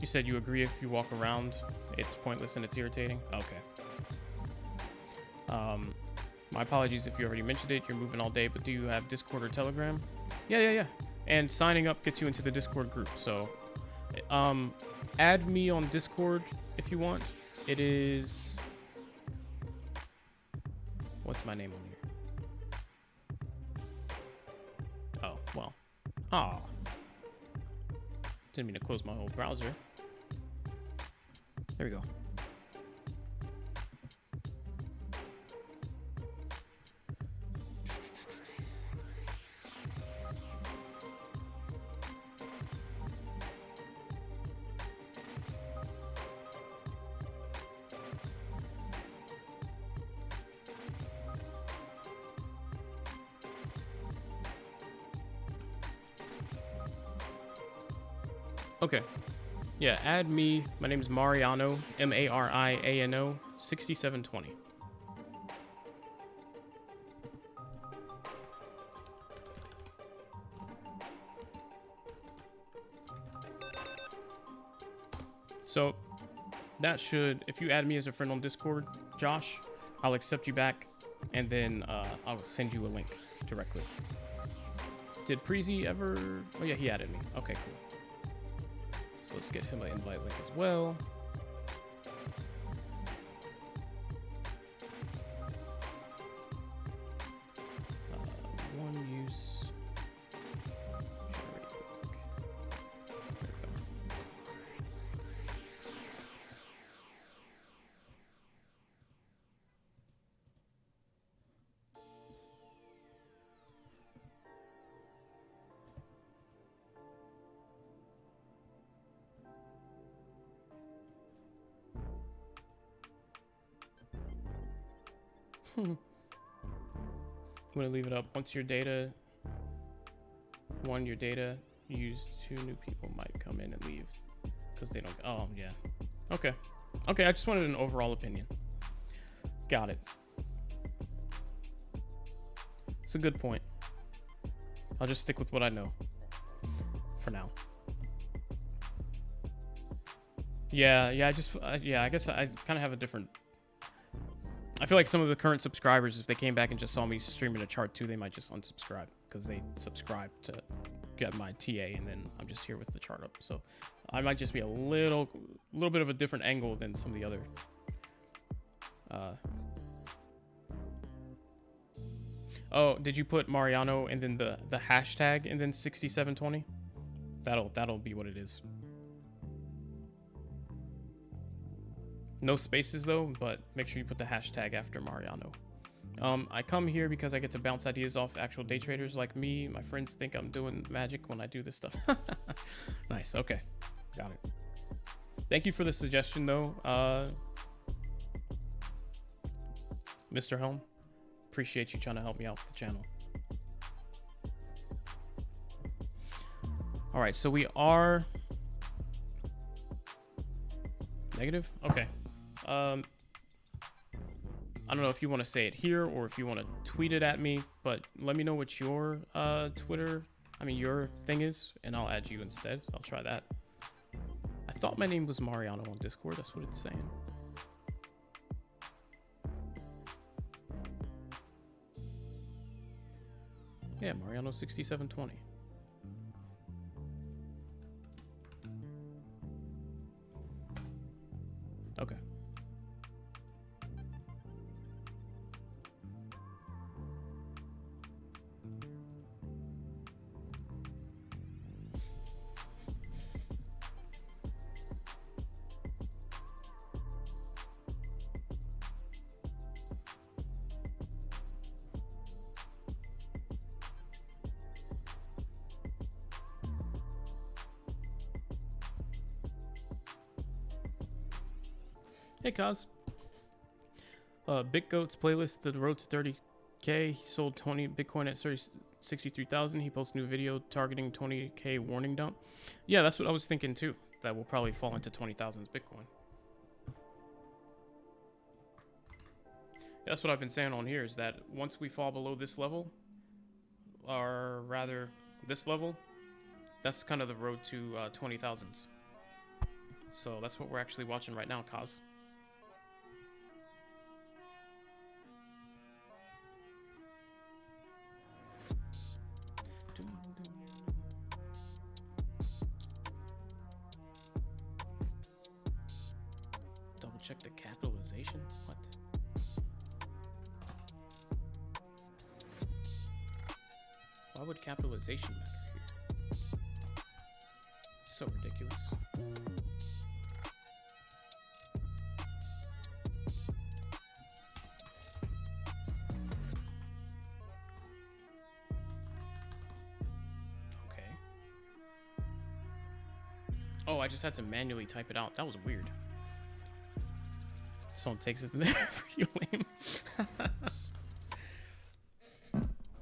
You said you agree if you walk around, it's pointless and it's irritating? Okay. My apologies if you already mentioned it. You're moving all day, but do you have Discord or Telegram? Yeah. And signing up gets you into the Discord group. So, add me on Discord if you want. It is... What's my name on here? Oh, well. Ah. Didn't mean to close my whole browser. There we go. Okay. Yeah, add me. My name is Mariano, Mariano, 6720. So that should, if you add me as a friend on Discord, Josh, I'll accept you back, and then I'll send you a link directly. Did Preezy ever? Oh yeah, he added me. Okay, cool. So let's get him an invite link as well. One use. There we go. I'm gonna leave it up. Once your data, used, 2 new people might come in and leave because they don't. Oh yeah. Okay. I just wanted an overall opinion. Got it. It's a good point. I'll just stick with what I know for now. Yeah. I guess I kind of have a different. I feel like some of the current subscribers, if they came back and just saw me streaming a chart too, they might just unsubscribe because they subscribe to get my TA, and then I'm just here with the chart up. So I might just be a little bit of a different angle than some of the other. Oh, did you put Mariano and then the hashtag and then 6720? That'll be what it is. No spaces though, but make sure you put the hashtag after Mariano. I come here because I get to bounce ideas off actual day traders like me. My friends think I'm doing magic when I do this stuff. Nice. Okay. Got it. Thank you for the suggestion though, Mr. Helm. Appreciate you trying to help me out with the channel. All right, so we are negative. Okay. I don't know if you want to say it here or if you want to tweet it at me, but let me know what your your thing is, and I'll add you instead. I'll try that. I thought my name was Mariano on Discord. That's what it's saying. Yeah, Mariano 6720. Okay. Hey, Kaz. Big Goat's playlist, The Road to 30K. He sold 20 Bitcoin at 63,000. He posted a new video targeting 20K warning dump. Yeah, that's what I was thinking too. that will probably fall into 20,000 Bitcoin. That's what I've been saying on here, is that once we fall below this level, or rather this level, that's kind of the road to 20,000s. So that's what we're actually watching right now, Kaz. Double check the capitalization. What? Why would capitalization matter here? So ridiculous. Okay. Oh, I just had to manually type it out. That was weird. Someone takes it to there. Pretty lame.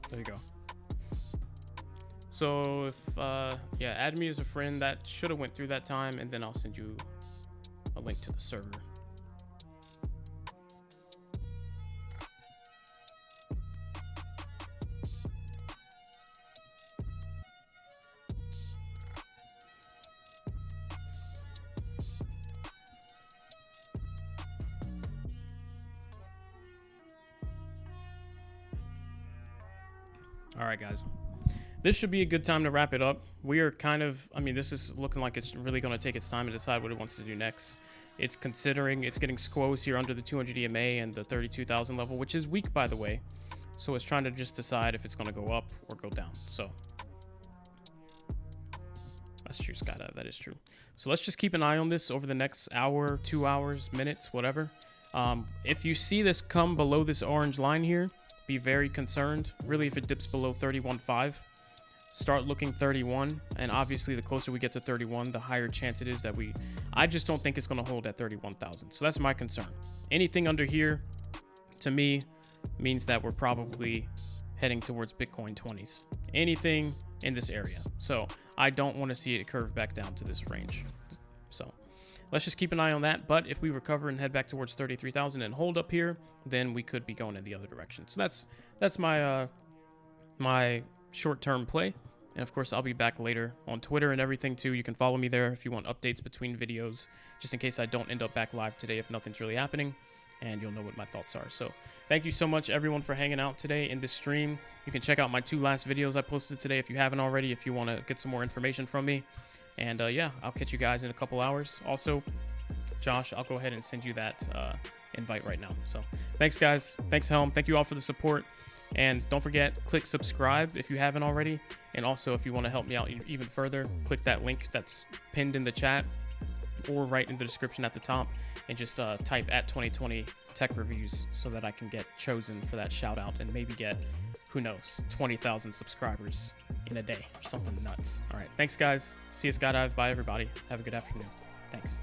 There you go. So if yeah, add me as a friend. That should have went through that time, and then I'll send you a link to the server. All right, guys. This should be a good time to wrap it up. We are kind of, I mean, this is looking like it's really going to take its time to decide what it wants to do next. It's considering, it's getting squoze here under the 200 EMA and the 32,000 level, which is weak, by the way. So it's trying to just decide if it's going to go up or go down. So that's true, Skydive. That is true. So let's just keep an eye on this over the next hour, 2 hours, minutes, whatever. If you see this come below this orange line here, be very concerned. Really, if it dips below 31.5, start looking 31. And obviously, the closer we get to 31, the higher chance it is that I just don't think it's going to hold at 31,000. So that's my concern. Anything under here, to me, means that we're probably heading towards Bitcoin 20s. Anything in this area. So I don't want to see it curve back down to this range. So let's just keep an eye on that. But if we recover and head back towards 33,000 and hold up here, then we could be going in the other direction. So that's my my short-term play. And of course, I'll be back later on Twitter and everything too. You can follow me there if you want updates between videos, just in case I don't end up back live today if nothing's really happening, and you'll know what my thoughts are. So thank you so much, everyone, for hanging out today in this stream. You can check out my 2 last videos I posted today if you haven't already, if you want to get some more information from me. And yeah, I'll catch you guys in a couple hours. Also, Josh, I'll go ahead and send you that invite right now. So thanks, guys. Thanks, Helm. Thank you all for the support. And don't forget, click subscribe if you haven't already. And also, if you want to help me out even further, click that link that's pinned in the chat or right in the description at the top, and just type @2020 Tech Reviews so that I can get chosen for that shout out and maybe get, who knows, 20,000 subscribers in a day or something nuts. All right. Thanks, guys. See you, Skydive. Bye, everybody. Have a good afternoon. Thanks.